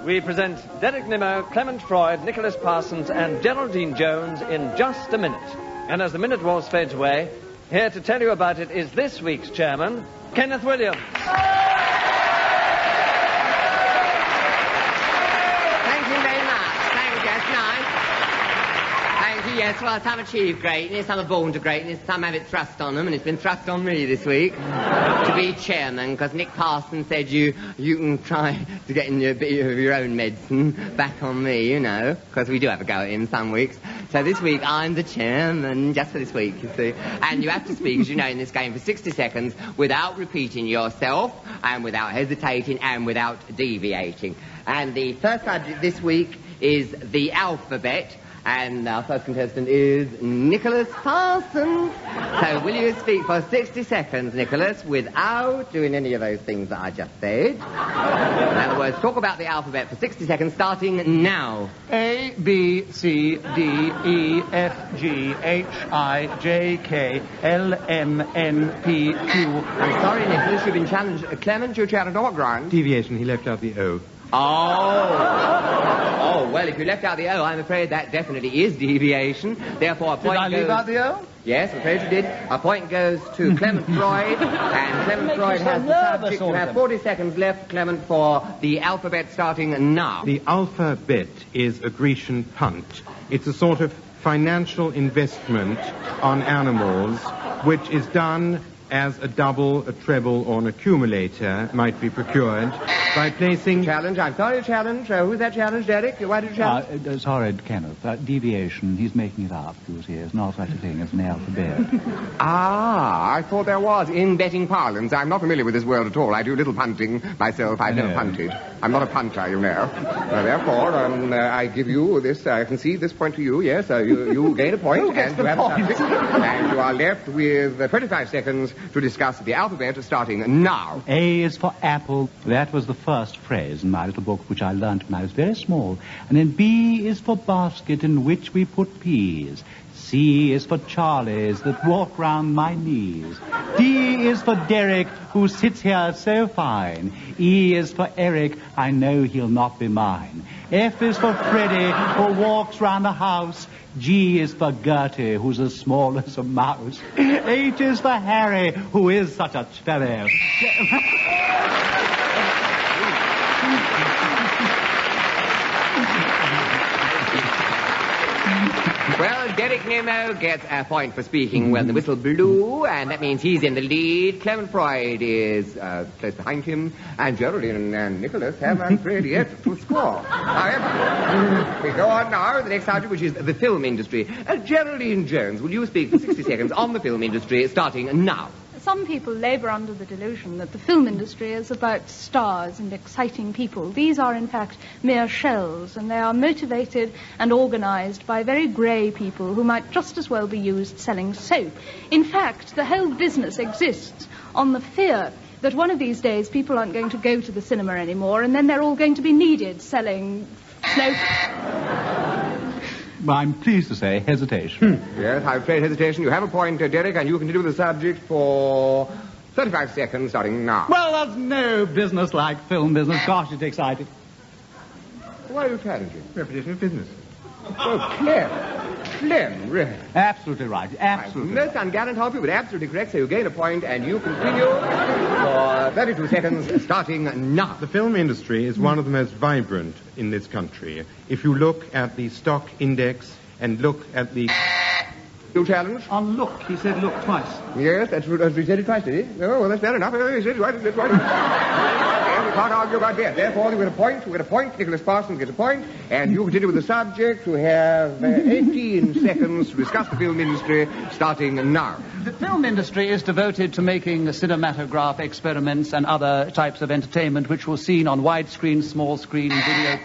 we present Derek Nimmo, Clement Freud, Nicholas Parsons, and Geraldine Jones in just a minute. And as the minute waltz fades away, here to tell you about it is this week's chairman, Kenneth Williams. Thank you very much. Thank you. That's nice. Thank you. Yes, well, some achieve greatness, some are born to greatness, some have it thrust on them, and it's been thrust on me this week to be chairman, because Nick Parsons said you can try to get in a bit of your own medicine back on me, you know, because we do have a go at him some weeks. So this week, I'm the chairman, just for this week, you see. And you have to speak, as you know, in this game for 60 seconds without repeating yourself, and without hesitating, and without deviating. And the first subject this week is the alphabet. And our first contestant is Nicholas Parsons. So will you speak for 60 seconds, Nicholas, without doing any of those things that I just said? In other words, talk about the alphabet for 60 seconds, starting now. A, B, C, D, E, F, G, H, I, J, K, L, M, N, P, Q. I'm sorry, Nicholas, you've been challenged. Clement, you're challenged on what ground? Deviation, he left out the O. Oh, well, if you left out the O, I'm afraid that definitely is deviation. Therefore, a point Did I leave out the O? Yes, I'm afraid you did. A point goes to Clement Freud, and Clement Freud has the subject. You have 40 seconds left, Clement, for the alphabet starting now. The alphabet is a Grecian punt. It's a sort of financial investment on animals, which is done as a double, a treble, or an accumulator might be procured by placing... Challenge, I'm sorry, challenge. Who's that challenge, Derek? Why did you challenge? Sorry, Kenneth. Deviation, he's making it up, you see. There's no such a thing as an alphabet. I thought there was in betting parlance. I'm not familiar with this world at all. I do little punting myself. I've never punted. I'm not a punter, you know. Therefore, I give you this, I concede this point to you, yes. You gain a point. Who gets and the you point? have a subject, and you are left with 25 seconds to discuss the alphabet starting now. A is for apple. That was the first phrase in my little book, which I learnt when I was very small. And then B is for basket, in which we put peas. C is for Charlies that walk round my knees. D is for Derek, who sits here so fine. E is for Eric, I know he'll not be mine. F is for Freddie, who walks round the house. G is for Gertie, who's as small as a mouse. H is for Harry, who is such a fellow. Well, Derek Nimmo gets a point for speaking when the whistle blew, and that means he's in the lead. Clement Freud is close behind him, and Geraldine and Nicholas haven't really yet to score. However, we go on now, the next subject, which is the film industry. Geraldine Jones, will you speak for 60 seconds on the film industry, starting now? Some people labour under the delusion that the film industry is about stars and exciting people. These are, in fact, mere shells, and they are motivated and organised by very grey people who might just as well be used selling soap. In fact, the whole business exists on the fear that one of these days people aren't going to go to the cinema anymore, and then they're all going to be needed selling soap. Well, I'm pleased to say hesitation. Yes, I'm afraid hesitation. You have a point, Derek, and you continue with the subject for 35 seconds, starting now. Well, there's no business like film business. Gosh, it's exciting. Why are you challenging? Repetition of business. Oh, Clem, really. Absolutely right. Absolutely. Most ungallant of you, but absolutely correct. So you gain a point, and you continue for 32 seconds, starting now. The film industry is one of the most vibrant in this country. If you look at the stock index and look at the... You challenge? On look. He said look twice. Yes, that's what he said it twice, did he? Oh, well, that's fair enough. He said it right. That's right. And we can't argue about that. Therefore, you get a point. Nicholas Parsons gets a point. And you continue with the subject. You have 18 seconds to discuss the film industry, starting now. The film industry is devoted to making cinematograph experiments and other types of entertainment which were seen on widescreen, small screen, video.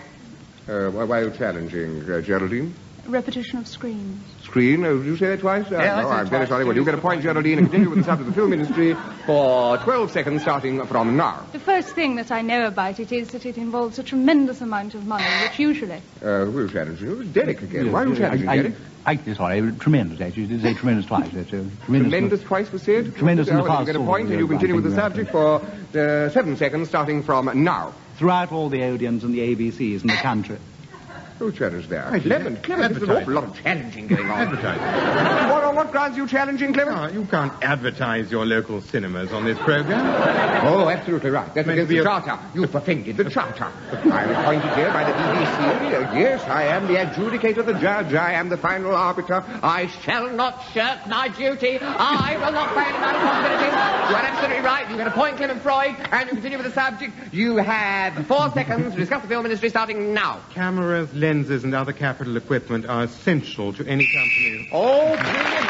Why are you challenging, Geraldine? Repetition of screens. Screen? Did you say that twice? Yeah, I'm very sorry. Well, you get a point, Geraldine, and continue with the subject of the film industry for 12 seconds, starting from now. The first thing that I know about it is that it involves a tremendous amount of money, which usually... Who are you challenging? It was Derek again. Why are you challenging, Derek? Sorry, tremendous, actually. You did say tremendous twice. Tremendous twice was said? Tremendous in the past. You get a point, and you continue with the subject for 7 seconds, starting from now. throughout all the Odeons and the ABCs in the country. Who challenged there? Clement, Clement, there's an awful lot of challenging going on. Advertising. On what grounds are you challenging, Clement? You can't advertise your local cinemas on this program. Oh, absolutely right. That's against the Charter. You've offended the Charter. I'm appointed here by the BBC. Yes, I am the adjudicator, the judge. I am the final arbiter. I shall not shirk my duty. I will not fail in my responsibilities. You are absolutely right. You get a point, Clement Freud, and you continue with the subject. You have 4 seconds to discuss the film industry starting now. Cameras, lenses, and other capital equipment are essential to any company. Oh, brilliant.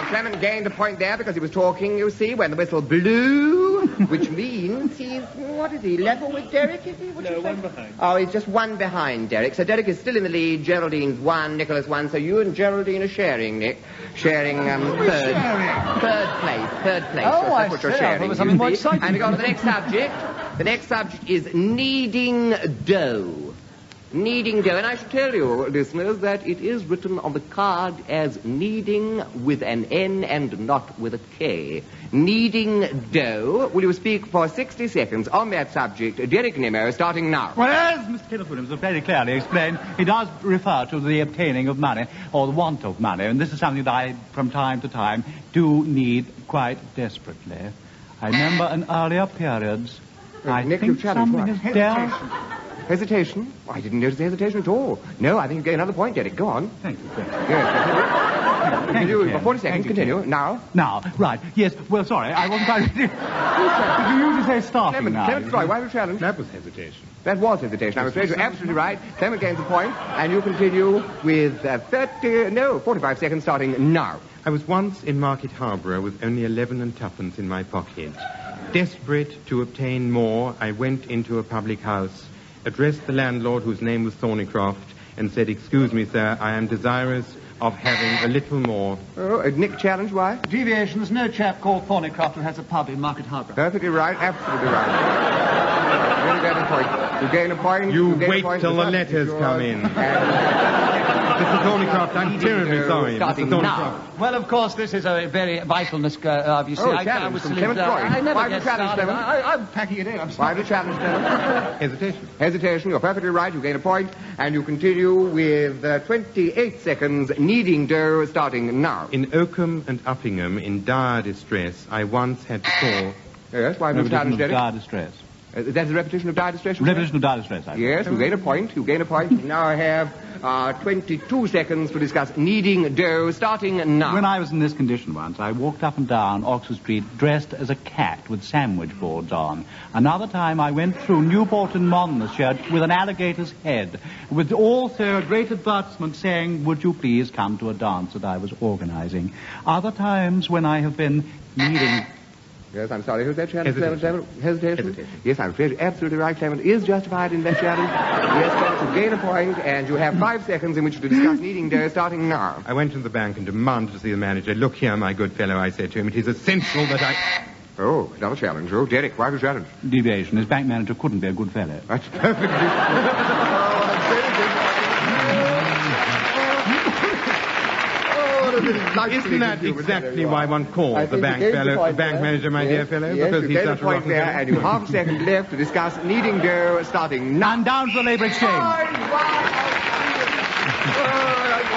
Clement gained a point there because he was talking, you see, when the whistle blew, which means he's, what is he, level with Derek, is he? No, one behind. Oh, he's just one behind Derek. So Derek is still in the lead, Geraldine's 1, Nicholas 1, so you and Geraldine are sharing, Nick. Sharing, third place. Oh, That's what you're sharing. It was something more exciting. And we go on to the next subject. The next subject is kneading dough. Kneading dough, and I should tell you, listeners, that it is written on the card as kneading with an N and not with a K. Kneading dough. Will you speak for 60 seconds on that subject? Derek Nimmo, starting now. Well, as Mr. Kenneth Williams has very clearly explained, he does refer to the obtaining of money, or the want of money, and this is something that I, from time to time, do need quite desperately. I remember in earlier periods, I Nick, think you've challenged something what? is there. Hesitation? Oh, I didn't notice the hesitation at all. No, I think you get another point, Derek. Go on. Thank you, sir. Yes, Thank you, for Ken. 40 seconds. Thank you, Continue. Ken. Now. Now, right. Yes, well, sorry, I wasn't quite ready. You usually say starting Clement, now. Clement Freud, why were you challenged? That was hesitation. That was hesitation. I'm afraid you're absolutely right. Clement gains a point, and you continue with 45 seconds starting now. I was once in Market Harborough with only 11 and twopence in my pocket. Desperate to obtain more, I went into a public house, addressed the landlord, whose name was Thornycroft, and said, "Excuse me, sir, I am desirous of having a little more." Oh, Nick challenged, why? Deviation, there's no chap called Thornycroft who has a pub in Market Harborough. Perfectly right, absolutely right. You gain a point. You gain a point. You gain a wait point. till the letters come in. Mr. Thornycroft, I'm terribly sorry. Mr. Starting Thornycroft. Well, of course, this is a very vital, you see. Oh, challenge from Clement Freud. I never Why have you get challenged started. him? I'm packing it in. I'm Why sorry. have you challenged them? Hesitation. Hesitation, you're perfectly right. You gain a point, and you continue with 28 seconds kneading dough starting now. In Oakham and Uppingham, in dire distress, I once had to call... Yes, why have you challenged Derek? Dire distress. That's a repetition of dire distress? you say? Repetition of dire distress, I think. Yes, you gain a point. You gain a point. You now have 22 seconds to discuss kneading dough starting now. When I was in this condition once, I walked up and down Oxford Street dressed as a cat with sandwich boards on. Another time I went through Newport and Monmouthshire with an alligator's head, with also a great advertisement saying, "Would you please come to a dance that I was organizing." Other times when I have been kneading... Yes, I'm sorry. Who's that challenge? Hesitation. Hesitation? Yes, I'm afraid you're absolutely right. Clement is justified in that challenge. Yes, Clement, you gain a point, and you have 5 seconds in which to discuss kneading dough starting now. I went to the bank and demanded to see the manager. "Look here, my good fellow," I said to him, "it is essential that I..." Oh, another challenge. Oh, Derek, why have you challenged? Deviation. His bank manager couldn't be a good fellow. That's perfectly... Isn't that exactly why one calls the bank manager, my dear fellow? Yes, Because you he's gain a such a point rotten there, fellow? and you have half a second left to discuss kneading dough starting now. And down to the Labour Exchange. I'm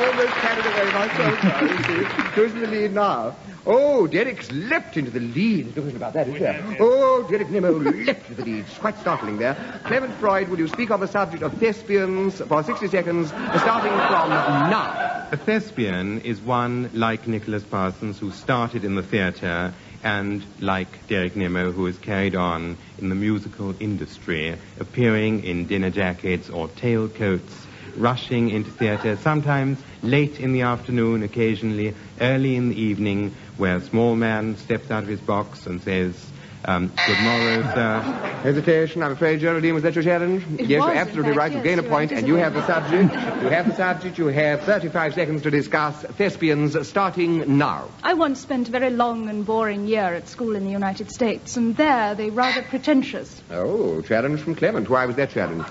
almost carried away myself now, you see. Who's in the lead now? Oh, Derek's leapt into the lead. There's nothing about that, is there? Oh, Derek Nimmo leapt into the lead. It's quite startling there. Clement Freud, will you speak on the subject of Thespians for 60 seconds, starting from now? A thespian is one like Nicholas Parsons who started in the theatre and like Derek Nimmo who is carried on in the musical industry, appearing in dinner jackets or tailcoats, rushing into theatre, sometimes late in the afternoon, occasionally early in the evening, where a small man steps out of his box and says, "Good morrow, sir." Hesitation, I'm afraid, Geraldine, was that your challenge? It Yes, was, you're in absolutely fact, right. You yes, gain a you're point, and you have the anticipating. subject. You have the subject. You have 35 seconds to discuss Thespians starting now. I once spent a very long and boring year at school in the United States, and there they rather pretentious. Oh, challenge from Clement. Why was that challenge?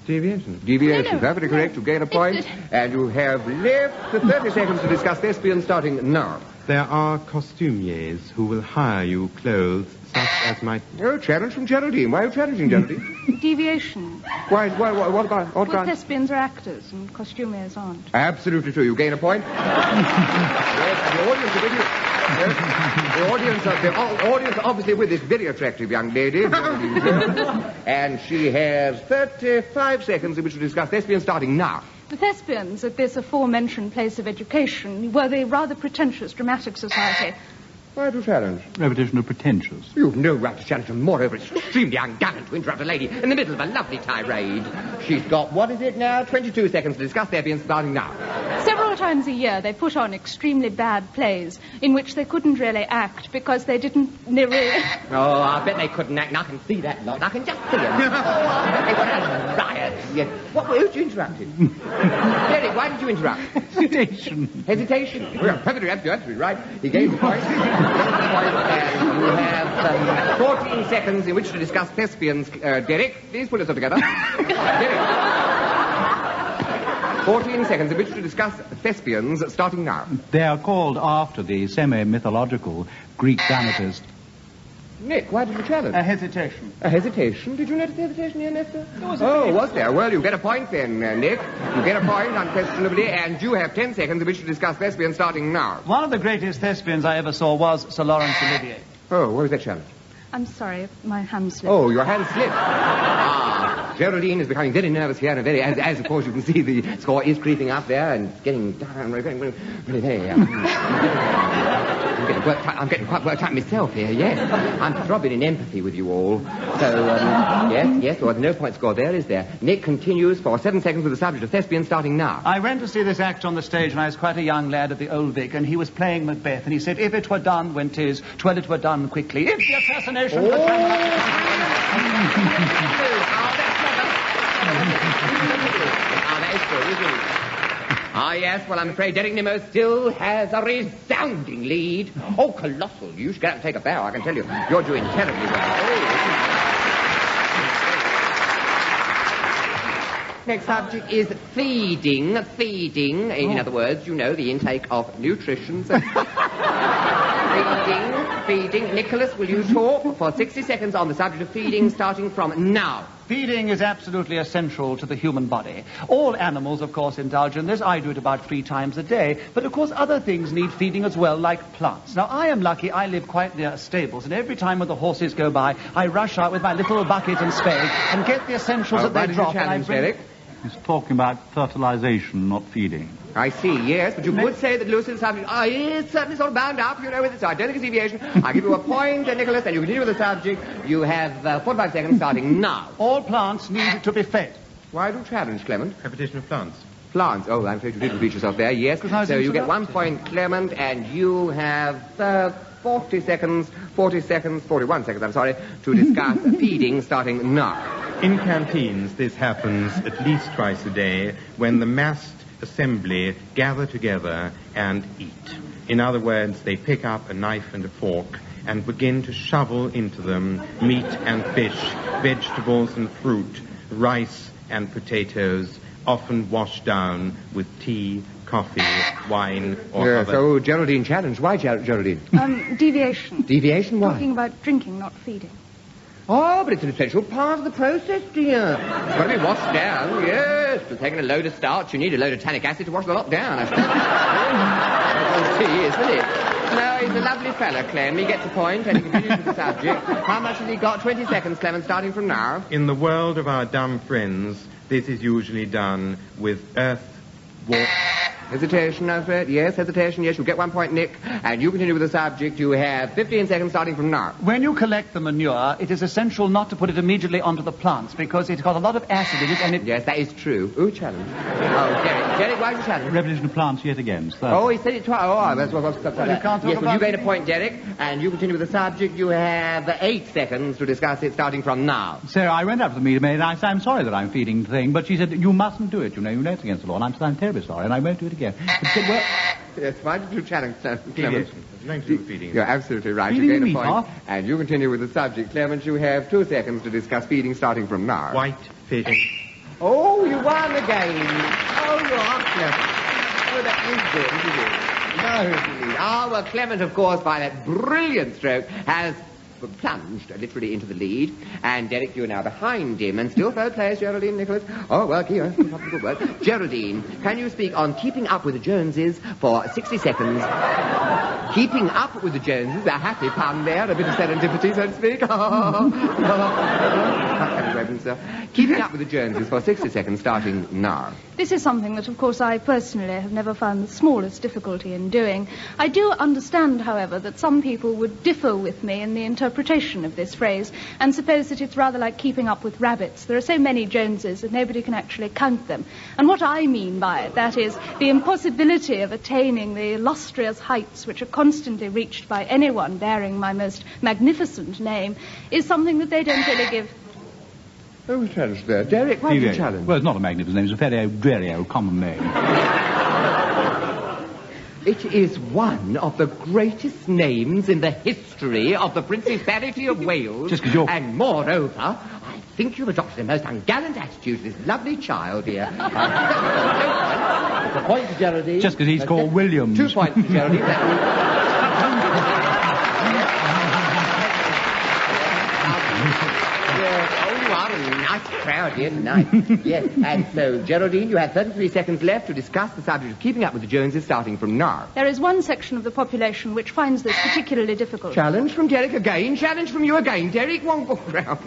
Deviation. Deviation, No, perfectly correct. You gain a point, and you have left 30 seconds to discuss Thespians starting now. There are costumiers who will hire you clothes such as might... Oh, challenge from Geraldine. Why are you challenging, Geraldine? Deviation. Why, what about... What Well, kind? thespians are actors and costumiers aren't. Absolutely true. You gain a point. Yes, and the audience are with you. Yes. The audience are obviously with this very attractive young lady, Geraldine Jones, and she has 35 seconds in which to discuss Thespians starting now. The Thespians, at this aforementioned place of education, were the rather pretentious dramatic society. Why do you challenge? Repetition of pretentious. You've no right to challenge, and moreover, it's extremely ungallant to interrupt a lady in the middle of a lovely tirade. She's got, what is it now, 22 seconds to discuss Thespians starting now. Several times a year they put on extremely bad plays in which they couldn't really act because they didn't really... Oh, I bet they couldn't act. I can see that lot. I can just see them. Oh, I bet they were a riot. Yes. Who did you interrupt? Derek, why did you interrupt? Hesitation. Hesitation. Well, perfectly, absolutely right. He gave the point. And you have 14 seconds in which to discuss Thespians. Derek, please pull yourself together. Derek. 14 seconds in which to discuss Thespians starting now. They are called after the semi-mythological Greek dramatist. Nick, why did you challenge? A hesitation. A hesitation? Did you notice the hesitation here, Nestor? There was was there? Well, you get a point then, Nick. You get a point, unquestionably, and you have 10 seconds in which to discuss Thespians starting now. One of the greatest thespians I ever saw was Sir Lawrence Olivier. Oh, what was that challenge? I'm sorry, my hand slipped. Oh, your hand slipped. Geraldine is becoming very nervous here, and very, as of course you can see, the score is creeping up there and getting really very. I'm getting quite worked up myself here, yes. I'm throbbing in empathy with you all. So, yes, well, no point scored there, is there? Nick continues for 7 seconds with the subject of Thespians starting now. I went to see this act on the stage when I was quite a young lad at the Old Vic, and he was playing Macbeth, and he said, if it were done when 'tis, 'twere it were done quickly. If the assassination of that is good, isn't it? Ah, yes, well, I'm afraid Derek Nimmo still has a resounding lead. Oh, colossal. You should get out and take a bow, I can tell you. You're doing terribly well. Next subject is feeding. Feeding, in other words, you know, the intake of nutrition. Feeding. Nicholas, will you talk for 60 seconds on the subject of feeding, starting from now? Feeding is absolutely essential to the human body. All animals, of course, indulge in this. I do it about 3 times a day. But, of course, other things need feeding as well, like plants. Now, I am lucky. I live quite near stables, and every time when the horses go by, I rush out with my little bucket and spade and get the essentials that they drop. And I bring... Derek? He's talking about fertilization, not feeding. I see, yes, but you could say that Lucy's subject is certainly sort of bound up, you know, with it, so I don't think it's deviation. I'll give you a point, Nicholas, and you continue with the subject. You have 45 seconds starting now. All plants need to be fed. Why do you challenge, Clement? Repetition of plants. Plants. Oh, I'm afraid you did repeat yourself there, yes. So you get 1 point, Clement, and you have 41 seconds, I'm sorry, to discuss feeding starting now. In canteens, this happens at least twice a day when the massed assembly gather together and eat. In other words, they pick up a knife and a fork and begin to shovel into them meat and fish, vegetables and fruit, rice and potatoes, often washed down with tea, coffee, wine, or other... So Geraldine challenged. Why, Geraldine? Deviation. Deviation? Why? Talking about drinking, not feeding. Oh, but it's an essential part of the process, dear. It's got to be washed down, yes. For taking a load of starch, you need a load of tannic acid to wash the lot down, I suppose. That's tea, isn't it? No, he's a lovely fella, Clem. He gets a point, and he continues with the subject. How much has he got? 20 seconds, Clement, starting from now. In the world of our dumb friends, this is usually done with earth, water... Hesitation, Alfred. Yes, hesitation. Yes, you get 1 point, Nick. And you continue with the subject. You have 15 seconds starting from now. When you collect the manure, it is essential not to put it immediately onto the plants because it's got a lot of acid in it and it... Yes, that is true. Ooh, challenge. Oh, Derek, why did you challenge? Repetition of plants yet again. Oh, he said it twice. Oh, that's what I was... You can't talk yes, about... well, you gain a point, Derek. And you continue with the subject. You have 8 seconds to discuss it starting from now. So I went up to the meter maid and I said, I'm sorry that I'm feeding the thing, but she said, you mustn't do it, you know it's against the law. And I'm terribly sorry, and I won't do it again. But she said, well, yes, why did you challenge Clement? Deviation. Nothing to do with feeding. You're absolutely right. Feeding you gain a meat point. off. And you continue with the subject. Clement, you have 2 seconds to discuss feeding starting from now. White fish. Oh, you won again. Oh, you are clever. Oh, that is good, isn't it? Well, Clement, of course, by that brilliant stroke, has plunged literally into the lead. And Derek, you are now behind him. And still third place, Geraldine, Nicholas. Oh, well, here. Good work. Geraldine, can you speak on keeping up with the Joneses for 60 seconds? Keeping up with the Joneses. A happy pun there. A bit of serendipity, so to speak. Keeping up with the Joneses for 60 seconds, starting now. This is something that, of course, I personally have never found the smallest difficulty in doing. I do understand, however, that some people would differ with me in the interpretation of this phrase and suppose that it's rather like keeping up with rabbits. There are so many Joneses that nobody can actually count them. And what I mean by it, that is, the impossibility of attaining the illustrious heights which are constantly reached by anyone bearing my most magnificent name, is something that they don't really give. Oh, challenge there. Derek, why did you challenge? Well, it's not a magnificent name. It's a very dreary old common name. It is one of the greatest names in the history of the Principality of Wales. Just 'cause you're... And moreover, I think you've adopted a most ungallant attitude to this lovely child here. It's a point to Geraldine. Just because he's called Williams. 2 points to Geraldine. Nice crowd here tonight. Yes, and so, Geraldine, you have 33 seconds left to discuss the subject of keeping up with the Joneses starting from now. There is one section of the population which finds this particularly difficult. Challenge from Derek again. Challenge from you again. Derek, one round.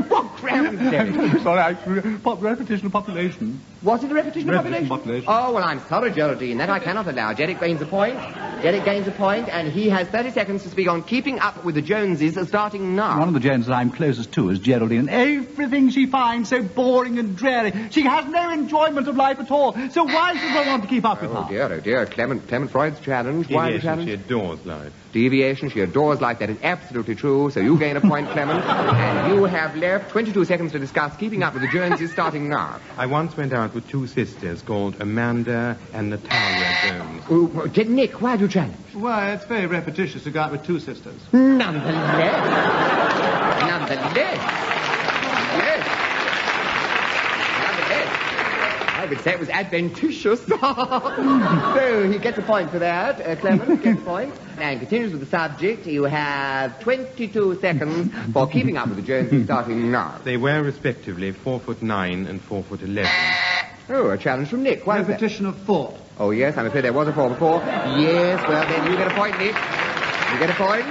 One round, Derek. Sorry, repetition of population. Was it a repetition of population? Oh, well, I'm sorry, Geraldine. That I cannot allow. Derek gains a point. Derek gains a point, and he has 30 seconds to speak on keeping up with the Joneses starting now. One of the Joneses I'm closest to is Geraldine, and everything she finds so boring and dreary. She has no enjoyment of life at all. So why should I want to keep up with her? Oh, dear. Clement Freud's challenge. Why the challenge? She adores life. Deviation, she adores life. That is absolutely true. So you gain a point, Clement. And you have left 22 seconds to discuss keeping up with the Joneses starting now. I once went out with two sisters called Amanda and Natalia Jones. Oh, Nick, why do you challenge? Why, it's very repetitious to go out with two sisters. Nonetheless. I would say it was adventitious. So he gets a point for that. Clement gets a point. And continues with the subject. You have 22 seconds for keeping up with the Joneses starting now. They were respectively 4'9" and 4'11". Oh, a challenge from Nick. Why Repetition of thought. Oh, yes, I'm afraid there was a 4 before. Yes, well, then you get a point, Nick. You get a point.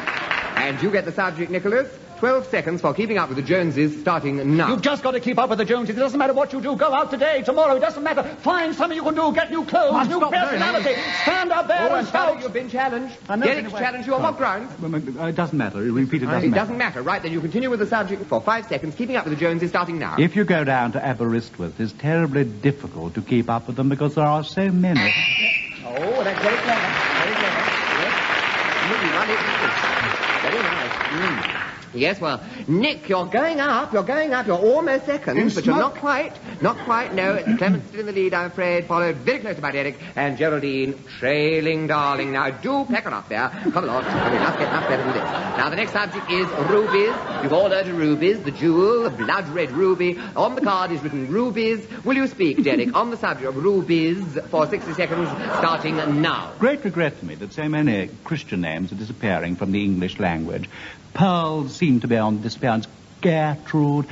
And you get the subject, Nicholas. 12 seconds for keeping up with the Joneses starting now. You've just got to keep up with the Joneses. It doesn't matter what you do. Go out today, tomorrow. It doesn't matter. Find something you can do. Get new clothes, new personality. Stand up there and shout. You've been challenged. Derek's challenged you on what grounds? It doesn't matter. Repeat it doesn't matter. It doesn't matter. Right, then you continue with the subject for 5 seconds, keeping up with the Joneses starting now. If you go down to Aberystwyth, it's terribly difficult to keep up with them because there are so many. Oh, that's very clever. Very clever. Yes. Very nice. Yes, well, Nick, you're going up. You're almost seconds, but you're not quite. No, Clement's still in the lead, I'm afraid, followed very close by Derek, and Geraldine trailing, darling. Now, do pack on up there. Come along. I mean, let's get much better than this. Now, the next subject is rubies. You've all heard of rubies, the jewel, the blood-red ruby. On the card is written rubies. Will you speak, Derek, on the subject of rubies for 60 seconds, starting now? Great regret for me that so many Christian names are disappearing from the English language. Pearls seem to be on disappearance. Gertrude,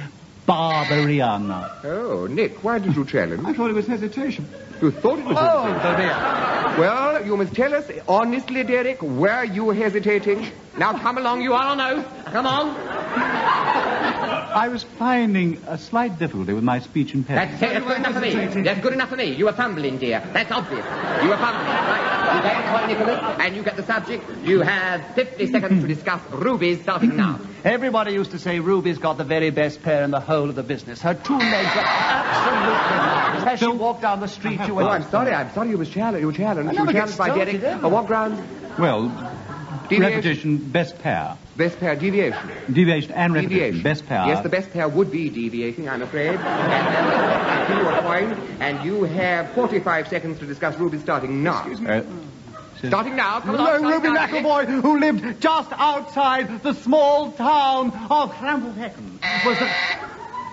Barbariana. Oh, Nick, why did you challenge? I thought it was hesitation. You thought it was hesitation? Well, you must tell us honestly, Derek, were you hesitating? Now, come along, you are on oath. Come on. I was finding a slight difficulty with my speech impediment. That's good enough for me. That's good enough for me. You were fumbling, dear. That's obvious. You were fumbling, right? You get the point, Nicholas, and you get the subject. You have 50 seconds to discuss rubies starting now. Everybody used to say Ruby's got the very best pair in the whole of the business. Her 2 legs are absolutely marvelous. As she walked down the street, you went... Oh, I'm sorry you were challenged. You were challenged by Derek. On what grounds? Well, repetition, best pair. Best pair, deviation. Deviation and repetition, best pair. Yes, the best pair would be deviating, I'm afraid. And I'll give you a point, and you have 45 seconds to discuss rubies starting now. Excuse me. Starting now, come on. Ruby McElroy, who lived just outside the small town of Hramfelhecken.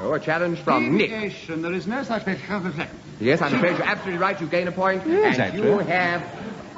Oh, a challenge from Deviation. Nick. There is no such thing as Hramfelhecken. Yes, I'm afraid you're absolutely right. You gain a point. Yes, and you have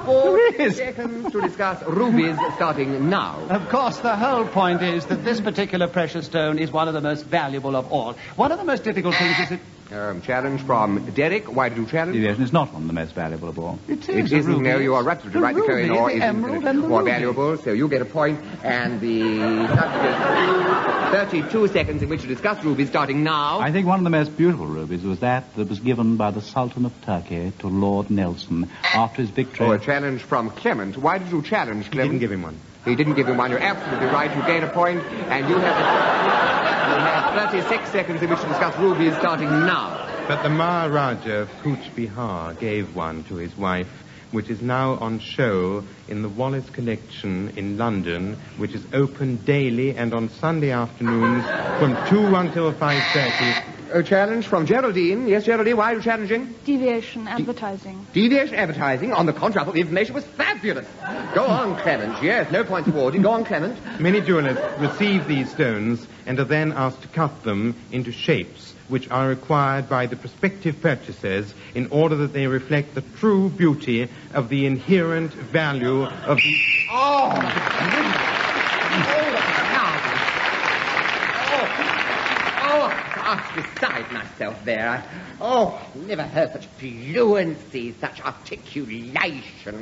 4 seconds to discuss rubies starting now. Of course, the whole point is that this particular precious stone is one of the most valuable of all. One of the most difficult things is that... Challenge from Derek. Why did you challenge? Deviation is not one of the most valuable of all. It It isn't. No, you are absolutely right. The Kohinoor is emerald and the more ruby. valuable, so you get a point. And the subject is 32 seconds in which to discuss rubies starting now. I think one of the most beautiful rubies was that was given by the Sultan of Turkey to Lord Nelson after his victory. Oh, a challenge from Clement. Why did you challenge He Clement? didn't give him one. He didn't give him one. You're absolutely right. You gain a point, and you have 36 seconds in which to discuss rubies starting now. But the Maharaja of Cooch Bihar gave one to his wife, which is now on show in the Wallace Collection in London, which is open daily and on Sunday afternoons from 2 until 5:30. A challenge from Geraldine. Yes, Geraldine, why are you challenging? Deviation advertising. Deviation advertising. On the contrary, I thought the information was fabulous. Go on, Clement. Yes, no points awarded. Go on, Clement. Many jewelers receive these stones and are then asked to cut them into shapes which are required by the prospective purchasers in order that they reflect the true beauty of the inherent value of the... Beside myself there. Never heard such fluency, such articulation.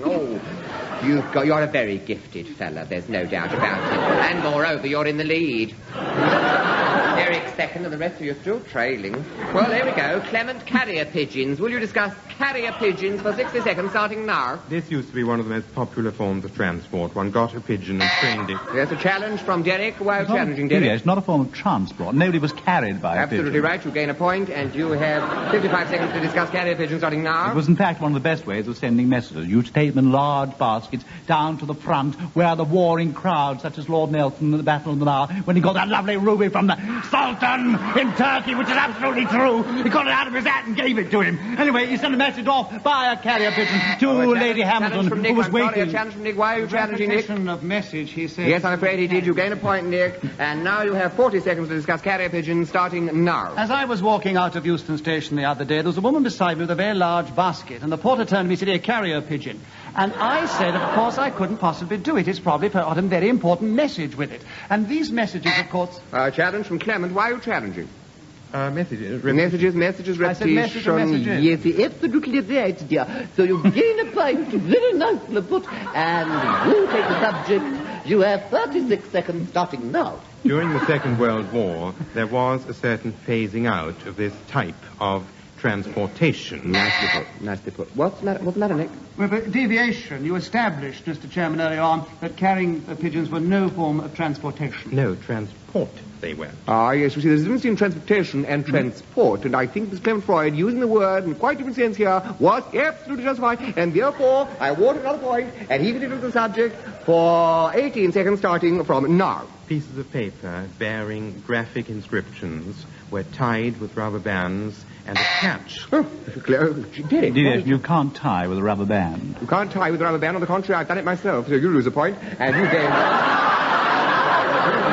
You're a very gifted fella, there's no doubt about it. And moreover, you're in the lead. Eric's second and the rest of you are still trailing. Well, there we go. Clement, carrier pigeons. Will you discuss carrier pigeons for 60 seconds starting now? This used to be one of the most popular forms of transport. One got a pigeon and trained it. There's a challenge from Derek. Why are you challenging, Derek? Derek? It's not a form of transport. Nobody was carried by a Absolutely pigeon. right. You gain a point, and you have 55 seconds to discuss carrier pigeons starting now. It was, in fact, one of the best ways of sending messages. You take them in large baskets down to the front where the warring crowd, such as Lord Nelson at the Battle of the Nile, when he got that lovely ruby from the Sultan in Turkey, which is absolutely true. He got it out of his hat and gave it to him. Anyway, he sent a message off by a carrier pigeon to Lady Hamilton, from Nick. who was I'm sorry, waiting. a challenge from Nick. Why are you challenging Nick? Repetition of message, he said. Yes, I'm afraid he did. You gain a point, Nick. And now you have 40 seconds to discuss carrier pigeons starting now. As I was walking out of Euston Station the other day, there was a woman beside me with a very large basket, and the porter turned to me and said, "A carrier pigeon." And I said, of course, I couldn't possibly do it. It's probably got a very important message with it. And these messages, of course... Challenge from Clement. Why are you challenging? Messages. Messages, I said messages and messages. Yes, you're absolutely right, dear. So you gain a point, very nicely put, and you take the subject. You have 36 seconds starting now. During the Second World War, there was a certain phasing out of this type of transportation. Nicely put. Nicely put. What's the matter, Nick? Well, but deviation, you established, Mr. Chairman, earlier on, that carrying pigeons were no form of transportation. No, transport they were. Ah, yes, you see, there's a difference between transportation and transport, and I think Mr. Clement Freud, using the word in quite different sense here, was absolutely justified, and therefore I award another point, and he continues the subject for 18 seconds starting from now. Pieces of paper bearing graphic inscriptions were tied with rubber bands and attached. Derek, You can't tie with a rubber band. you can't tie with a rubber band. On the contrary, I've done it myself, so you lose a point, and you gain...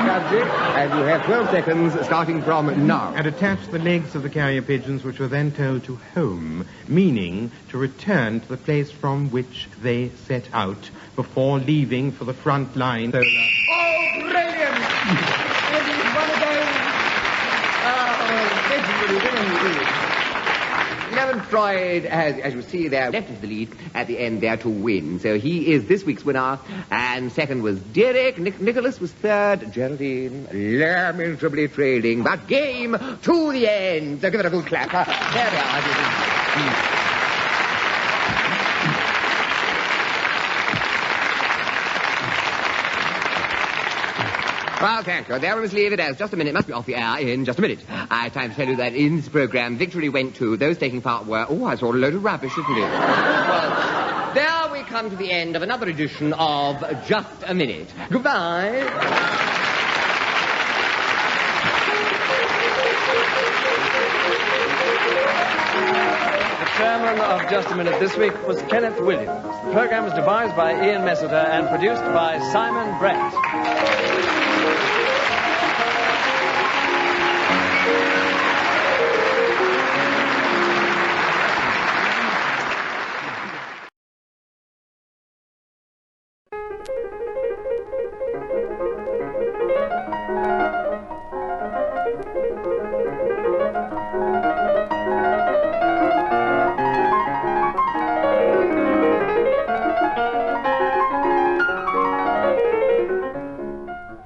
subject, and you have 12 seconds starting from now. And attached the legs of the carrier pigeons, which were then told to home, meaning to return to the place from which they set out before leaving for the front line. Oh, brilliant! It is one of those... legendary. Clement Freud has, as you see there, left the lead at the end there to win. So he is this week's winner, and second was Derek. Nicholas was third. Geraldine lamentably trailing, but game to the end. So give it a good clap. There we are. Well, thank you. There we must leave it as just a minute. Must be off the air in just a minute. I have time to tell you that in this programme, victory went to those taking part were... Oh, I saw a load of rubbish, isn't it? Well, there we come to the end of another edition of Just a Minute. Goodbye. The chairman of Just a Minute this week was Kenneth Williams. The programme was devised by Ian Messiter and produced by Simon Brett.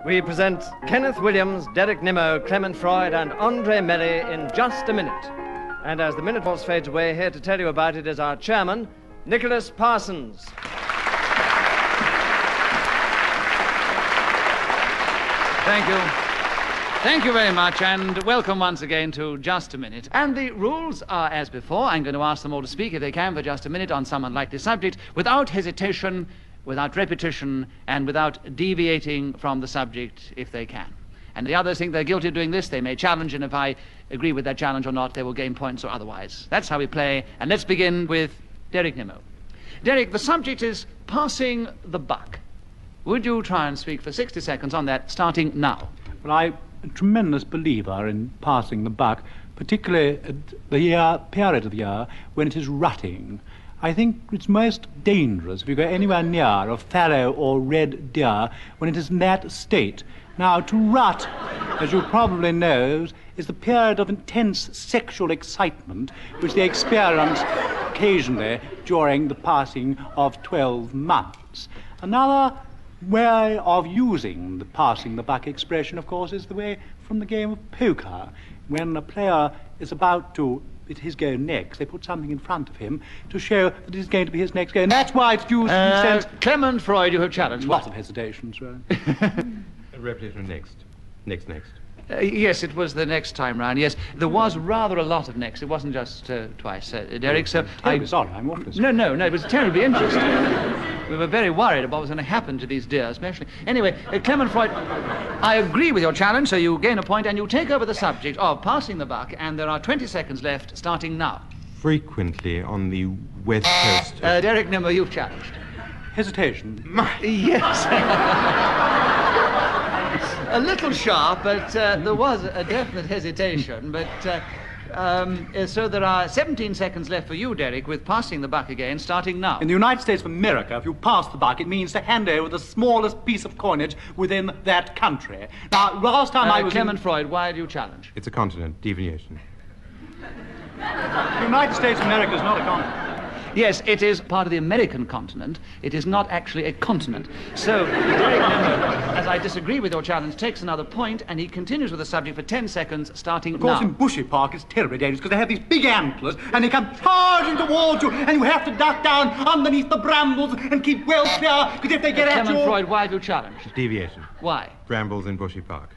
we present Kenneth Williams, Derek Nimmo, Clement Freud, and Andree Melly in Just a Minute. And as the minute horse fades away, here to tell you about it is our chairman, Nicholas Parsons. Thank you. Thank you very much, and welcome once again to Just a Minute. And the rules are as before. I'm going to ask them all to speak, if they can, for just a minute on some unlikely subject, without hesitation, without repetition, and without deviating from the subject, if they can. And the others think they're guilty of doing this. They may challenge, and if I agree with that challenge or not, they will gain points or otherwise. That's how we play. And let's begin with Derek Nimmo. Derek, the subject is passing the buck. Would you try and speak for 60 seconds on that, starting now? Well, I'm a tremendous believer in passing the buck, particularly at the period of the year when it is rutting. I think it's most dangerous if you go anywhere near a fallow or red deer when it is in that state. Now, to rut, as you probably know, is the period of intense sexual excitement which they experience occasionally during the passing of 12 months. Another way of using the passing the buck expression, of course, is the way from the game of poker. When a player is about to his go next, they put something in front of him to show that it is going to be his next go. And that's why it's used in the sense... Clement Freud, you have challenged. Lots of hesitations, right? A repetition next. Next. Yes, it was the next time round, yes. There was rather a lot of next. It wasn't just twice, Derek, so... Sorry, I'm awfully sorry. No, it was terribly interesting. We were very worried about what was going to happen to these deer, especially. Anyway, Clement Freud, I agree with your challenge, so you gain a point, and you take over the subject of passing the buck, and there are 20 seconds left, starting now. Frequently on the west coast... Derek Nimmo, you've challenged. Hesitation. Yes. A little sharp, but there was a definite hesitation. But so there are 17 seconds left for you, Derek, with passing the buck again, starting now. In the United States of America, if you pass the buck, it means to hand over the smallest piece of coinage within that country. Now, last time I was... Clement Freud, why do you challenge? It's a continent, deviation. The United States of America is not a continent. Yes, it is part of the American continent. It is not actually a continent. So, Derek Nimmo, as I disagree with your challenge, takes another point, and he continues with the subject for 10 seconds, starting now. Of course, in Bushy Park, it's terribly dangerous, because they have these big antlers, and they come charging towards you, and you have to duck down underneath the brambles and keep well clear, because if they get at you... Clement Freud, why have you challenged? Deviation. Why? Brambles in Bushy Park.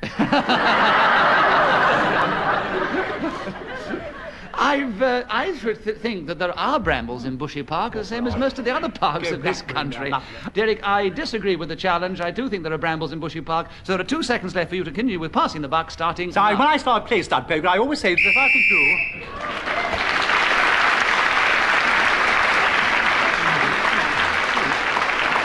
I think that there are brambles in Bushy Park, the same as most of the other parks of this country. Derek, I disagree with the challenge. I do think there are brambles in Bushy Park. So there are 2 seconds left for you to continue with passing the buck, starting now. When I start play stud poker, I always say that if I can do...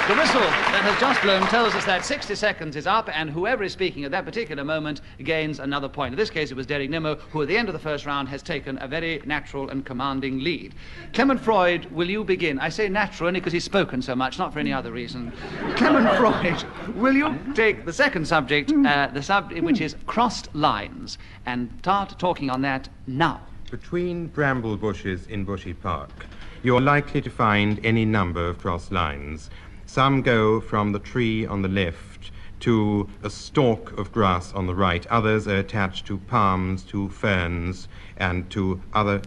The whistle that has just blown tells us that 60 seconds is up, and whoever is speaking at that particular moment gains another point. In this case, it was Derek Nimmo, who at the end of the first round has taken a very natural and commanding lead. Clement Freud, will you begin? I say natural only because he's spoken so much, not for any other reason. Clement Freud, will you take the second subject, the subject which is crossed lines, and start talking on that now? Between bramble bushes in Bushy Park, you're likely to find any number of crossed lines. Some go from the tree on the left to a stalk of grass on the right. Others are attached to palms, to ferns, and to other...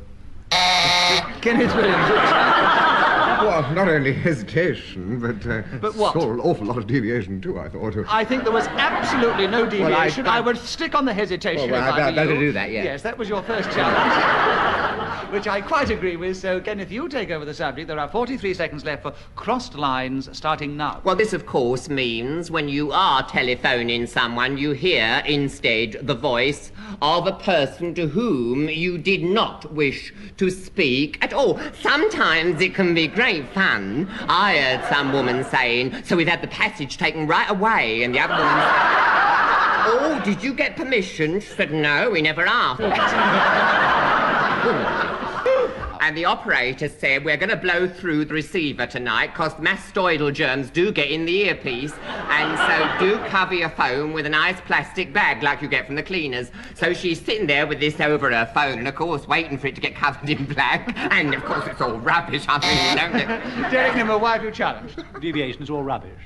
Kenneth Williams. Well, not only hesitation, but what? An awful lot of deviation, too, I thought. I think there was absolutely no deviation. Well, I would stick on the hesitation if I were you. Do that, yeah. Yes, that was your first challenge, which I quite agree with. So, Kenneth, you take over the subject. There are 43 seconds left for crossed lines, starting now. Well, this, of course, means when you are telephoning someone, you hear instead the voice of a person to whom you did not wish to speak at all. Sometimes it can be great fun. I heard some woman saying, so we've had the passage taken right away, and the other woman said, oh, did you get permission? She said, no, we never asked. And the operator said, we're going to blow through the receiver tonight because mastoidal germs do get in the earpiece, and so do cover your phone with a nice plastic bag like you get from the cleaners. So she's sitting there with this over her phone and, of course, waiting for it to get covered in black. And, of course, it's all rubbish. I mean, you don't... Derek Nimmo, why have you challenged? Deviation is all rubbish.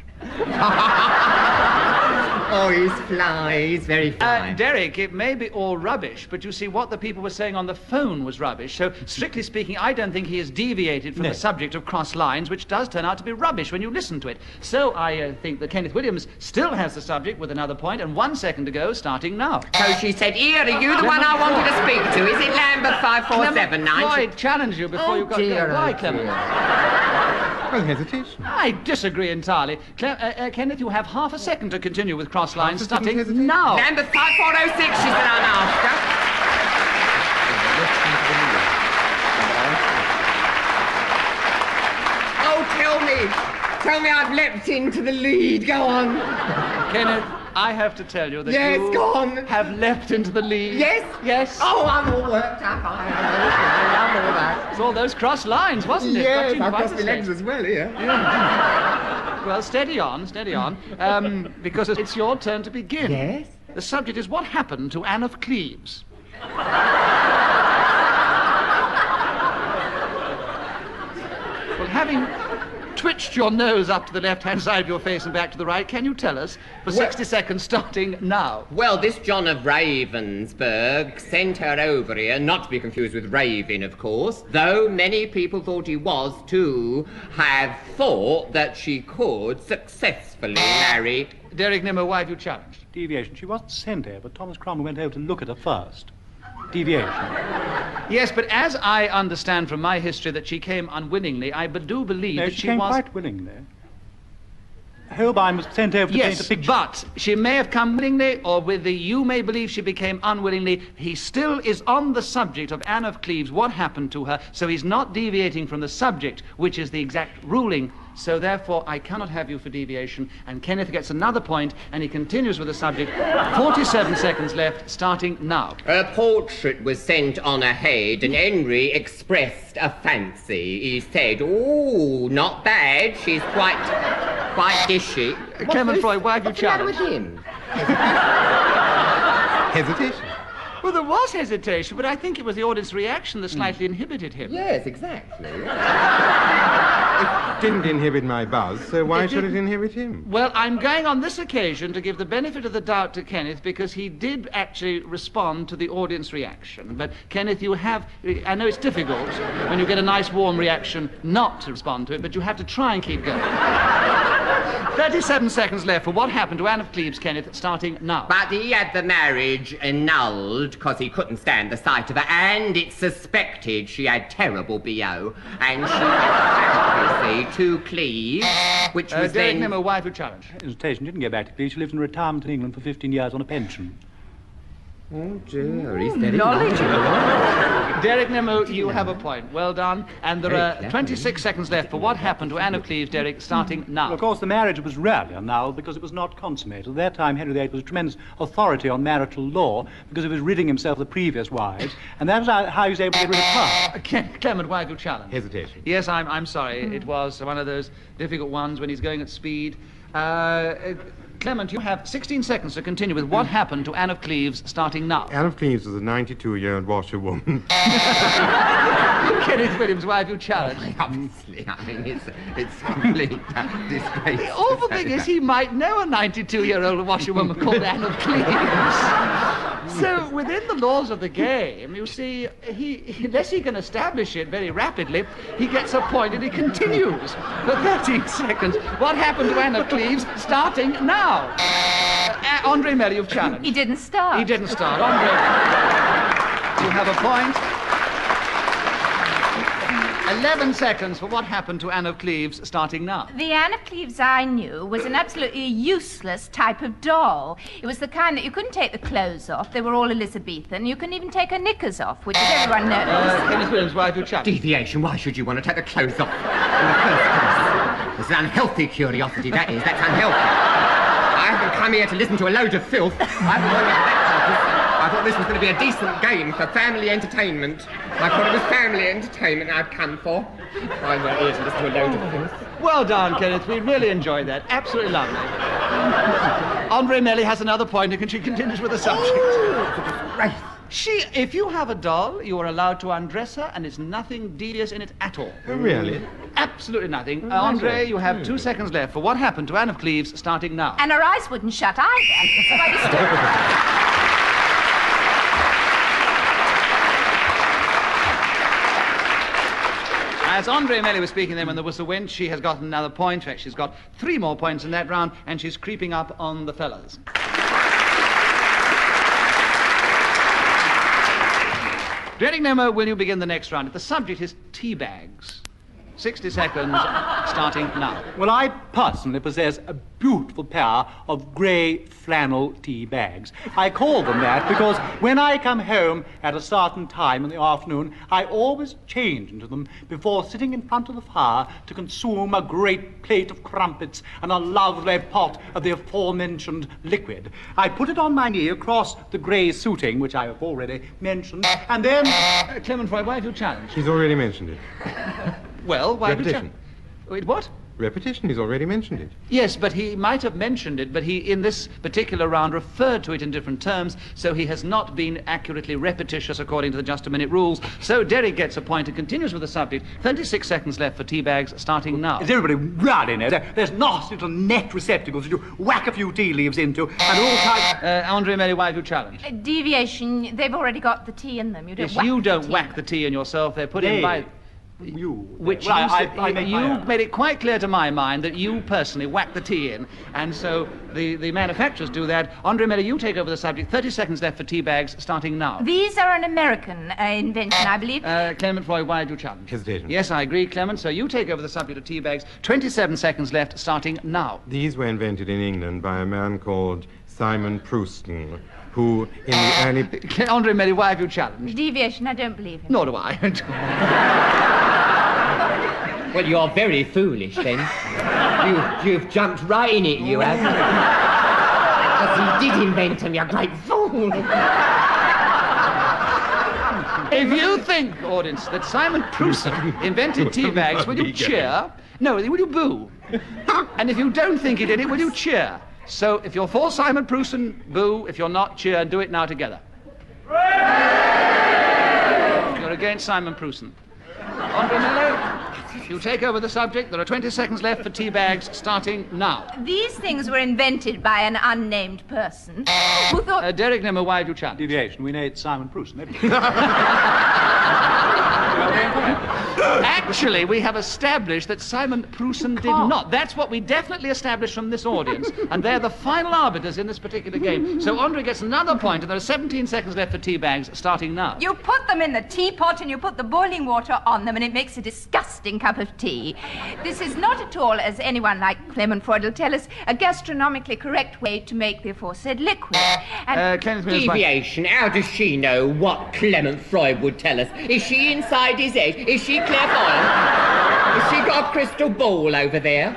Oh, he's fly. He's very fly. Derek, it may be all rubbish, but you see, what the people were saying on the phone was rubbish. So, strictly speaking, I don't think he has deviated from the subject of cross lines, which does turn out to be rubbish when you listen to it. So, I think that Kenneth Williams still has the subject with another point, and 1 second to go, starting now. So she said, "Here, are you the one I wanted to speak to? Is it Lambert 5479?" Floyd challenged you before you got to go. Why, Clement? Well, hesitation. I disagree entirely. Kenneth, you have half a second to continue with cross lines, starting now. Lambert 5406, she said I'm after. Oh, tell me I've leapt into the lead. Go on. Kenneth, I have to tell you that you go on. have leapt into the lead. Yes? Yes. Oh, I'm all worked up. I love all that. It's all those cross lines, wasn't it? Yes, I've crossed my legs as well here. Yeah. Well, steady on. Because it's your turn to begin. Yes? The subject is what happened to Anne of Cleves. Well, having twitched your nose up to the left-hand side of your face and back to the right, can you tell us, for 60 seconds, starting now? Well, this John of Ravensburg sent her over here, not to be confused with Raven, of course, though many people thought he was, to have thought that she could successfully marry... Derek Nimmo, why have you challenged? Deviation. She wasn't sent here, but Thomas Cromwell went over to look at her first. Deviation. Yes, but as I understand from my history that she came unwillingly, I do believe that she came was... quite willingly. Holbein was sent over to paint a picture. But she may have come willingly, or with the you may believe she became unwillingly. He still is on the subject of Anne of Cleves, what happened to her, so he's not deviating from the subject, which is the exact ruling. So therefore, I cannot have you for deviation, and Kenneth gets another point, and he continues with the subject. 47 seconds left, starting now. Her portrait was sent on ahead, and Andree expressed a fancy. He said, "Ooh, not bad. She's quite dishy." Clement Freud, why have you challenged? What's the matter with him? Hesitation. Well, there was hesitation, but I think it was the audience reaction that slightly inhibited him. Yes, exactly. It didn't inhibit my buzz, so why should it inhibit him? Well, I'm going on this occasion to give the benefit of the doubt to Kenneth because he did actually respond to the audience reaction. But, Kenneth, you have... I know it's difficult when you get a nice warm reaction not to respond to it, but you have to try and keep going. 37 seconds left for what happened to Anne of Cleves, Kenneth, starting now. But he had the marriage annulled because he couldn't stand the sight of her, and it's suspected she had terrible B.O. and she had fancy to Cleves, which was Derek then... Nimmo, why have you challenged? Hesitation. Didn't get back to Cleves. She lived in retirement in England for 15 years on a pension. Oh, dear, he's very Derek Nimmo, you have a point. Well done. And there are 26 seconds left for what happened to Anne of Cleves, Derek, starting now. Well, of course, the marriage was rarely annulled because it was not consummated. At that time, Henry VIII was a tremendous authority on marital law because he was ridding himself of the previous wives, and that was how he was able to get rid of her. Clement, why have you challenged? Hesitation. Yes, I'm sorry. It was one of those difficult ones when he's going at speed. Clement, you have 16 seconds to continue with what happened to Anne of Cleves, starting now. Anne of Cleves was a 92-year-old washerwoman. Kenneth Williams, why have you challenged? Obviously, I mean, it's complete disgrace. The awful thing is he might know a 92-year-old washerwoman called Anne of Cleves. So, within the laws of the game, you see, unless he can establish it very rapidly, he gets a point and he continues for 13 seconds. What happened to Anne of Cleves, starting now? Andree Melly, you've challenged. He didn't start. He didn't start. Andree, you have a point. 11 seconds for what happened to Anne of Cleves, starting now. The Anne of Cleves I knew was an absolutely useless type of doll. It was the kind that you couldn't take the clothes off. They were all Elizabethan. You couldn't even take her knickers off, which everyone knows. Kenneth Williams, why have you challenged? Deviation, why should you want to take the clothes off in the first place? It's an unhealthy curiosity, that is. That's unhealthy. I haven't come here to listen to a load of filth. I thought this was going to be a decent game for family entertainment. I thought it was family entertainment I'd come for. I went here to listen to a load of filth. Well done, Kenneth. We really enjoyed that. Absolutely lovely. Andree Melly has another point and she continues with the subject. If you have a doll, you are allowed to undress her, and there's nothing devious in it at all. Oh, really? Absolutely nothing. Andree, you have 2 seconds left for what happened to Anne of Cleves starting now. And her eyes wouldn't shut either. So I was As Andree and Melly were speaking then when the whistle went, she has got another point. In fact, she's got 3 more points in that round, and she's creeping up on the fellas. Derek Nimmo, will you begin the next round? The subject is Teabags. 60 seconds, starting now. Well, I personally possess a beautiful pair of grey flannel tea bags. I call them that because when I come home at a certain time in the afternoon, I always change into them before sitting in front of the fire to consume a great plate of crumpets and a lovely pot of the aforementioned liquid. I put it on my knee across the grey suiting, which I have already mentioned, and then... Clement, why have you challenged? He's already mentioned it. Well, why Repetition. Wait, what? Repetition, he's already mentioned it. Yes, but he might have mentioned it, but he, in this particular round, referred to it in different terms, so he has not been accurately repetitious according to the just-a-minute rules. So Derek gets a point and continues with the subject. 36 seconds left for Teabags, starting now. Is everybody running there? There's nice little net receptacles that you whack a few tea leaves into, and all types... Andree, Melly, why have you challenged? Deviation. They've already got the tea in them. You don't Yes, whack you don't the tea. whack the tea in yourself. They're put in by... You. Which Well, you made it quite clear to my mind that you personally whack the tea in, and so the manufacturers do that. Andree, Melly, you take over the subject. 30 seconds left for Teabags, starting now. These are an American invention, I believe. Clement, Freud, why did you challenge? Hesitation. Yes, I agree, Clement. So you take over the subject of Teabags. 27 seconds left, starting now. These were invented in England by a man called Simon Pruston, who in the early... Andree, Melly, why have you challenged? Deviation, I don't believe him. Nor do I. Well, you're very foolish, then. You've jumped right in it, you have. Because he did invent them, you great fool. If you think, audience, that Simon Prusson invented Teabags, will you cheer? No, will you boo? And if you don't think he did it, will you cheer? So if you're for Simon Prusson, boo. If you're not, cheer, and do it now together. You're against Simon Prusson. Andree, Melly, you take over the subject. There are 20 seconds left for Teabags, starting now. These things were invented by an unnamed person who thought... Derek Nimmo, why have you challenged? Deviation. We know it's Simon Prusson. Actually, we have established that Simon Prusson did not. That's what we definitely established from this audience, and they're the final arbiters in this particular game. So Andree gets another point, and there are 17 seconds left for Teabags, starting now. You put them in the teapot and you put the boiling water on them, and it makes a disgusting cup of tea. This is not at all, as anyone like Clement Freud will tell us, a gastronomically correct way to make the aforesaid liquid. And Deviation. How does she know what Clement Freud would tell us? Is she inside his head? Is she clairvoyant? Has she got a crystal ball over there?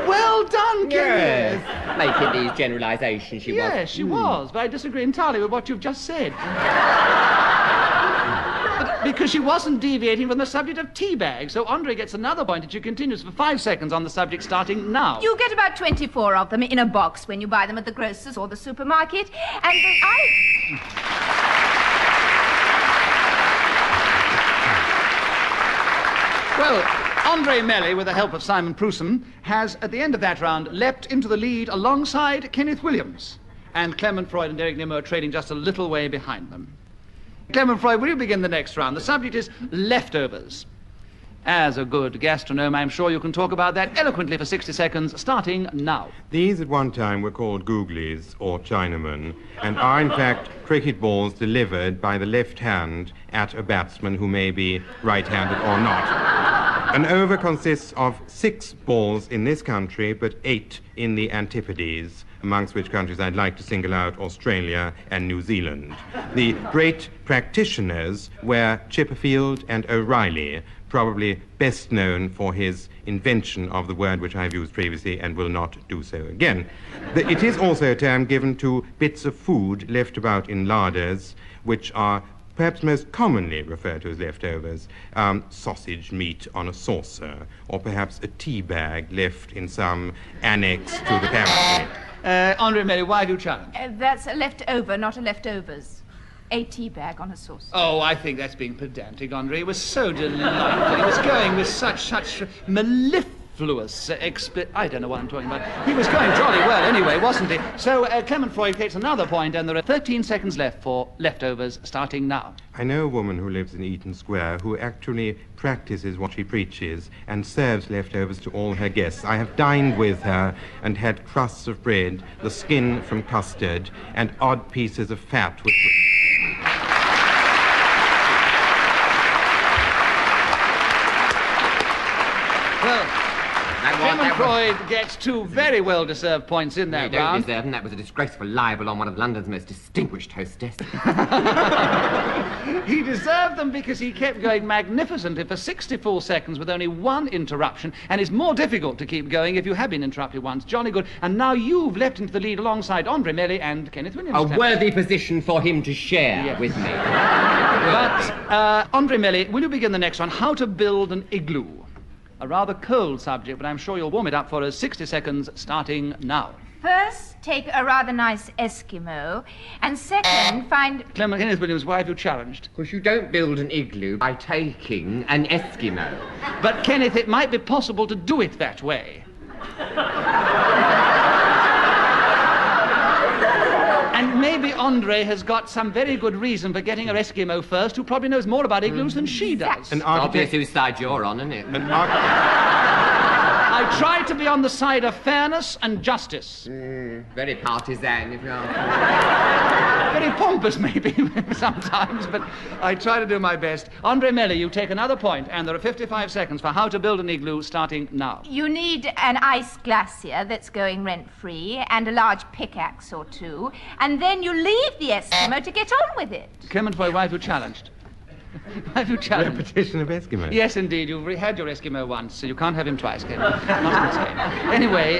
Well done, Kenneth. Yes. Making these generalisations, she was. Yes, she was, but I disagree entirely with what you've just said. Because she wasn't deviating from the subject of Teabags. So Andree gets another point, and she continues for 5 seconds on the subject, starting now. you get about 24 of them in a box when you buy them at the grocer's or the supermarket, and Well, Andree Melly, with the help of Simon Prusson, has, at the end of that round, leapt into the lead alongside Kenneth Williams. And Clement Freud and Derek Nimmo are trading just a little way behind them. Clement Freud, will you begin the next round? The subject is leftovers. As a good gastronome, I'm sure you can talk about that eloquently for 60 seconds, starting now. These at one time were called googlies, or Chinamen, and are in fact cricket balls delivered by the left hand at a batsman who may be right-handed or not. An over consists of 6 balls in this country, but 8 in the Antipodes, amongst which countries I'd like to single out Australia and New Zealand. The great practitioners were Chipperfield and O'Reilly, probably best known for his invention of the word which I've used previously and will not do so again. It is also a term given to bits of food left about in larders, which are perhaps most commonly referred to as leftovers, sausage meat on a saucer, or perhaps a tea bag left in some annex to the pantry. Andree Melly, why have you challenged? that's a leftover, not a leftovers. a tea bag on a saucer. Oh, I think that's being pedantic, Andree. It was so delightful. He was going with such mellifluous I don't know what I'm talking about. He was going jolly well anyway, wasn't he? So Clement Freud takes another point, and there are 13 seconds left for leftovers, starting now. I know a woman who lives in Eaton Square who actually practices what she preaches and serves leftovers to all her guests. I have dined with her and had crusts of bread, the skin from custard, and odd pieces of fat which... Well, Clement Freud gets 2 very well-deserved points in that You don't round. deserve them. That was a disgraceful libel on one of London's most distinguished hostesses. He deserved them because he kept going magnificently for 64 seconds with only 1 interruption, and it's more difficult to keep going if you have been interrupted once. Jolly good. And now you've leapt into the lead alongside Andree, Melly and Kenneth Williams. A worthy position for him to share with me. But, Andree, Melly, will you begin the next one? How to build an igloo. A rather cold subject, but I'm sure you'll warm it up for us. 60 seconds, starting now. First, take a rather nice Eskimo, and second, find... Kenneth Williams, why have you challenged? Because you don't build an igloo by taking an Eskimo. But, Kenneth, it might be possible to do it that way. And maybe Andree has got some very good reason for getting her Eskimo first, who probably knows more about igloos than she does. It's obvious whose side you're on, isn't it? I try to be on the side of fairness and justice. Very partisan, if you are. Very pompous, maybe, sometimes, but I try to do my best. Andree, Melly, you take another point, and there are 55 seconds for how to build an igloo, starting now. You need an ice glacier that's going rent-free, and a large pickaxe or 2, and then you leave the Eskimo to get on with it. Clement Freud, why have you challenged? Why have you challenged? Repetition of Eskimo. Yes, indeed. You've had your Eskimo once, so you can't have him twice, can you? Not insane. Anyway,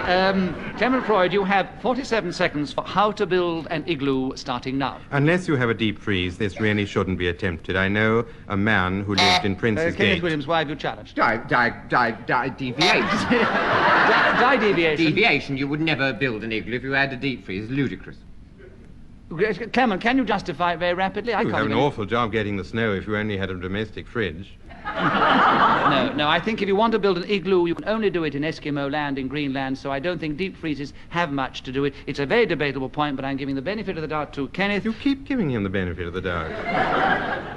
Clement Freud, you have 47 seconds for how to build an igloo, starting now. Unless you have a deep freeze, this really shouldn't be attempted. I know a man who lived in Prince's Kenneth Gate. Williams, why have you challenged? Deviation. Deviation. Deviation. You would never build an igloo if you had a deep freeze. Ludicrous. Clement, can you justify it very rapidly? I You can't have an even... awful job getting the snow if you only had a domestic fridge. No, I think if you want to build an igloo, you can only do it in Eskimo land, in Greenland, so I don't think deep freezes have much to do it. It's a very debatable point, but I'm giving the benefit of the doubt to Kenneth. You keep giving him the benefit of the doubt.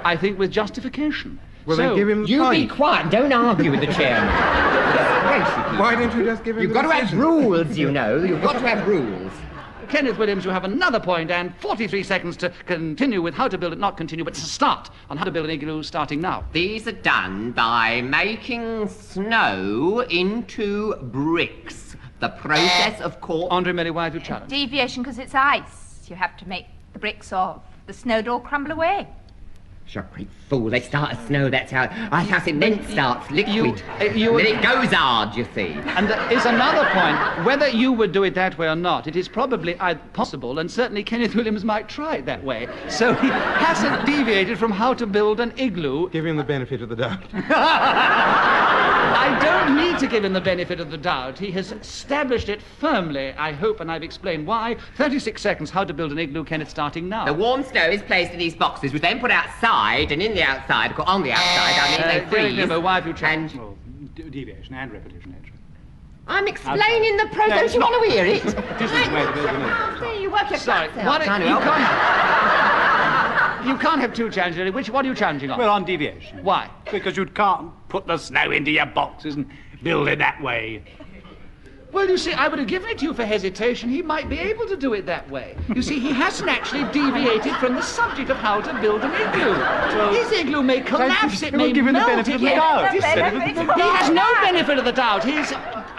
I think with justification. Well, then give him the You point. be quiet. Don't argue with the chairman. Why don't you just give him You've the got to have decision? rules, you know. You've got to have rules. Kenneth Williams, you have another point and 43 seconds to continue with how to build it, not continue, but to start on how to build an igloo, starting now. These are done by making snow into bricks. The process of course... Andree, Melly, why have you challenged? Deviation, because it's ice. You have to make the bricks of. The snow'd all crumble away. You're a great fool. They start as snow, that's how cement starts, liquid. You- Then it goes hard, you see. And there is another point. Whether you would do it that way or not, it is probably possible, and certainly Kenneth Williams might try it that way. So he hasn't deviated from how to build an igloo. Give him the benefit of the doubt. I don't need to give him the benefit of the doubt. He has established it firmly, I hope, and I've explained why. 36 seconds, how to build an igloo, Kenneth, starting now. The warm snow is placed in these boxes, which then put outside, and in the outside, on the outside, I mean, they freeze. Nimmo, why have you challenged? And Well, deviation and repetition, actually. I'm explaining the process. Don't you want to hear it? This is where the building is. There, you work your Sorry, guts out. what Trying to you help can't... You can't have two challenges, really. What are you challenging on? Well, on deviation. Why? Because you can't put the snow into your boxes and build it that way. Well, you see, I would have given it to you for hesitation. He might be able to do it that way. You see, he hasn't actually deviated from the subject of how to build an igloo. His igloo may collapse, it may give him the melt, benefit it of the may... doubt. He said it. He has no benefit of the doubt.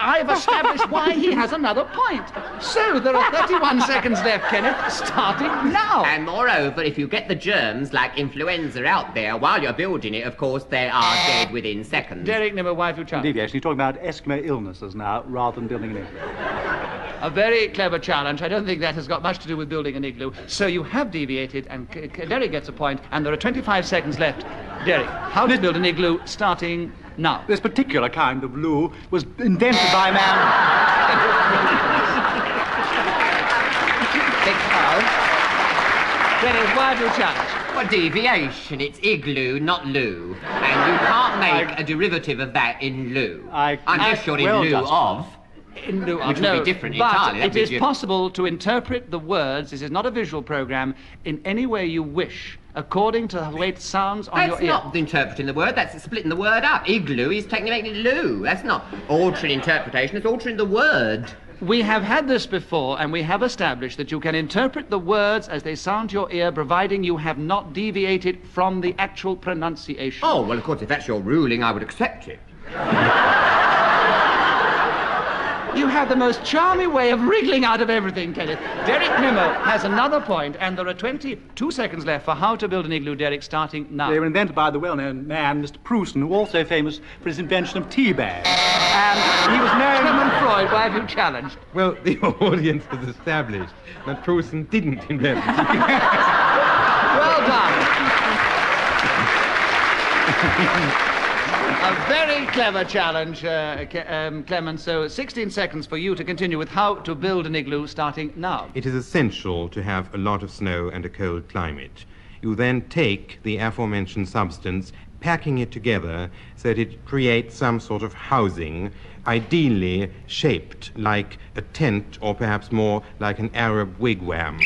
I've established why he has another point. So there are 31 seconds left, Kenneth, starting now. And moreover, if you get the germs like influenza out there while you're building it, of course, they are dead within seconds. Derek Nimmo, why have you challenged? Deviation, you're talking about Eskimo illnesses now, rather than building an igloo. A very clever challenge. I don't think that has got much to do with building an igloo. So you have deviated, and Derek gets a point, and there are 25 seconds left. Derek, how to build an igloo, starting now. This particular kind of glue was invented by a man... Dennis, why have you challenged? What deviation? It's Igloo, not Lou. And you can't make a derivative of that in lieu. Unless you're in lieu of. In lieu of. Which would be different but entirely. It is possible to interpret the words, this is not a visual program, in any way you wish, according to the way it sounds on your ear. That's not interpreting the word, that's splitting the word up. Igloo is technically making it Lou. That's not altering interpretation, it's altering the word. We have had this before, and we have established that you can interpret the words as they sound to your ear, providing you have not deviated from the actual pronunciation. Oh, well, of course, if that's your ruling, I would accept it. You have the most charming way of wriggling out of everything, Kenneth. Derek Nimmo has another point, and there are 22 seconds left for how to build an igloo, Derek, starting now. They were invented by the well-known man, Mr. Parsons, who also famous for his invention of Teabags. And he was known... Clement Freud, why have you challenged? Well, the audience has established that Parsons didn't invent it. Well done. A very clever challenge, Clement. So 16 seconds for you to continue with how to build an igloo, starting now. It is essential to have a lot of snow and a cold climate. You then take the aforementioned substance, packing it together so that it creates some sort of housing, ideally shaped like a tent or perhaps more like an Arab wigwam.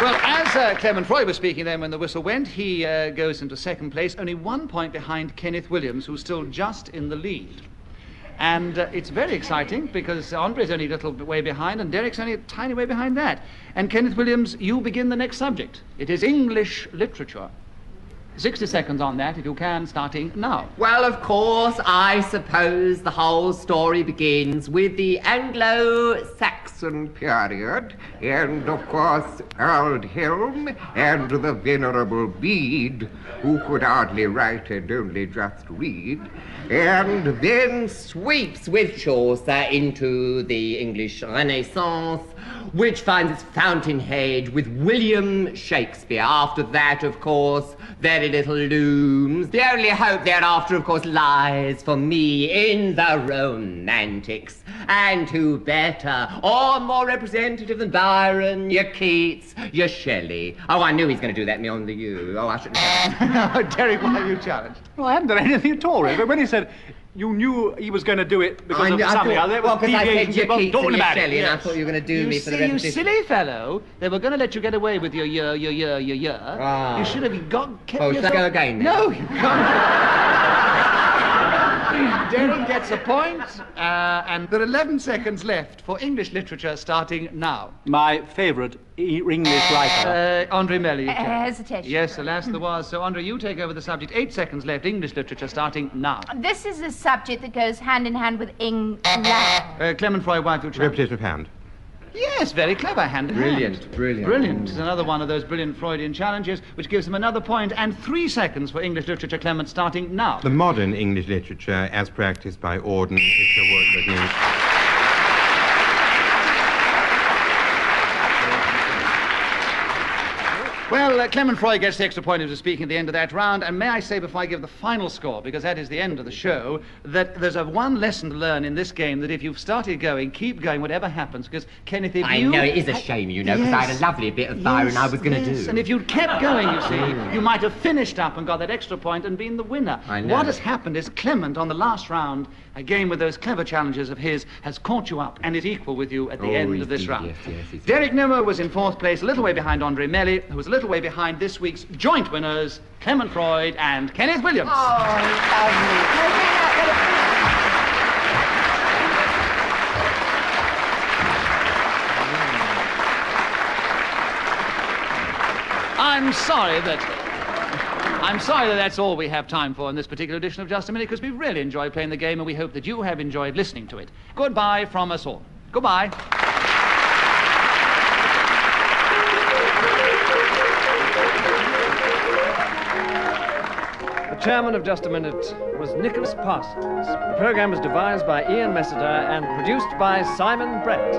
Well, as Clement Freud was speaking then when the whistle went, he goes into second place, only 1 point behind Kenneth Williams, who's still just in the lead. And it's very exciting because Andree's only a little way behind and Derek's only a tiny way behind that. And Kenneth Williams, you begin the next subject. It is English literature. 60 seconds on that, if you can, starting now. Well, of course, I suppose the whole story begins with the Anglo-Saxon period, and, of course, Earl Helm and the Venerable Bede, who could hardly write and only just read, and then sweeps with Chaucer into the English Renaissance, which finds its fountainhead with William Shakespeare. After that, of course, very little looms. The only hope thereafter, of course, lies for me in the Romantics. And who better or more representative than Byron, your Keats, your Shelley? Oh, I knew he was going to do that, me on the you. Oh, I shouldn't have. No, Derek, why are you challenged? Well, I haven't done anything at all, really. But when he said you knew he was going to do it because of something other, well, because I said your Keats and your Shelley, yes. and I thought you were going to do me for the repetition. You silly fellow, they were going to let you get away with your year. Ah. You should have kept Oh, yourself... should I go again then? No, you can't. Derek gets a point, and there are 11 seconds left for English literature, starting now. My favourite English writer. Andree Melly. Hesitation. Yes, alas, there was. So, Andree, you take over the subject. 8 seconds left. English literature, starting now. This is a subject that goes hand in hand with England. Clement Freud, why have you challenged? Repetition of hand. Yes, very clever, hand in hand. Brilliant. It's another one of those brilliant Freudian challenges, which gives him another point, and 3 seconds for English literature, Clement, starting now. The modern English literature, as practiced by Auden, is the word that means... Well, Clement Freud gets the extra point of speaking at the end of that round, and may I say before I give the final score, because that is the end of the show, that there's one lesson to learn in this game, that if you've started going, keep going, whatever happens, because, Kenneth, if I know, it is a shame, you know, because I had a lovely bit of Byron I was going to do. And if you'd kept going, you see, you might have finished up and got that extra point and been the winner. I know. What has happened is Clement, on the last round, again with those clever challenges of his, has caught you up and is equal with you at the end of this round. Yes. Derek Nimmo was in 4th place, a little way behind Andree Melly, who was a little way behind this week's joint winners, Clement Freud and Kenneth Williams. I'm sorry that that's all we have time for in this particular edition of Just a Minute, because we really enjoyed playing the game and we hope that you have enjoyed listening to it. Goodbye from us all. Goodbye. The chairman of Just a Minute was Nicholas Parsons. The program was devised by Ian Messiter and produced by Simon Brett.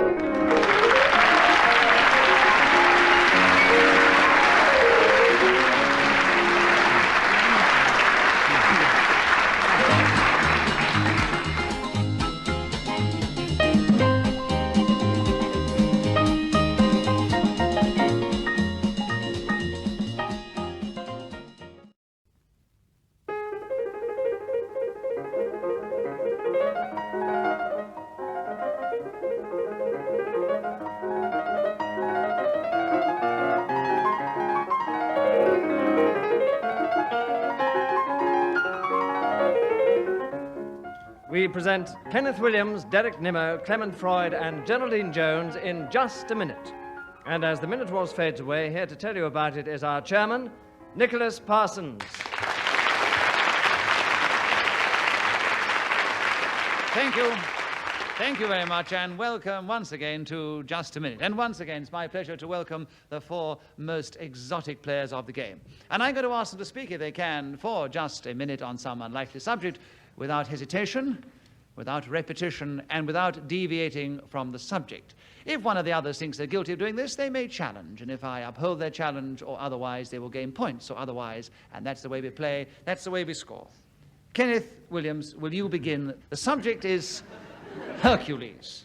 present Kenneth Williams, Derek Nimmo, Clement Freud, and Geraldine Jones in Just a Minute. And as the minute was fades away, here to tell you about it is our chairman, Nicholas Parsons. Thank you. Thank you very much, and welcome once again to Just a Minute. And once again, it's my pleasure to welcome the four most exotic players of the game. And I'm going to ask them to speak, if they can, for just a minute on some unlikely subject, without hesitation, without repetition, and without deviating from the subject. If one of the others thinks they're guilty of doing this, they may challenge, and if I uphold their challenge or otherwise, they will gain points or otherwise, and that's the way we play, that's the way we score. Kenneth Williams, will you begin? The subject is Hercules.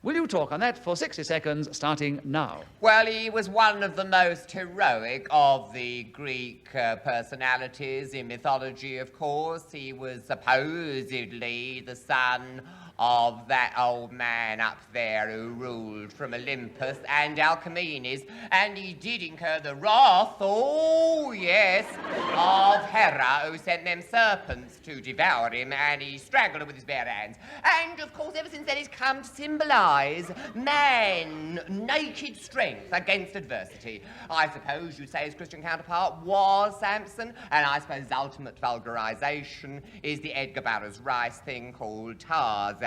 Will you talk on that for 60 seconds, starting now? Well, he was one of the most heroic of the Greek personalities in mythology, of course. He was supposedly the son of that old man up there who ruled from Olympus and Alcmenes, and he did incur the wrath, oh yes, of Hera, who sent them serpents to devour him, and he strangled her with his bare hands. And of course, ever since then, he's come to symbolize man's naked strength against adversity. I suppose you'd say his Christian counterpart was Samson, and I suppose his ultimate vulgarization is the Edgar Barrows Rice thing called Tarzan.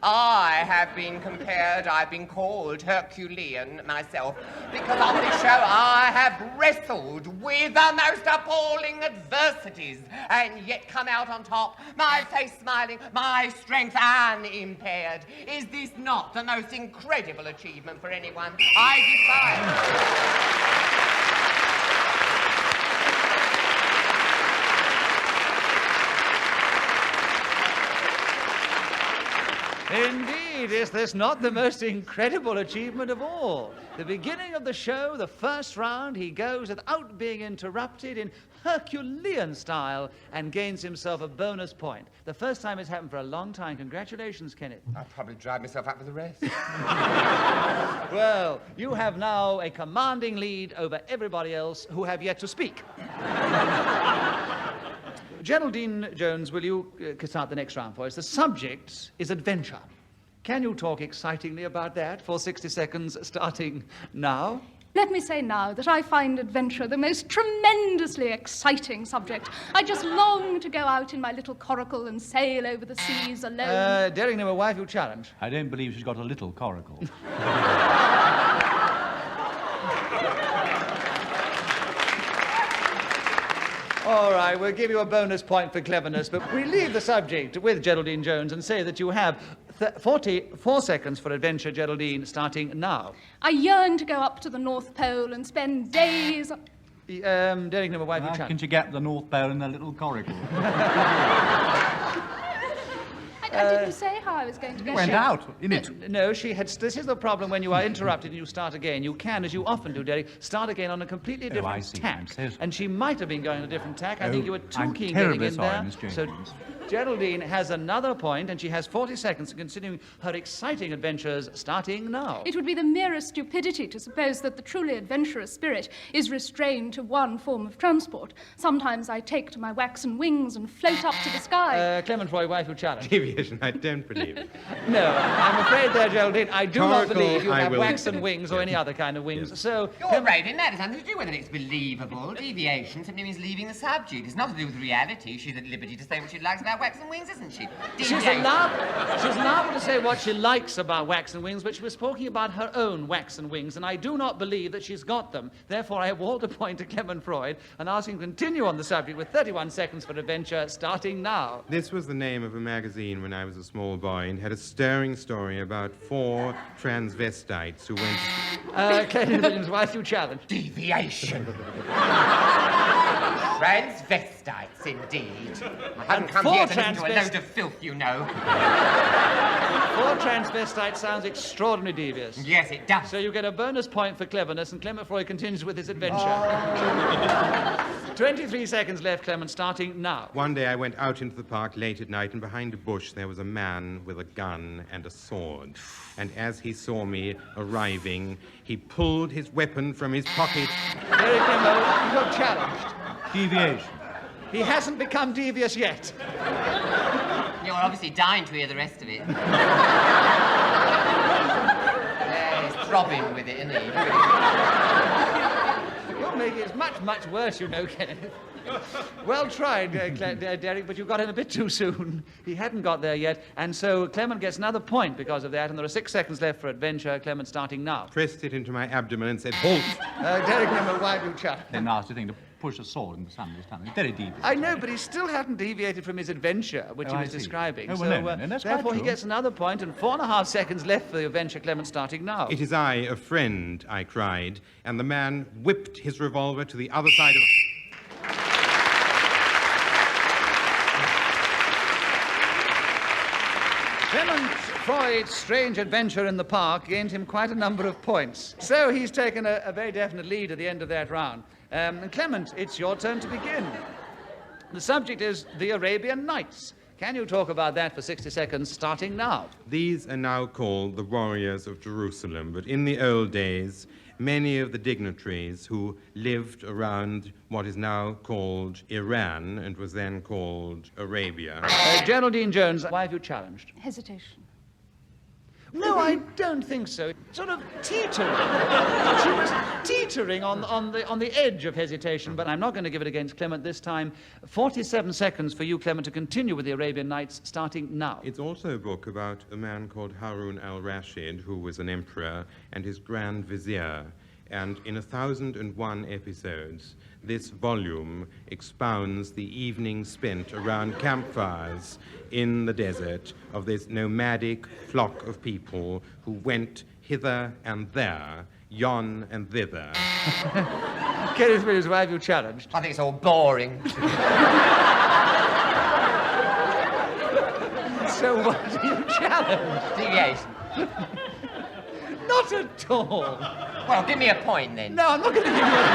I have been compared, I've been called Herculean myself, because on this show I have wrestled with the most appalling adversities and yet come out on top, my face smiling, my strength unimpaired. Is this not the most incredible achievement for anyone? I defy it. Indeed, is this not the most incredible achievement of all? The beginning of the show, the first round, he goes without being interrupted in Herculean style and gains himself a bonus point. The first time it's happened for a long time. Congratulations, Kenneth. I'll probably drive myself up for the rest. Well, you have now a commanding lead over everybody else who have yet to speak. Geraldine Jones, will you start the next round for us? The subject is adventure. Can you talk excitingly about that for 60 seconds, starting now? Let me say now that I find adventure the most tremendously exciting subject. I just long to go out in my little coracle and sail over the seas alone. Derek Nimmo, why have you challenged? I don't believe she's got a little coracle. All right, we'll give you a bonus point for cleverness, but we leave the subject with Geraldine Jones and say that you have 44 seconds for adventure, Geraldine, starting now. I yearn to go up to the North Pole and spend days... Derek Nimmo, why have you How challenged? can you get the North Pole in a little coracle? I didn't say how I was going to go. You went out in it. No, she had... This is the problem when you are interrupted and you start again. You can, as you often do, Derek, start again on a completely different I see. tack. I'm so sorry. And she might have been going on a different tack. I think you were too I'm keen terribly getting in sorry, there. Miss James. So Geraldine has another point, and she has 40 seconds, considering her exciting adventures starting now. It would be the merest stupidity to suppose that the truly adventurous spirit is restrained to one form of transport. Sometimes I take to my waxen wings and float up to the sky. Clement Roy, why have you challenged? Deviation, I don't believe it. No, I'm afraid there, Geraldine, I do not Coracle, believe you I have will- waxen wings or any other kind of wings. Yes. So, You're right, and that has nothing to do with it. It's believable. Deviation simply means leaving the subject. It's not to do with reality. She's at liberty to say what she likes about waxen wings, isn't she? she's Deviation. allowed to say what she likes about waxen wings, but she was talking about her own waxen wings, and I do not believe that she's got them. Therefore, I award a point to Clement Freud and ask him to continue on the subject with 31 seconds for adventure, starting now. This was the name of a magazine when I was a small boy and had a stirring story about 4 transvestites who went... Kenneth Williams, why have you challenged? Deviation. Transvestites, indeed. I haven't come 4 here to listen to a transvest- load of filth, you know. 4 transvestite sounds extraordinarily devious. Yes, it does. So you get a bonus point for cleverness, and Clement Freud continues with his adventure. 23 seconds left, Clement, starting now. One day I went out into the park late at night, and behind a bush there was a man with a gun and a sword. And as he saw me arriving, he pulled his weapon from his pocket. Derek Nimmo, you have challenged. Deviation. He hasn't become devious yet. You're obviously dying to hear the rest of it. He's throbbing with it, isn't he? You're making it much, much worse, you know, Kenneth. Well tried, Derek, but you got in a bit too soon. He hadn't got there yet, and so Clement gets another point because of that, and there are 6 seconds left for adventure. Clement starting now. Pressed it into my abdomen and said, halt! Derek Nimmo, why do you challenge? The nasty thing to push a sword in the sun this time. It's very deep. I know, but he still hadn't deviated from his adventure, which he was describing. Oh, well, no, that's quite therefore, he true. gets another point, and 4.5 seconds left for the adventure. Clement starting now. It is I, a friend, I cried, and the man whipped his revolver to the other side of... Clement Freud's strange adventure in the park gained him quite a number of points. So he's taken a very definite lead at the end of that round. And Clement, it's your turn to begin. The subject is the Arabian Nights. Can you talk about that for 60 seconds, starting now? These are now called the warriors of Jerusalem, but in the old days, many of the dignitaries who lived around what is now called Iran and was then called Arabia. Geraldine Jones, why have you challenged? Hesitation. No, I don't think so. Sort of teetering. She was teetering on the edge of hesitation, but I'm not going to give it against Clement this time. 47 seconds for you, Clement, to continue with the Arabian Nights, starting now. It's also a book about a man called Harun al-Rashid, who was an emperor, and his grand vizier. And in 1,001 episodes, this volume expounds the evening spent around campfires in the desert of this nomadic flock of people who went hither and there, yon and thither. Kenneth Williams, why have you challenged? I think it's all boring. So what do you challenge? Deviation. Not at all. Well, give me a point then. No, I'm not going to give you a point.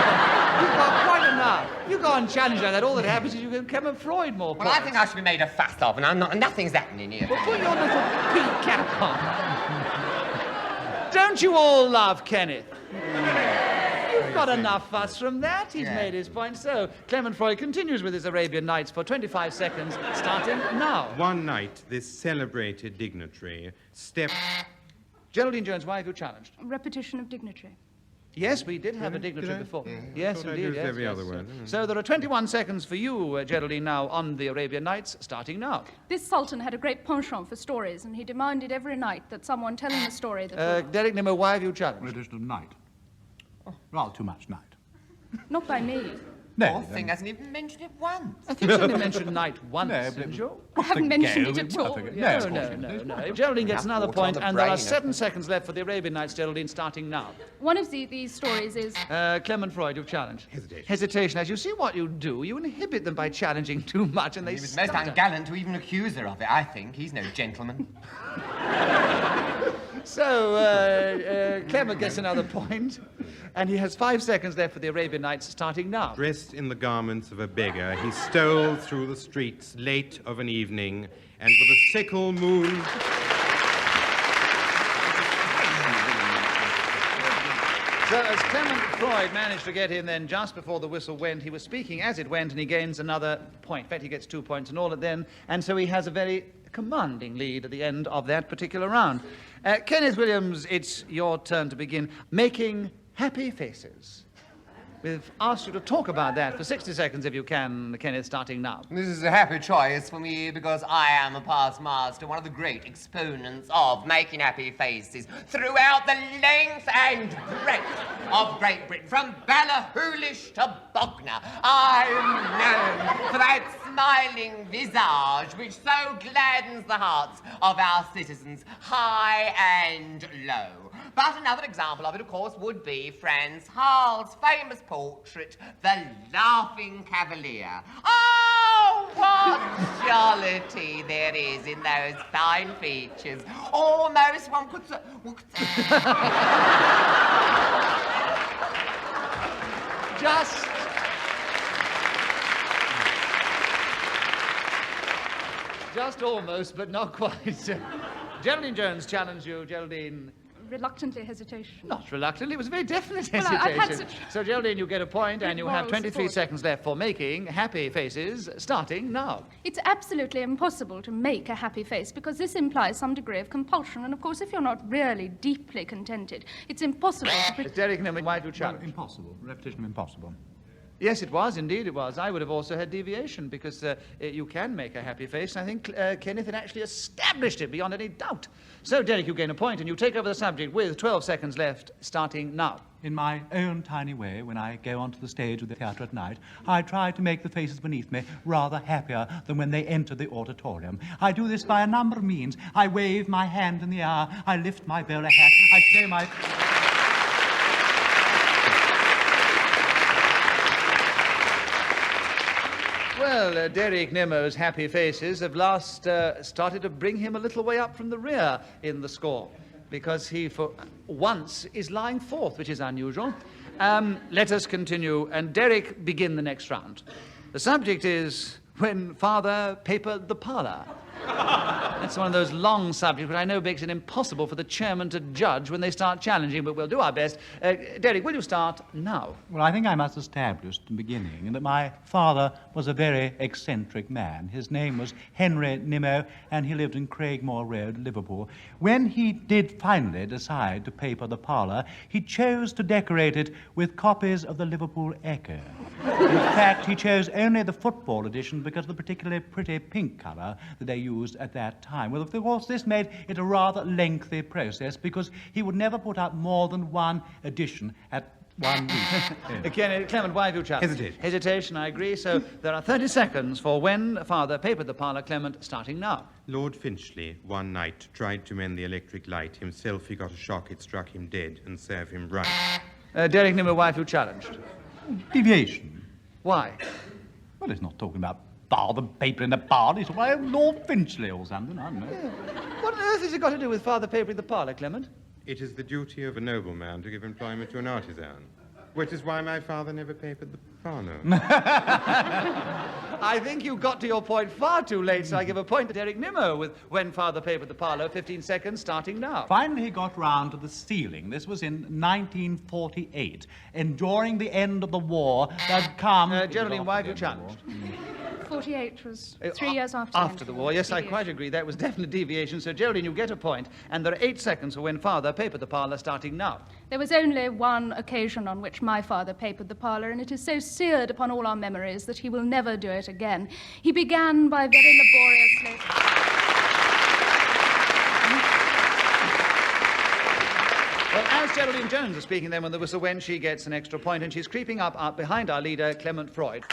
You've got quite enough. You go and challenge like that, all that happens is you give Clement Freud more points. Well, I think I should be made a fuss of, and I'm not. Nothing's happening here. Well, put your little pink cap on. Don't you all love Kenneth? You've got enough fuss from that. He's made his point. So, Clement Freud continues with his Arabian Nights for 25 seconds, starting now. One night, this celebrated dignitary stepped... Geraldine Jones, why have you challenged? Repetition of dignitary. Yes, we did have a dignitary before. Yes, Thought I'd indeed. used Yes, every yes. other word. So there are 21 seconds for you, Geraldine, now on the Arabian Nights, starting now. This sultan had a great penchant for stories, and he demanded every night that someone tell him a story that Derek Nimmo, why have you challenged? Repetition of night. Rather too much night. not by me. No. Poor thing hasn't even mentioned it once. I think you only mentioned night once, didn't you? I haven't mentioned it at all. No. Geraldine gets another water on point, the and there are brain. 7 seconds left for the Arabian Nights, Geraldine, starting now. One of these stories is... Clement Freud, you've challenged. Hesitation. Hesitation. As you see what you do, you inhibit them by challenging too much, and they He was most stutter. ungallant to even accuse her of it, I think. He's no gentleman. So, Clement gets another point, and he has 5 seconds left for the Arabian Nights, starting now. Dressed in the garments of a beggar, he stole through the streets late of an evening, and with a sickle moon... So as Clement Freud managed to get in then just before the whistle went, he was speaking as it went, and he gains another point. In fact, he gets 2 points in all at then, and so he has a very commanding lead at the end of that particular round. Kenneth Williams, it's your turn to begin. Making happy faces. We've asked you to talk about that for 60 seconds, if you can, Kenneth, starting now. This is a happy choice for me because I am a past master, one of the great exponents of making happy faces throughout the length and breadth of Great Britain, from Ballahoolish to Bognor. I'm known for that smiling visage which so gladdens the hearts of our citizens, high and low. But another example of it, of course, would be Franz Hall's famous portrait, The Laughing Cavalier. Oh, what jollity there is in those fine features. Almost one could say... Just almost, but not quite. Geraldine Jones challenged you, Geraldine. reluctantly hesitation. Not reluctantly, it was a very definite Well, hesitation. I've had such So, Geraldine, you get a point, and you have moral 23 support. seconds left for making happy faces, starting now. It's absolutely impossible to make a happy face because this implies some degree of compulsion. And, of course, if you're not really deeply contented, it's impossible to... It's Derek Nimmo, why do you challenge? Impossible. Repetition of impossible. Yes, it was. Indeed, it was. I would have also had deviation because you can make a happy face. I think Kenneth had actually established it beyond any doubt. So, Derek, you gain a point, and you take over the subject with 12 seconds left, starting now. In my own tiny way, when I go onto the stage of the theatre at night, I try to make the faces beneath me rather happier than when they enter the auditorium. I do this by a number of means. I wave my hand in the air, I lift my bowler hat, I play my... Well, Derek Nimmo's happy faces have last started to bring him a little way up from the rear in the score, because he, for once, is lying fourth, which is unusual. Let us continue, and Derek, begin the next round. The subject is When Father Papered the Parlour. That's one of those long subjects which I know makes it impossible for the chairman to judge when they start challenging, but we'll do our best. Derek, will you start now? Well, I think I must establish in the beginning that my father was a very eccentric man. His name was Henry Nimmo, and he lived in Craigmore Road, Liverpool. When he did finally decide to paper the parlour, he chose to decorate it with copies of the Liverpool Echo. In fact, he chose only the football edition because of the particularly pretty pink colour that they used at that time. Well, of course, this made it a rather lengthy process because he would never put up more than one edition at 1 week. Clement, why have you challenged? Hesitation, I agree. So there are 30 seconds for When Father Papered the Parlour, Clement, starting now. Lord Finchley, one night, tried to mend the electric light. Himself, he got a shock. It struck him dead and served him right. Derek Nimmo, why have you challenged? Deviation. Why? Well, he's not talking about Father papering the parlour. He's talking about Lord Finchley or something, I don't know. What on earth has it got to do with Father papering the parlour, Clement? It is the duty of a nobleman to give employment to an artisan, which is why my father never papered the parlour. I think you got to your point far too late, so I give a point to Derek Nimmo with When Father Papered the Parlour, 15 seconds, starting now. Finally, he got round to the ceiling. This was in 1948. And during the end of the war, there'd come... Geraldine, why have you challenged? 48 was 3 years after the war. Yes, I quite agree. That was definite deviation. So, Geraldine, you get a point, and there are 8 seconds for When Father Papered the Parlour, starting now. There was only one occasion on which my father papered the parlour, and it is so seared upon all our memories that he will never do it again. He began by very laboriously... Well, as Geraldine Jones is speaking then when the whistle went, she gets an extra point, and she's creeping up behind our leader, Clement Freud.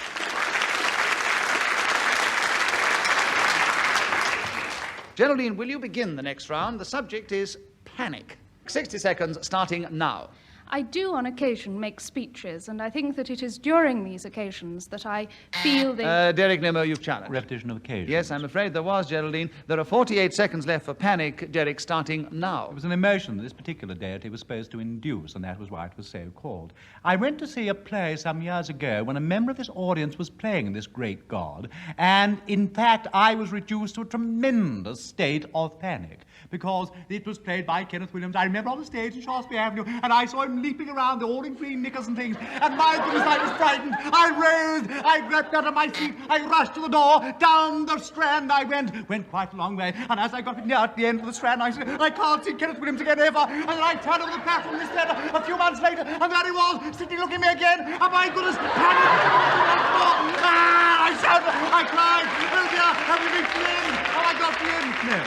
Geraldine, will you begin the next round? The subject is panic. 60 seconds, starting now. I do on occasion make speeches, and I think that it is during these occasions that I feel the... Derek Nimmo, you've challenged. Repetition of occasion. Yes, I'm afraid there was, Geraldine. There are 48 seconds left for panic, Derek, starting now. It was an emotion that this particular deity was supposed to induce, and that was why it was so called. I went to see a play some years ago when a member of this audience was playing this great god, and in fact I was reduced to a tremendous state of panic, because it was played by Kenneth Williams. I remember on the stage in Shaftesbury Avenue, and I saw him leaping around all in green knickers and things, and my goodness, I was frightened. I rose, I leapt out of my seat, I rushed to the door, down the Strand I went quite a long way, and as I got near at the end of the Strand, I said, I can't see Kenneth Williams again ever, and then I turned over the platform this theatre a few months later, and there he was, sitting looking at me again, and my goodness, panic! I shouted, I cried, oh dear, everything's the end, oh I got the end. No.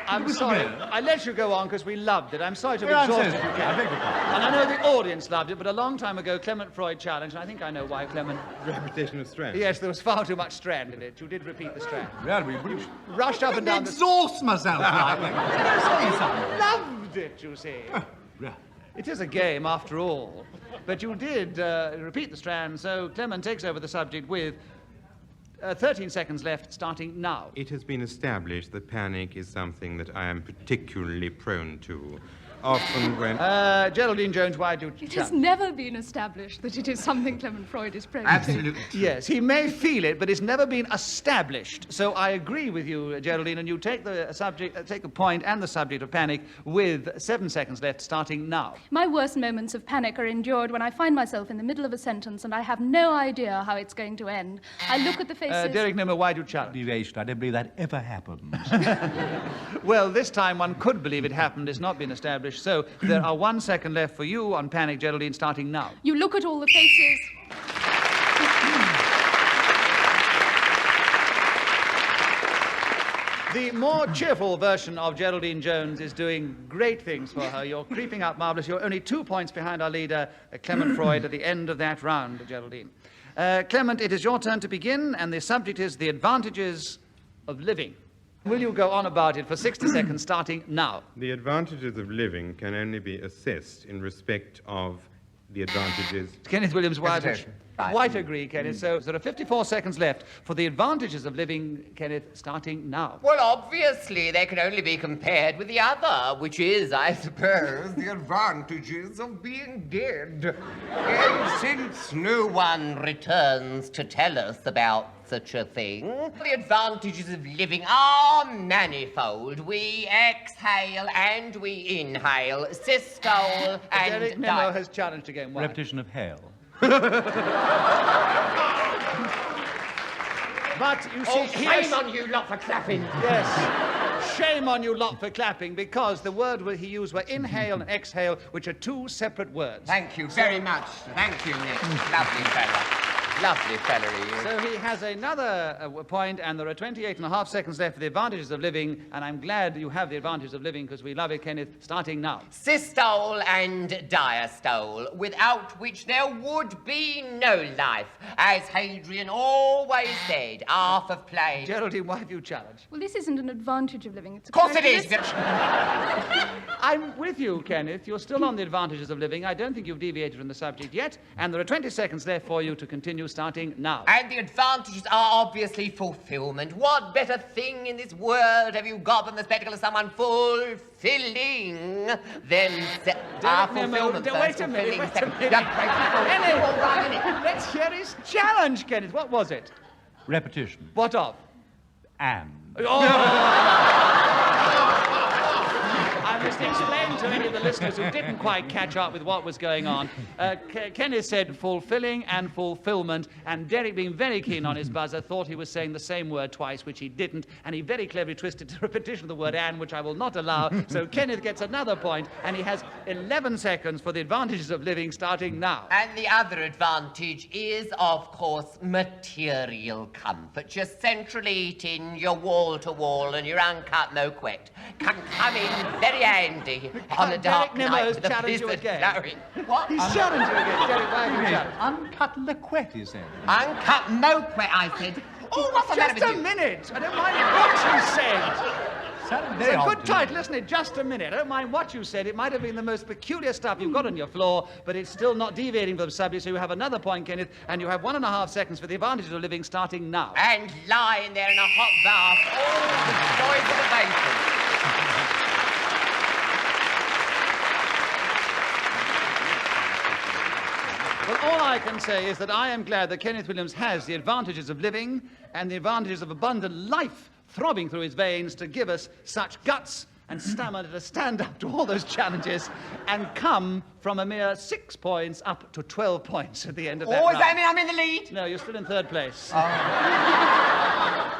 I'm sorry. I let you go on because we loved it. I'm sorry to have exhausted you, Clement. And I know the audience loved it, but a long time ago, Clement Freud challenged, and I think I know why, Clement. Repetition of Strand. Yes, there was far too much Strand in it. You did repeat the Strand. Well, we rushed up and down the... exhaust myself. Loved it, you see. It is a game, after all. But you did repeat the Strand, so Clement takes over the subject with 13 seconds left, starting now. It has been established that panic is something that I am particularly prone to. often when... Geraldine Jones, why do you It has never been established that it is something Clement Freud is prone to. Absolutely. Yes, he may feel it, but it's never been established. So I agree with you, Geraldine, and you take the subject, take the point and the subject of panic with 7 seconds left, starting now. My worst moments of panic are endured when I find myself in the middle of a sentence and I have no idea how it's going to end. I look at the faces... Derek Nimmo, why do you challenge? Deviation. I don't believe that ever happens. Well, this time one could believe it happened. It's not been established. So there are 1 second left for you on panic, Geraldine, starting now. You look at all the faces... The more cheerful version of Geraldine Jones is doing great things for her. You're creeping up marvellous. You're only 2 points behind our leader, Clement Freud, at the end of that round, Geraldine. Clement, it is your turn to begin, and the subject is the advantages of living. Will you go on about it for 60 seconds, starting now? The advantages of living can only be assessed in respect of the advantages... Kenneth Williams, White Right. agree, Kenneth. So there are 54 seconds left for the advantages of living, Kenneth, starting now. Well, obviously, they can only be compared with the other, which is, I suppose, the advantages of being dead. And since no one returns to tell us about such a thing, the advantages of living are manifold. We exhale and we inhale, systole and Derek Nimmo has challenged again. Why? Repetition of hail. But you see, Oh, shame on you lot for clapping. Yes. Shame on you lot for clapping, because the word he used were inhale and exhale, which are 2 separate words. Thank you very much. Thank you, Nick. Lovely fella. Lovely fella, you. So he has another point, and there are 28.5 seconds left for the advantages of living, and I'm glad you have the advantages of living, because we love it, Kenneth, starting now. Systole and diastole, without which there would be no life. As Hadrian always said, half of play. Geraldine, why have you challenged? Well, this isn't an advantage of living. It's a Of course it is. I'm with you, Kenneth. You're still on the advantages of living. I don't think you've deviated from the subject yet, and there are 20 seconds left for you to continue, starting now. And the advantages are obviously fulfillment. What better thing in this world have you got than the spectacle of someone fulfilling than fulfillment? Wait a minute. Let's hear his challenge, Kenneth. What was it? Repetition. What of? And. I must explain to any of the listeners who didn't quite catch up with what was going on. Kenneth said fulfilling and fulfillment, and Derek, being very keen on his buzzer, thought he was saying the same word twice, which he didn't, and he very cleverly twisted the repetition of the word and, which I will not allow. So Kenneth gets another point, and he has 11 seconds for the advantages of living, starting now. And the other advantage is, of course, material comfort. Your central heating, your wall-to-wall, and your uncut moquette can come in very handy on a dark Derek night Nimmo's with a challenged you blizzard again. blowing. What? He's challenged you again. Derek, why have you challenged? Uncut liquette, he said. Uncut moquette, I said. Oh, what's the matter Just with a you? minute. I don't mind what you said. Sounded It's very a odd good to me. title, isn't it? Just a minute. I don't mind what you said. It might have been the most peculiar stuff you've got on your floor, but it's still not deviating from the subject, so you have another point, Kenneth, and you have 1.5 seconds for the advantages of living, starting now. And lying there in a hot bath, all the joys of the basin. Well, all I can say is that I am glad that Kenneth Williams has the advantages of living and the advantages of abundant life throbbing through his veins to give us such guts and stamina to stand up to all those challenges and come from a mere 6 points up to 12 points at the end of that Oh, does that round. mean I'm in the lead? No, you're still in 3rd place.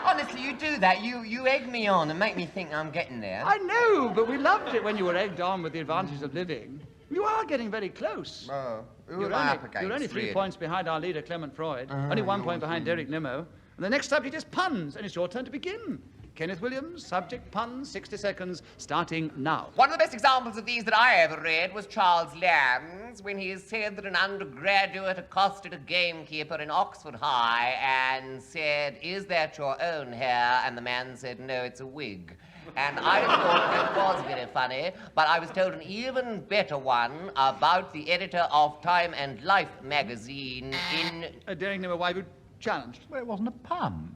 Honestly, you do that. You egg me on and make me think I'm getting there. I know, but we loved it when you were egged on with the advantages of living. You are getting very close. Oh, who You're am I only, up against, you're only 3 really? points behind our leader, Clement Freud. Only 1 point behind Derek Nimmo. And the next subject is puns, and it's your turn to begin. Kenneth Williams, subject puns, 60 seconds, starting now. One of the best examples of these that I ever read was Charles Lamb's, when he said that an undergraduate accosted a gamekeeper in Oxford High and said, "Is that your own hair?" And the man said, "No, it's a wig." And I thought it was very funny, but I was told an even better one about the editor of Time and Life magazine in... Derek Nimmo, why have you challenged? Well, it wasn't a pun.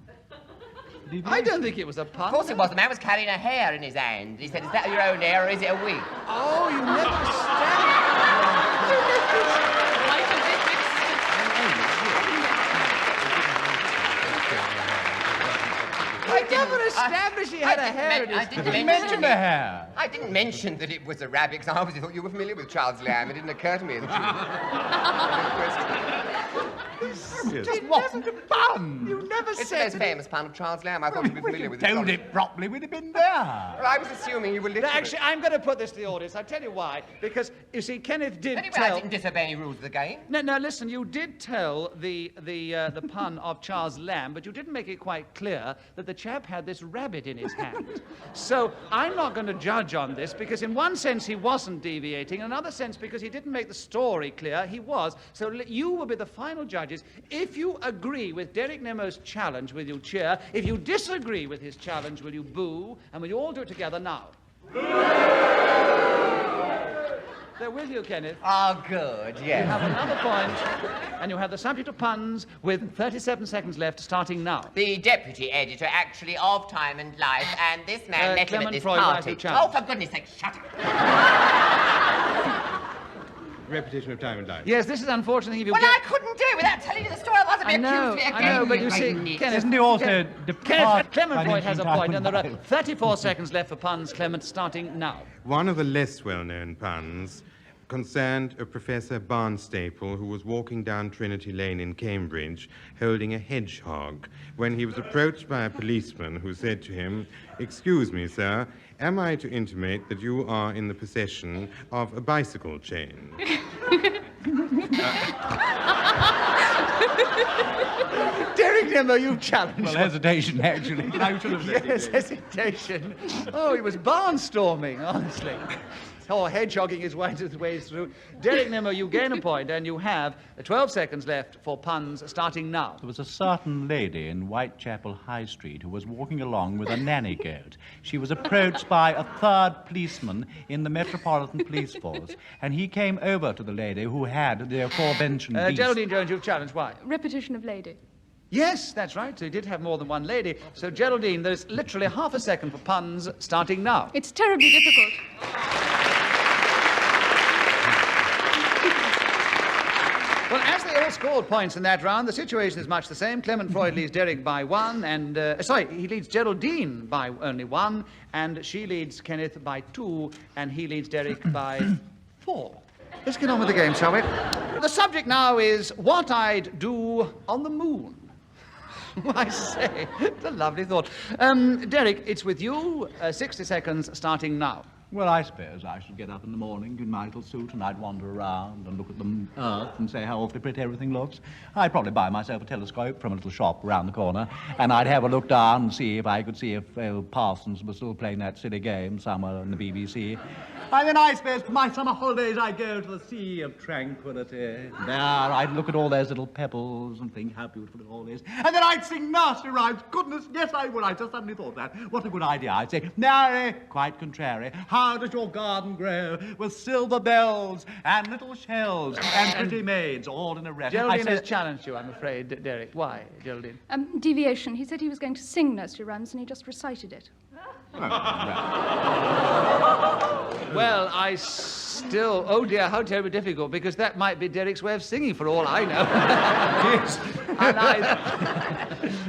I don't think it was a pun. Of course it was. The man was carrying a hare in his hand. He said, is that your own hair or is it a wig? Oh, you never stand. I never established he had a hair in his... I didn't mention the hair. I didn't mention that it was a rabbit, because I obviously thought you were familiar with Charles Lamb. It didn't occur to me in the truth. It wasn't a pun. You never it's said... It's the most famous pun of Charles Lamb. I thought you'd be familiar with it. Told it properly, we'd have been there. Well, I was assuming you were literate. Actually, I'm going to put this to the audience. I'll tell you why. Because, you see, Kenneth did anyway, tell... I didn't disobey any rules of the game. No, listen, you did tell the pun of Charles Lamb, but you didn't make it quite clear that the chap had this rabbit in his hand. So I'm not going to judge on this, because in one sense he wasn't deviating, in another sense because he didn't make the story clear, he was. So you will be the final judges. If you agree with Derek Nimmo's challenge, will you cheer? If you disagree with his challenge, will you boo? And will you all do it together now? There will you, Kenneth? Oh, good, yes. You have another point, and you have the subject of puns with 37 seconds left, starting now. The deputy editor, actually, of Time and Life, and this man met him at this Freud, party. Oh, for goodness sake, shut up. Repetition of Time and Life. Yes, this is unfortunate. If you well, I couldn't do it without telling you the story. I wasn't accused of it again. I know, but you see, Kenneth... Isn't he also... Clement Freud has a point, and there are 34 seconds left for puns. Clement, starting now. One of the less well-known puns concerned a Professor Barnstaple who was walking down Trinity Lane in Cambridge holding a hedgehog when he was approached by a policeman who said to him, "Excuse me, sir, am I to intimate that you are in the possession of a bicycle chain?" Derek Nimmo, you challenged. Well, hesitation, actually. I should have let Yes, hesitation. Oh, he was barnstorming, honestly. Or hedgehogging his way through. Derek Nimmo, you gain a point, and you have 12 seconds left for puns, starting now. There was a certain lady in Whitechapel High Street who was walking along with a nanny goat. She was approached by a third policeman in the Metropolitan Police Force, and he came over to the lady who had the aforementioned beast. Geraldine Jones, you've challenged. Why? Repetition of lady. Yes, that's right. So he did have more than one lady. So, Geraldine, there's literally half a second for puns, starting now. It's terribly difficult. Well, as they all scored points in that round, the situation is much the same. Clement Freud leads Derek by one, and... he leads Geraldine by only one, and she leads Kenneth by 2, and he leads Derek by 4. Let's get on with the game, shall we? The subject now is what I'd do on the moon. I say, it's a lovely thought. Derek, it's with you. 60 seconds, starting now. Well, I suppose I should get up in the morning in my little suit and I'd wander around and look at the earth and say how awfully pretty everything looks. I'd probably buy myself a telescope from a little shop around the corner and I'd have a look down and see if I could see if Parsons was still playing that silly game somewhere in the BBC. And then I suppose for my summer holidays I'd go to the Sea of Tranquility. There I'd look at all those little pebbles and think how beautiful it all is. And then I'd sing nursery rhymes. Goodness, yes I would. I just suddenly thought that. What a good idea. I'd say, "Nary, quite contrary. How does your garden grow with silver bells and little shells and pretty maids all in a row?" Geraldine has challenged you, I'm afraid, Derek. Why, Geraldine? Deviation. He said he was going to sing nursery rhymes and he just recited it. Well, I still... Oh, dear, how terribly difficult, because that might be Derek's way of singing, for all I know. Yes.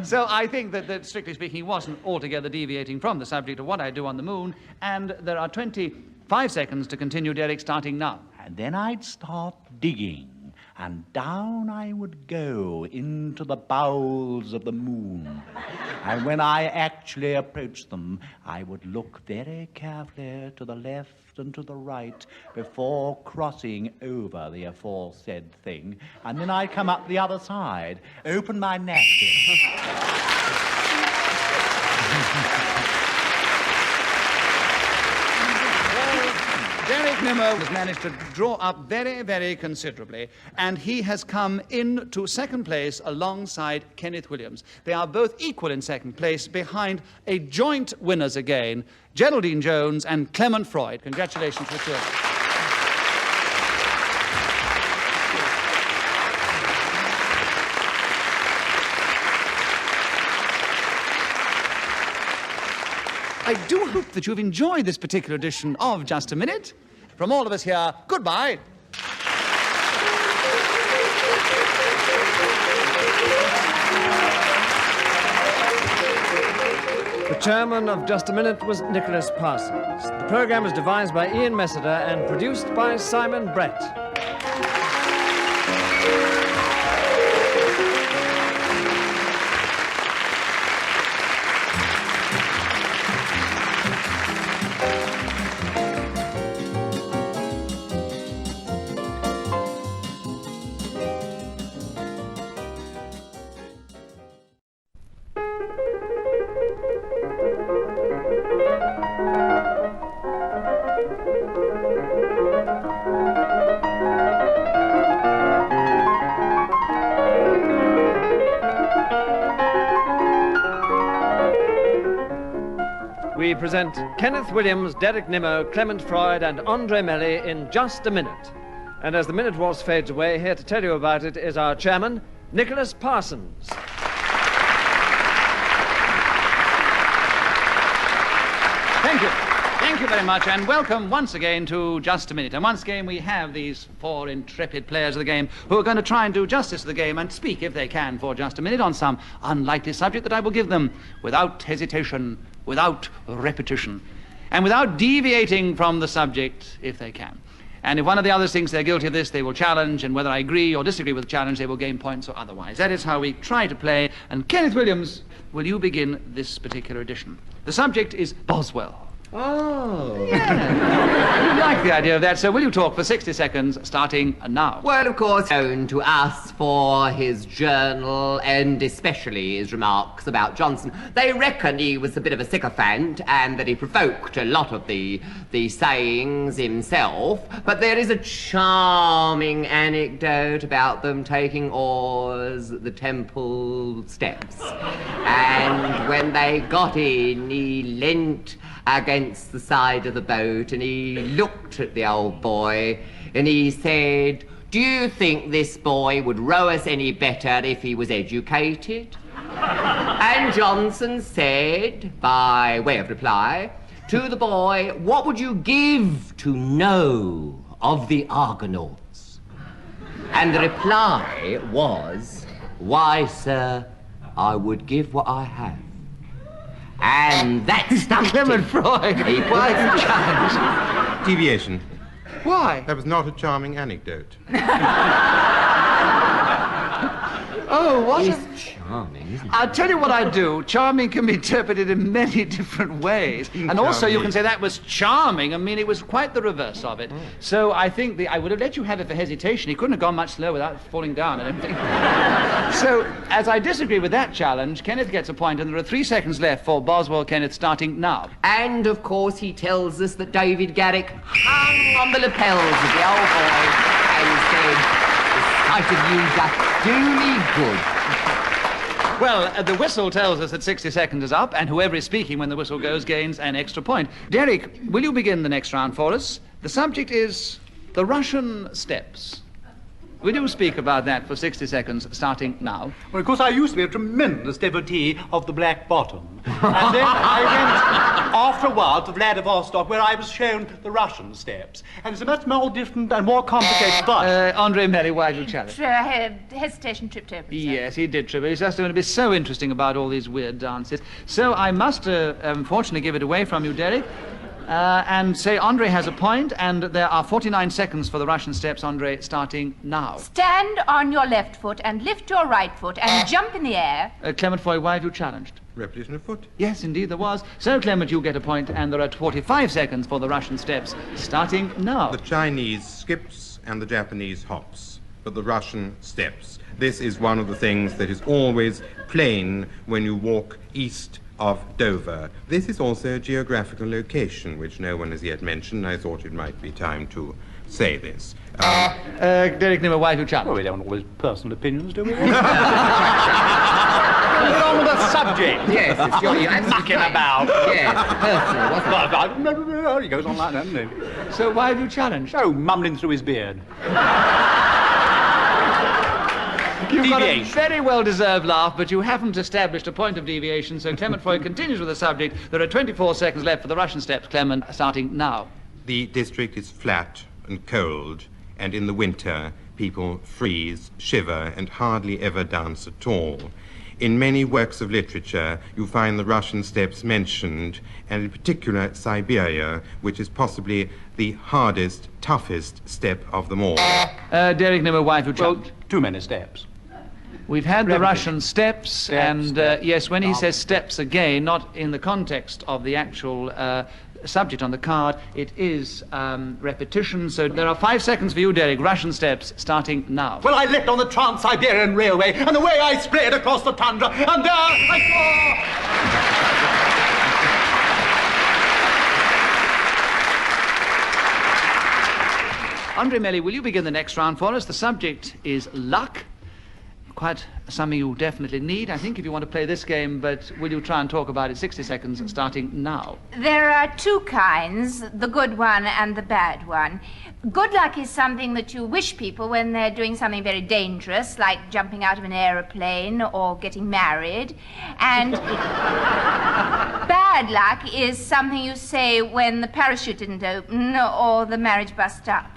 So I think that, strictly speaking, he wasn't altogether deviating from the subject of what I do on the moon, and there are 25 seconds to continue, Derek, starting now. And then I'd start digging, and down I would go into the bowels of the moon. And when I actually approached them, I would look very carefully to the left and to the right before crossing over the aforesaid thing. And then I'd come up the other side, open my napkin. Derek Nimmo has managed to draw up very, very considerably, and he has come into second place alongside Kenneth Williams. They are both equal in second place behind a joint winners again, Geraldine Jones and Clement Freud. Congratulations to the two of them. I do hope that you've enjoyed this particular edition of Just a Minute. From all of us here, goodbye. The chairman of Just a Minute was Nicholas Parsons. The program was devised by Ian Messiter and produced by Simon Brett. We present Kenneth Williams, Derek Nimmo, Clement Freud, and Andree Melly in Just a Minute. And as the minute waltz fades away, here to tell you about it is our chairman, Nicholas Parsons. Thank you. Thank you very much, and welcome once again to Just a Minute. And once again, we have these four intrepid players of the game who are going to try and do justice to the game and speak, if they can, for just a minute on some unlikely subject that I will give them without hesitation, without repetition, and without deviating from the subject, if they can. And if one of the others thinks they're guilty of this, they will challenge, and whether I agree or disagree with the challenge, they will gain points or otherwise. That is how we try to play. And Kenneth Williams, will you begin this particular edition? The subject is Boswell. Oh. Yeah. You like the idea of that, so will you talk for 60 seconds, starting now? Well, of course, known to us for his journal and especially his remarks about Johnson. They reckon he was a bit of a sycophant and that he provoked a lot of the sayings himself. But there is a charming anecdote about them taking oars at the temple steps. And when they got in, he leant against the side of the boat and he looked at the old boy and he said, "Do you think this boy would row us any better if he was educated?" And Johnson said, by way of reply, to the boy, "What would you give to know of the Argonauts?" And the reply was, "Why, sir, I would give what I have." And that stumped Clement Freud. He was challenged. Deviation. Why? That was not a charming anecdote. Oh, what He's a... charming, isn't he? I'll tell you what I do. Charming can be interpreted in many different ways. And also you can say that was charming. I mean, it was quite the reverse of it. So I think I would have let you have it for hesitation. He couldn't have gone much slower without falling down, I don't think. So, as I disagree with that challenge, Kenneth gets a point, and there are 3 seconds left for Boswell Kenneth, starting now. And, of course, he tells us that David Garrick hung on the lapels of the old boy and said, "The sight of you doth do me good." Well, the whistle tells us that 60 seconds is up, and whoever is speaking when the whistle goes gains an extra point. Derek, will you begin the next round for us? The subject is the Russian steppes. Will you speak about that for 60 seconds, starting now? Well, of course, I used to be a tremendous devotee of the Black Bottom. And then I went, after a while, to Vladivostok, where I was shown the Russian steppes. And it's a much more different and more complicated, but... Andree Melly, why do you challenge? Hesitation tripped over. Yes, he did trip. It's just going to be so interesting about all these weird dances. So I must, unfortunately, give it away from you, Derek. And say Andree has a point, and there are 49 seconds for the Russian steps, Andree, starting now. Stand on your left foot and lift your right foot and jump in the air. Clement Freud, why have you challenged? Repetition of foot. Yes, indeed there was. So, Clement, you get a point, and there are 45 seconds for the Russian steps, starting now. The Chinese skips and the Japanese hops, but the Russian steps. This is one of the things that is always plain when you walk east of Dover. This is also a geographical location, which no one has yet mentioned. I thought it might be time to say this. Derek Nimmo, why have you challenged? Well, we don't always personal opinions, do we? Get on with the subject. Yes, it's your... Mucking about. Yes, personal, wasn't it? He goes on like that, doesn't he? So why have you challenged? Oh, mumbling through his beard. You've got a Deviation. very well-deserved laugh, but you haven't established a point of deviation, so Clement Freud continues with the subject. There are 24 seconds left for the Russian steps, Clement, starting now. The district is flat and cold, and in the winter people freeze, shiver, and hardly ever dance at all. In many works of literature, you find the Russian steppes mentioned, and in particular Siberia, which is possibly the hardest, toughest steppe of them all. Derek Nimmo, wife, Well, too many steps. We've had the Repetition. Russian steps, and Steps. yes, when he says steps again, not in the context of the actual subject on the card, it is repetition. So there are 5 seconds for you, Derek. Russian steps, starting now. Well, I leapt on the Trans-Siberian Railway, and away I sped across the tundra, and there I saw... Andree, Melly, will you begin the next round for us? The subject is luck. Quite something you definitely need, I think, if you want to play this game, but will you try and talk about it? 60 seconds, starting now. There are two kinds, the good one and the bad one. Good luck is something that you wish people when they're doing something very dangerous, like jumping out of an aeroplane or getting married. And bad luck is something you say when the parachute didn't open or the marriage bust up.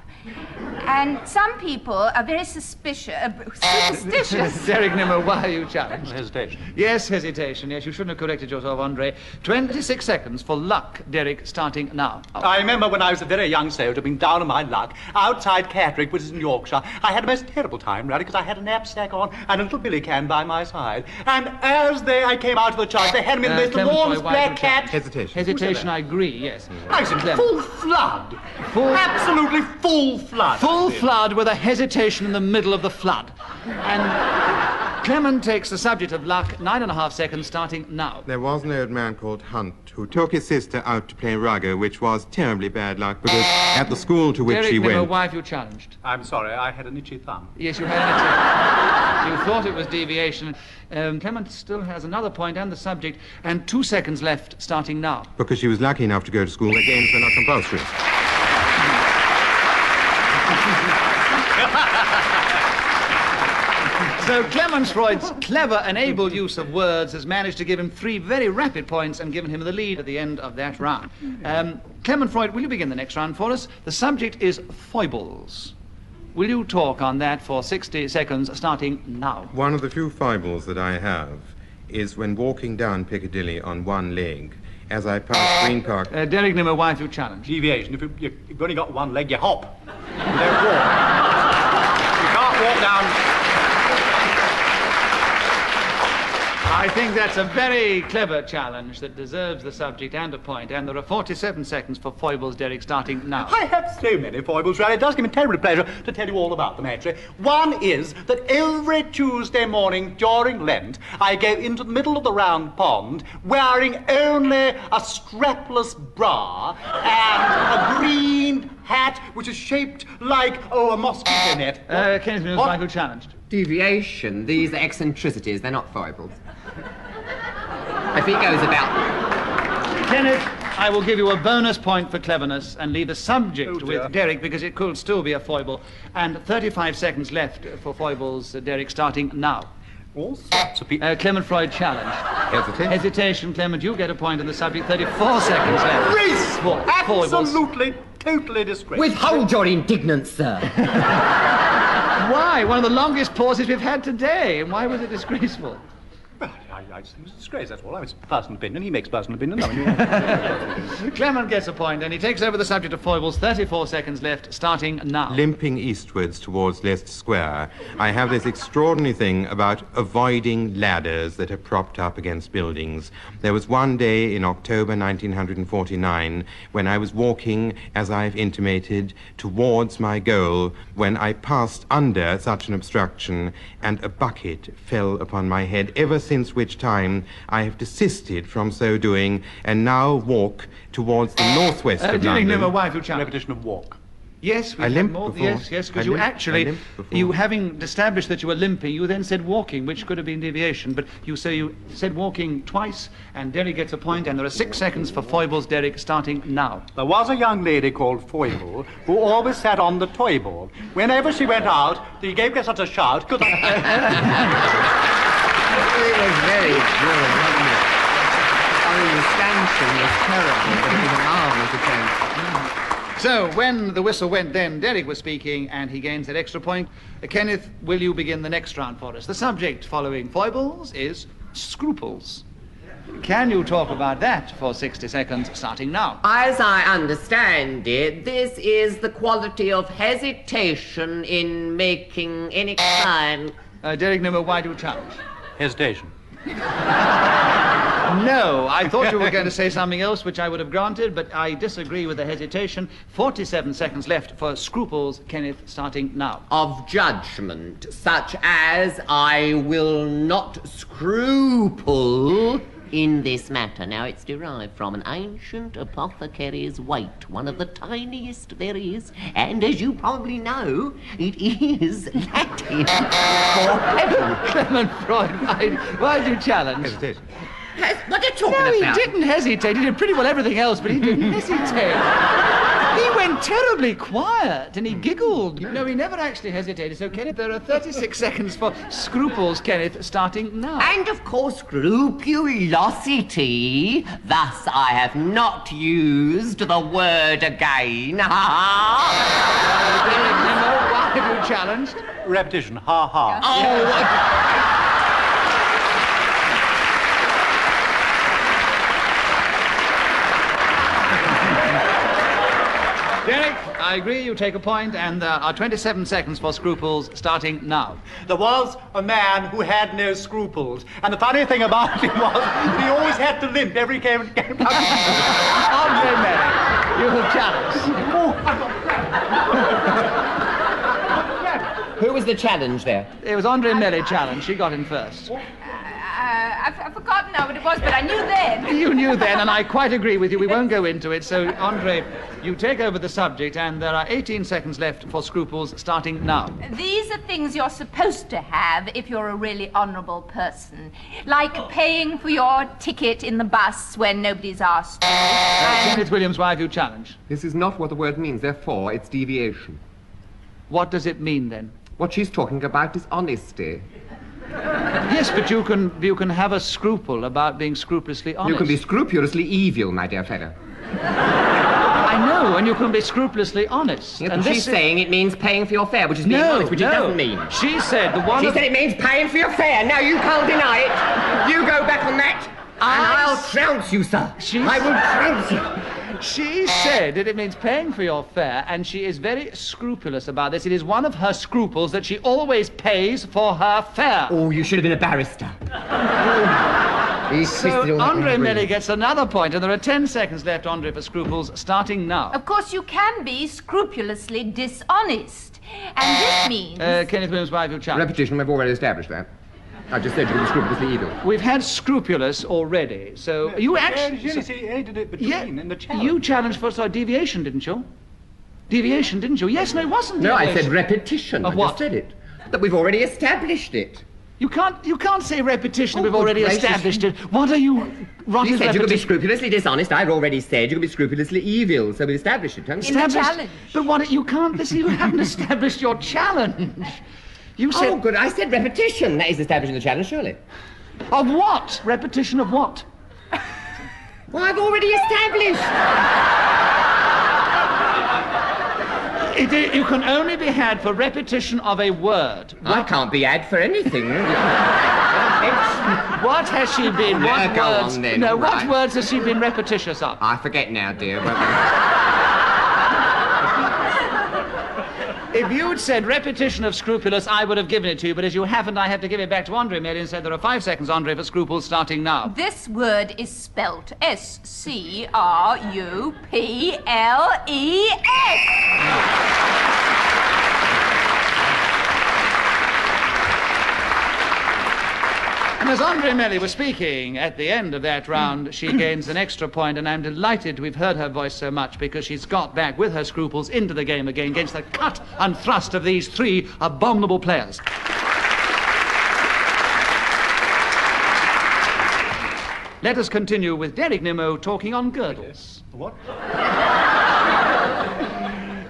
And some people are very superstitious. Derek Nimmo, why are you challenged? Hesitation. Yes, hesitation. Yes, you shouldn't have corrected yourself, Andree. 26 seconds for luck, Derek, starting now. I remember when I was a very young soldier being down on my luck outside Catterick, which is in Yorkshire. I had a most terrible time, really, because I had a knapsack on and a little billy can by my side. And as I came out of the charge, they handed me the most Clement, enormous why are you black cat. Hesitation. Hesitation, I agree, yes. I was in full flood. Full- Absolutely full flood. Full flood with a hesitation in the middle of the flood. And Clement takes the subject of luck, 9.5 seconds, starting now. There was an old man called Hunt who took his sister out to play rugger, which was terribly bad luck because at the school to which Derek she Nimmo, went... why have you challenged? I'm sorry, I had an itchy thumb. Yes, you had it. You thought it was deviation. Clement still has another point and the subject, and 2 seconds left, starting now. Because she was lucky enough to go to school where games were not compulsory. So Clement Freud's clever and able use of words has managed to give him 3 very rapid points and given him the lead at the end of that round. Clement Freud, will you begin the next round for us? The subject is foibles. Will you talk on that for 60 seconds, starting now? One of the few foibles that I have is when walking down Piccadilly on one leg. As I pass Green Park... Derek Nimmo, why have you challenged? Deviation. If you've only got one leg, you hop. You don't walk. You can't walk down... I think that's a very clever challenge that deserves the subject and a point, and there are 47 seconds for foibles, Derek, starting now. I have so many foibles, really. It does give me terrible pleasure to tell you all about them, actually. One is that every Tuesday morning during Lent, I go into the middle of the round pond wearing only a strapless bra and a green hat which is shaped like, a mosquito net. Kenneth Mills, why have you challenged? Deviation. These are eccentricities. They're not foibles. If he goes about... Kenneth, I will give you a bonus point for cleverness and leave the subject Oh, dear. with Derek because it could still be a foible. And 35 seconds left for foibles, Derek, starting now. All sorts of people... Clement Freud challenged. Hesitation. Hesitation, Clement, you get a point and the subject. 34 seconds left. Disgraceful! Foibles. Absolutely, totally disgraceful. Withhold your indignance, sir. Why? One of the longest pauses we've had today. And why was it disgraceful? Well, I just think it was a disgrace, that's all. It's personal opinion. He makes personal opinion. Clement gets a point, and he takes over the subject of foibles. 34 seconds left, starting now. Limping eastwards towards Leicester Square, I have this extraordinary thing about avoiding ladders that are propped up against buildings. There was one day in October 1949 when I was walking, as I've intimated, towards my goal when I passed under such an obstruction and a bucket fell upon my head, ever since which time I have desisted from so doing and now walk towards the northwest of Derek London. Nimmo, why have you challenged? Repetition of walk. Yes, we I had limped more. before. Yes, because I you limped- I actually, limped before. you having established that you were limping, you then said walking, which could have been deviation. But you said walking twice, and Derek gets a point, and there are 6 seconds for foibles, Derek, starting now. There was a young lady called Foible who always sat on the toy board. Whenever she went out, he gave her such a shout. Good. It was very good, wasn't it? I mean, the stanchion was terrible, but it was an marvellous attempt. So, when the whistle went then, Derek was speaking, and he gains that extra point. Kenneth, will you begin the next round for us? The subject following foibles is scruples. Can you talk about that for 60 seconds, starting now? As I understand it, this is the quality of hesitation in making any kind... Derek Nimmo, why do you challenge? Hesitation. No, I thought you were going to say something else, which I would have granted, but I disagree with the hesitation. 47 seconds left for scruples, Kenneth, starting now. Of judgment, such as I will not scruple in this matter. Now, it's derived from an ancient apothecary's weight, one of the tiniest there is, and as you probably know, it is Latin for pebble. Clement Freud, why did you challenge? Hesitation. What are you talking No, he about? didn't hesitate. He did pretty well everything else, but he didn't hesitate. He went terribly quiet, and he giggled. No, he never actually hesitated. So, Kenneth, there are 36 seconds for scruples, Kenneth, starting now. And, of course, scrupulosity. Thus, I have not used the word again. Derek Nimmo, why have you challenged? Repetition. Ha ha. Oh, Derek, I agree, you take a point, and there are 27 seconds for scruples, starting now. There was a man who had no scruples, and the funny thing about him was that he always had to limp every came Andree Melly, you have challenged. who was the challenge there? It was Andree Melly challenge. She got in first. I've forgotten now what it was, but I knew then. You knew then, and I quite agree with you. We won't go into it. So, Andree, you take over the subject, and there are 18 seconds left for scruples, starting now. These are things you're supposed to have if you're a really honourable person. Like paying for your ticket in the bus when nobody's asked you. Kenneth Williams, why have you challenged? This is not what the word means, therefore it's deviation. What does it mean, then? What she's talking about is honesty. Yes, but you can have a scruple about being scrupulously honest. You can be scrupulously evil, my dear fellow. I know, and you can be scrupulously honest. Yes, and but she's saying it means paying for your fare, which is being no, honest, which no. it doesn't mean. She said the one. She said it means paying for your fare. Now you can't deny it. You go back on that, and I'll trounce you, sir. I will trounce you. She said that it means paying for your fare, and she is very scrupulous about this. It is one of her scruples that she always pays for her fare. Oh, you should have been a barrister. So Andree Melly gets another point, and there are 10 seconds left, Andree, for scruples, starting now. Of course, you can be scrupulously dishonest. And this means... Kenneth Williams, why have you challenged? Repetition, I've already established that. I just said you can be scrupulously evil. We've had scrupulous already, so you actually... She did it between in the challenge. You challenged for deviation, didn't you? Deviation, didn't you? Yes, no, it wasn't No, deviation. I said repetition. Of I what? just said it. That we've already established it. You can't say repetition. Oh, We've already good gracious. established it. What are you... What You is said you could be repetition? scrupulously dishonest. I've already said you could be scrupulously evil. So we established it, haven't we? In the Established- challenge. But what... You can't... Listen, you haven't established your challenge. You said... Oh, good. I said repetition. That is establishing the challenge, surely. Of what? Repetition of what? Well, I've already established. You can only be had for repetition of a word. I can't be had for anything. What has she been? What Go words? on, then, No, all what right. words has she been repetitious of? I forget now, dear. If you'd said repetition of scrupulous, I would have given it to you, but as you haven't, I have to give it back to Andree Melly and said there are 5 seconds, Andree, for scruples, starting now. This word is spelt S-C-R-U-P-L-E-S. And as Andree and Melly were speaking at the end of that round, she gains an extra point, and I'm delighted we've heard her voice so much because she's got back with her scruples into the game again against the cut and thrust of these three abominable players. Let us continue with Derek Nimmo talking on girdles. What?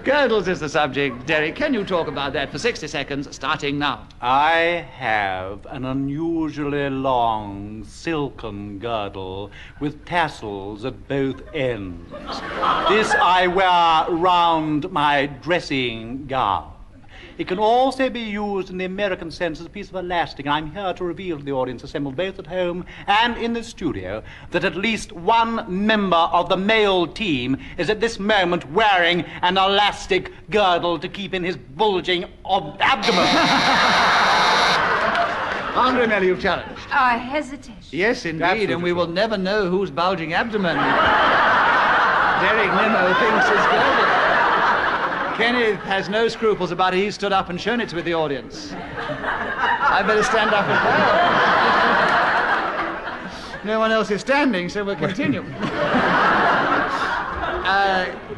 Girdles is the subject. Derek, can you talk about that for 60 seconds, starting now? I have an unusually long silken girdle with tassels at both ends. This I wear round my dressing gown. It can also be used in the American sense as a piece of elastic, and I'm here to reveal to the audience assembled both at home and in the studio that at least one member of the male team is at this moment wearing an elastic girdle to keep in his bulging abdomen. Andree, Melly, you've challenged. I hesitate. Yes, indeed, Absolutely. and we will never know whose bulging abdomen Derek Nimmo thinks is girdle. Kenneth has no scruples about it. He stood up and shown it to the audience. I better stand up as well. No one else is standing, so we'll continue.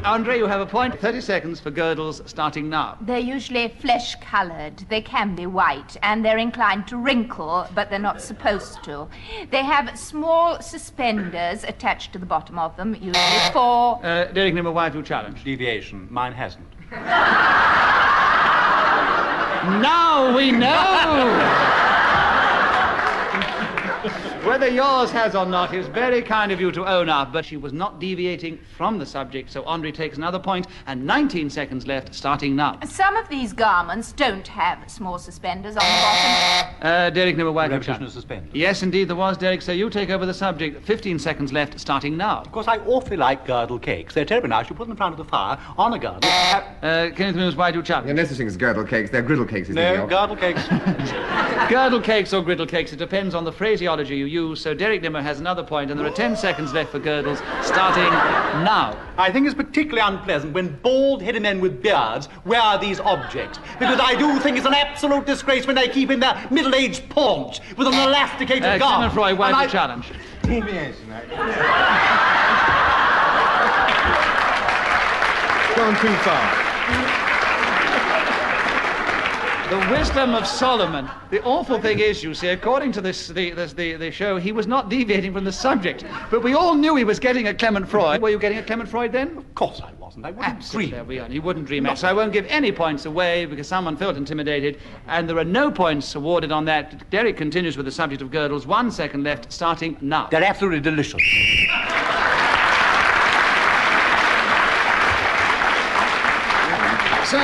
Andree, you have a point. 30 seconds for girdles, starting now. They're usually flesh-coloured. They can be white, and they're inclined to wrinkle, but they're not supposed to. They have small suspenders attached to the bottom of them, usually for... Derek Nimmo, why have you challenged? Deviation. Mine hasn't. Now we know! Whether yours has or not is very kind of you to own up, but she was not deviating from the subject, so Andree takes another point, and 19 seconds left, starting now. Some of these garments don't have small suspenders on the bottom. Derek Nimmo, why have you Repetition challenged? of suspenders. Yes, indeed, there was, Derek, so you take over the subject. 15 seconds left, starting now. Of course, I awfully like girdle cakes. They're terribly nice. You put them in front of the fire on a girdle. Kenneth Mills, why do you challenge? You're no such thing as girdle cakes. They're griddle cakes, isn't No, it? girdle cakes. Girdle cakes or griddle cakes, it depends on the phraseology you use, so Derek Nimmo has another point, and there are 10 seconds left for girdles, starting now. I think it's particularly unpleasant when bald-headed men with beards wear these objects, because I do think it's an absolute disgrace when they keep in their middle-aged paunch with an elasticated Clement garment. Freud, why And have you challenged? Deviation. Gone too far. The wisdom of Solomon. The awful thing is, you see, according to the show, he was not deviating from the subject. But we all knew he was getting at Clement Freud. Were you getting at Clement Freud then? Of course I wasn't. I wouldn't Absolutely. dream. There we are. You wouldn't dream it. So I won't give any points away because someone felt intimidated. And there are no points awarded on that. Derek continues with the subject of girdles. 1 second left, starting now. They're absolutely delicious. So,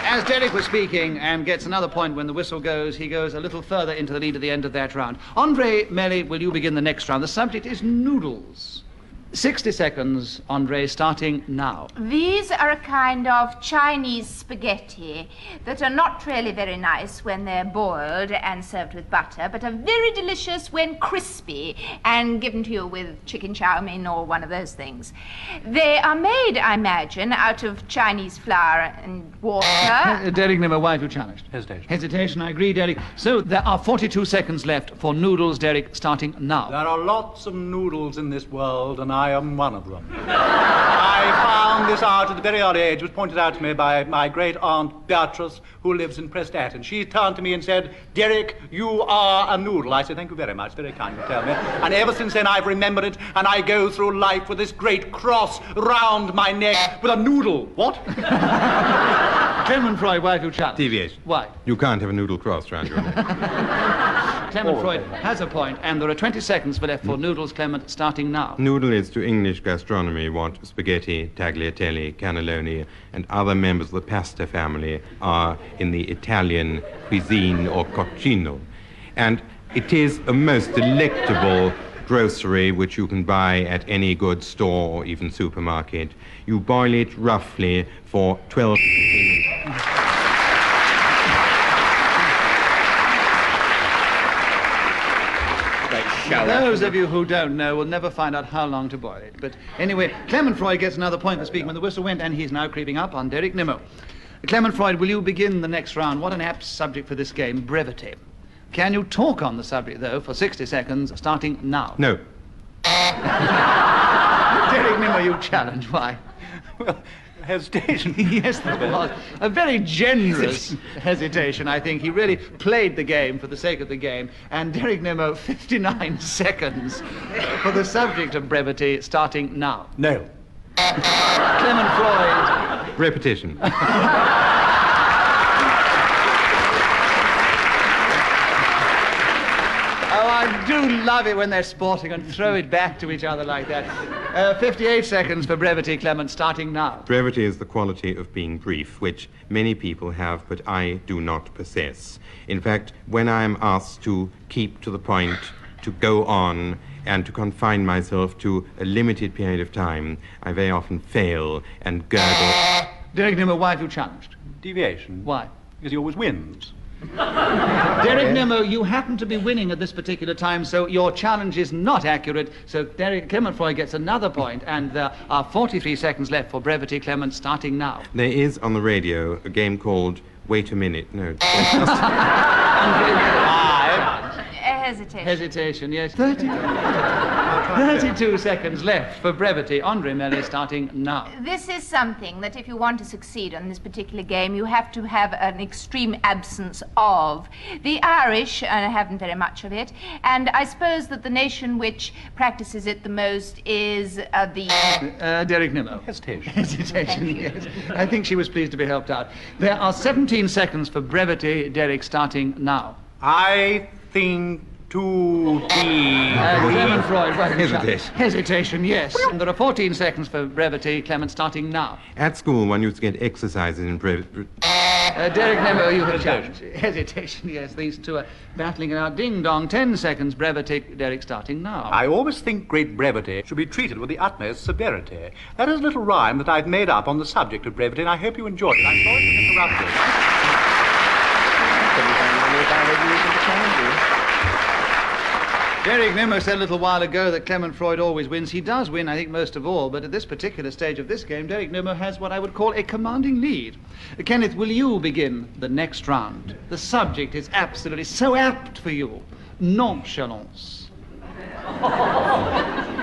as Derek was speaking and gets another point when the whistle goes, he goes a little further into the lead at the end of that round. Andree, Melly, will you begin the next round? The subject is noodles. 60 seconds, Andree, starting now. These are a kind of Chinese spaghetti that are not really very nice when they're boiled and served with butter, but are very delicious when crispy and given to you with chicken chow mein or one of those things. They are made, I imagine, out of Chinese flour and water. Derek Nimmo, why have you challenged? Hesitation. Hesitation, I agree, Derek. So there are 42 seconds left for noodles, Derek, starting now. There are lots of noodles in this world, and I am one of them. I found this out at a very early age. It was pointed out to me by my great aunt Beatrice, who lives in Prestatyn. She turned to me and said, "Derek, you are a noodle." I said, "Thank you very much. Very kind to tell me." And ever since then, I've remembered it, and I go through life with this great cross round my neck with a noodle. What? Clement Freud, why have you challenged? Deviation. Why? You can't have a noodle crossed round your neck. Clement Freud has a point, and there are 20 seconds left for noodles, Clement, starting now. Noodle is to English gastronomy what spaghetti, tagliatelle, cannelloni, and other members of the pasta family are in the Italian cuisine or coccino. And it is a most delectable grocery which you can buy at any good store or even supermarket. You boil it roughly for 12 minutes. Those of you who don't know will never find out how long to boil it. But anyway, Clement Freud gets another point for speaking when the whistle went, and he's now creeping up on Derek Nimmo. Clement Freud, will you begin the next round? What an apt subject for this game, brevity. Can you talk on the subject, though, for 60 seconds, starting now? No. Derek Nimmo, you challenge. Why? Well, hesitation. Yes, there was. A very generous hesitation, I think. He really played the game for the sake of the game. And Derek Nimmo, 59 seconds for the subject of brevity, starting now. No. Clement Freud. Repetition. Oh, I do love it when they're sporting and throw it back to each other like that. 58 seconds for brevity, Clement, starting now. Brevity is the quality of being brief, which many people have, but I do not possess. In fact, when I am asked to keep to the point, to go on, and to confine myself to a limited period of time, I very often fail and gurgle. Derek Nimmo, why have you challenged? Deviation. Why? Because he always wins. Derek Nimmo, you happen to be winning at this particular time, so your challenge is not accurate. So Clement Freud gets another point, and there are 43 seconds left for brevity, Clement, starting now. There is on the radio a game called Wait a Minute. No. Hesitation. Hesitation, yes. 32 seconds left for brevity. Andree, Melly, starting now. This is something that if you want to succeed on this particular game, you have to have an extreme absence of. The Irish haven't very much of it, and I suppose that the nation which practices it the most is Derek Nimmo. Hesitation. Hesitation, yes. I think she was pleased to be helped out. There are 17 seconds for brevity. Derek, starting now. I think to be... Clement Freud, Hesitation. Hesitation, yes. And there are 14 seconds for brevity. Clement, starting now. At school, one used to get exercises in brevity. Derek Nimmo, you have challenged. Hesitation, yes. These two are battling it out. Ding dong, 10 seconds, brevity. Derek, starting now. I always think great brevity should be treated with the utmost severity. That is a little rhyme that I've made up on the subject of brevity, and I hope you enjoyed it. I'm sorry to interrupt you. Derek Nimmo said a little while ago that Clement Freud always wins. He does win, I think, most of all, but at this particular stage of this game, Derek Nimmo has what I would call a commanding lead. Kenneth, will you begin the next round? The subject is absolutely so apt for you. Nonchalance.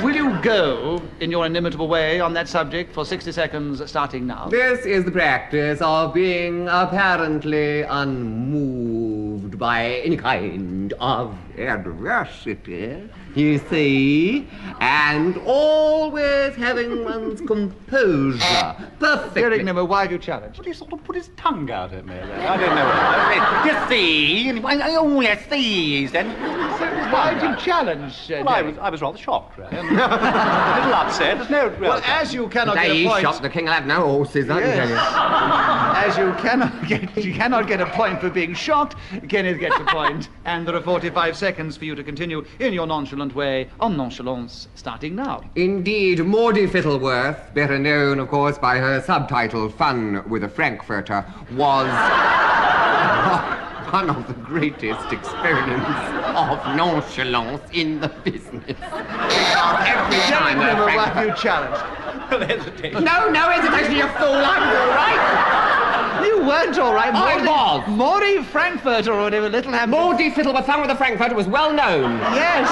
Will you go in your inimitable way on that subject for 60 seconds, starting now? This is the practice of being apparently unmoved by any kind of adversity, you see, and always having one's composure perfectly. Derek Nimmo, why have you challenged? But he sort of put his tongue out at me there. I don't know. You see? Oh, yes, see, then. Why did you challenge, Well, I was rather shocked, really. A little upset. There's no real... Well, as you cannot get a He's point... shocked the king will have no horses, I can tell you. As you cannot get a point for being shocked, Kenneth gets a point, and there are 45 seconds for you to continue in your nonchalant way on Nonchalance, starting now. Indeed, Maudie Fittleworth, better known, of course, by her subtitle Fun with a Frankfurter, was one of the greatest experiments of nonchalance in the business. Because every time Never have you challenged. No hesitation, you fool, I'm all right. You weren't all right. I was. Maudie Frankfurter or whatever, Littlehampton. Maudie Fittleworth, Fun with a Frankfurter, was well known. Yes.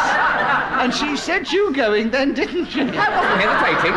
And she said you going then, didn't she? I wasn't hesitating.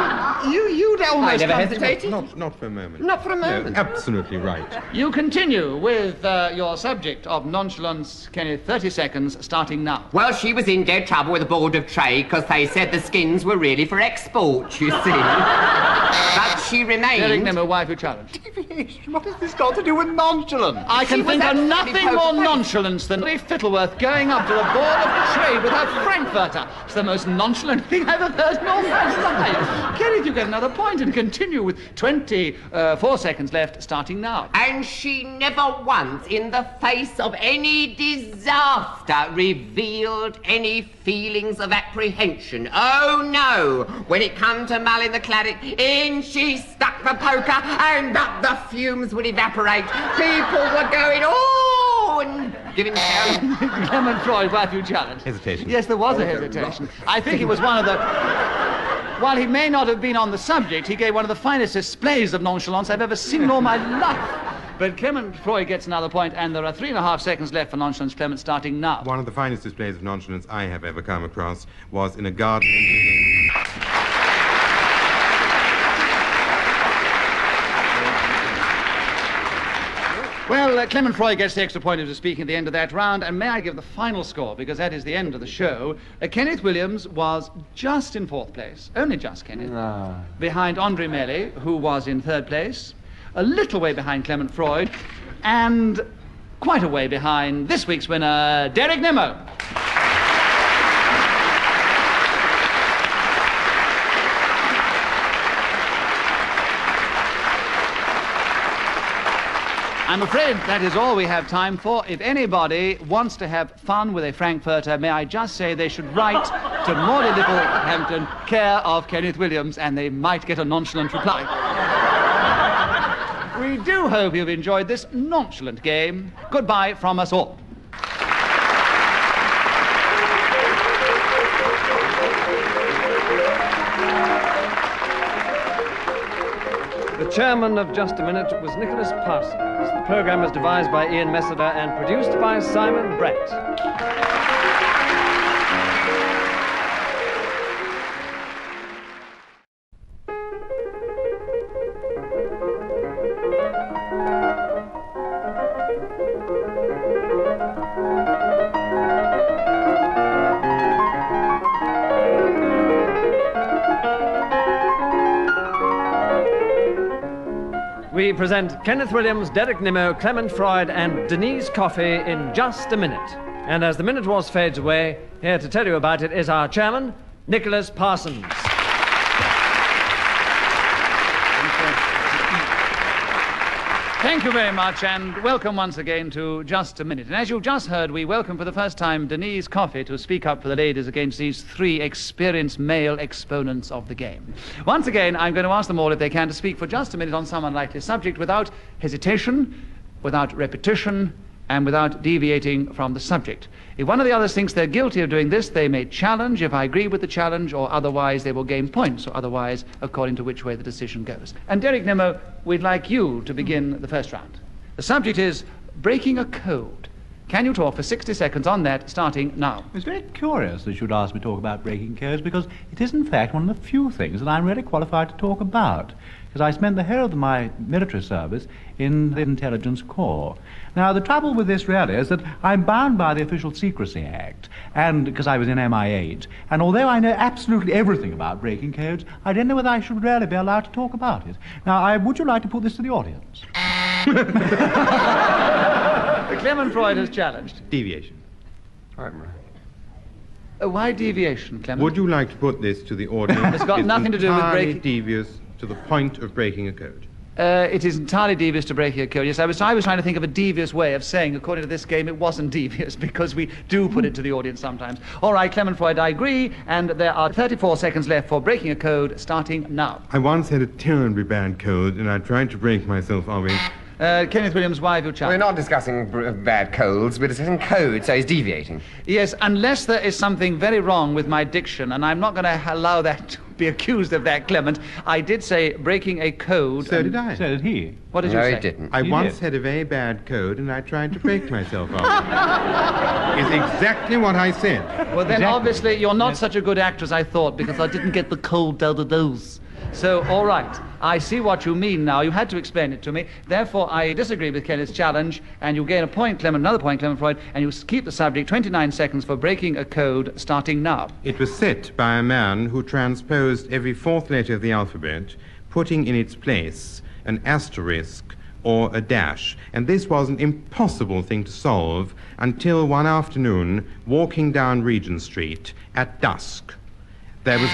You'd almost... I never come to- hesitated. Not for a moment. Not for a moment. No, absolutely right. You continue with your subject of nonchalance, Kenneth. 30 seconds, starting now. Well, she was in dead trouble with the Board of Trade because they said the skins were really for export, you see. But she remained... Derek Nimmo, why have you challenged? Deviation? What has this got to do with nonchalance? I can She was think of absolutely nothing more poker-faced. nonchalance than Maudie Fittleworth going up to the Board of Trade with her Frankfurter. It's the most nonchalant thing I've ever heard in all my life. Kenneth, you get another point and continue with 24 seconds left, starting now. And she never once, in the face of any disaster, revealed any feelings of apprehension. Oh, no. When it come to mulling the claret, in she stuck the poker, and up the fumes would evaporate. People were going, oh, and giving hell. Clement Freud, why have you challenged? Hesitation. Yes, there was a hesitation. I think it was one of the... While he may not have been on the subject, he gave one of the finest displays of nonchalance I've ever seen in all my life. But Clement Freud gets another point, and there are 3.5 seconds left for nonchalance. Clement starting now. One of the finest displays of nonchalance I have ever come across was in a garden in... Well, Clement Freud gets the extra point of speaking at the end of that round, and may I give the final score, because that is the end of the show. Kenneth Williams was just in 4th place, only just, Kenneth, behind Andree Melly, who was in 3rd place, a little way behind Clement Freud, and quite a way behind this week's winner, Derek Nimmo. I'm afraid that is all we have time for. If anybody wants to have fun with a Frankfurter, may I just say they should write to Morley Littlehampton, care of Kenneth Williams, and they might get a nonchalant reply. We do hope you've enjoyed this nonchalant game. Goodbye from us all. The chairman of Just a Minute was Nicholas Parsons. The programme was devised by Ian Messiter and produced by Simon Brett. We present Kenneth Williams, Derek Nimmo, Clement Freud, and Denise Coffey in Just a Minute. And as the minute was fades away, here to tell you about it is our chairman, Nicholas Parsons. Thank you very much, and welcome once again to Just a Minute. And as you've just heard, we welcome for the first time Denise Coffey to speak up for the ladies against these 3 experienced male exponents of the game. Once again, I'm going to ask them all if they can to speak for just a minute on some unlikely subject without hesitation, without repetition, and without deviating from the subject. If one of the others thinks they're guilty of doing this, they may challenge if I agree with the challenge, or otherwise they will gain points, or otherwise according to which way the decision goes. And Derek Nimmo, we'd like you to begin the first round. The subject is breaking a code. Can you talk for 60 seconds on that, starting now? It's very curious that you should ask me to talk about breaking codes, because it is, in fact, one of the few things that I'm really qualified to talk about, because I spent the whole of my military service in the intelligence corps. Now, the trouble with this really is that I'm bound by the Official Secrecy Act, and because I was in MI8, and although I know absolutely everything about breaking codes, I don't know whether I should really be allowed to talk about it. Now, would you like to put this to the audience? Clement Freud has challenged. Deviation. Why deviation, Clement? Would you like to put this to the audience? It's got nothing to do with breaking... devious to the point of breaking a code. It is entirely devious to break a code. Yes, I was trying to think of a devious way of saying, according to this game, it wasn't devious, because we do put it to the audience sometimes. All right, Clement Freud, I agree, and there are 34 seconds left for breaking a code, starting now. I once had a terribly bad code, and I tried to break myself of it. Kenneth Williams, why have you challenged? We're not discussing bad colds, we're discussing code, so he's deviating. Yes, unless there is something very wrong with my diction, and I'm not going to allow that to be accused of that, Clement. I did say breaking a code. So did I. So did he. What did you say? No, he didn't. I once had a very bad code, and I tried to break myself of it. Is exactly what I said. Well, then Exactly. obviously you're not such a good actor as I thought, because I didn't get the code down the nose. So, all right, I see what you mean now. You had to explain it to me. Therefore, I disagree with Kenneth's challenge, and you gain a point, Clement, another point, Clement Freud, and you keep the subject 29 seconds for breaking a code, starting now. It was set by a man who transposed every 4th letter of the alphabet, putting in its place an asterisk or a dash. And this was an impossible thing to solve until one afternoon, walking down Regent Street at dusk. There was...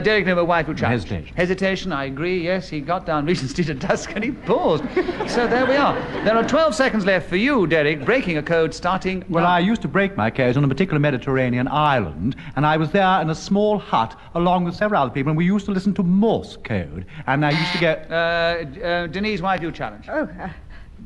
Derek Nimmo, why have you challenged? Hesitation. Hesitation, I agree, yes. He got down Regent Street at dusk and he paused. So there we are. There are 12 seconds left for you, Derek, breaking a code starting Well, now. I used to break my codes on a particular Mediterranean island, and I was there in a small hut along with several other people, and we used to listen to Morse code, and I used to go... Denise, why have you challenged?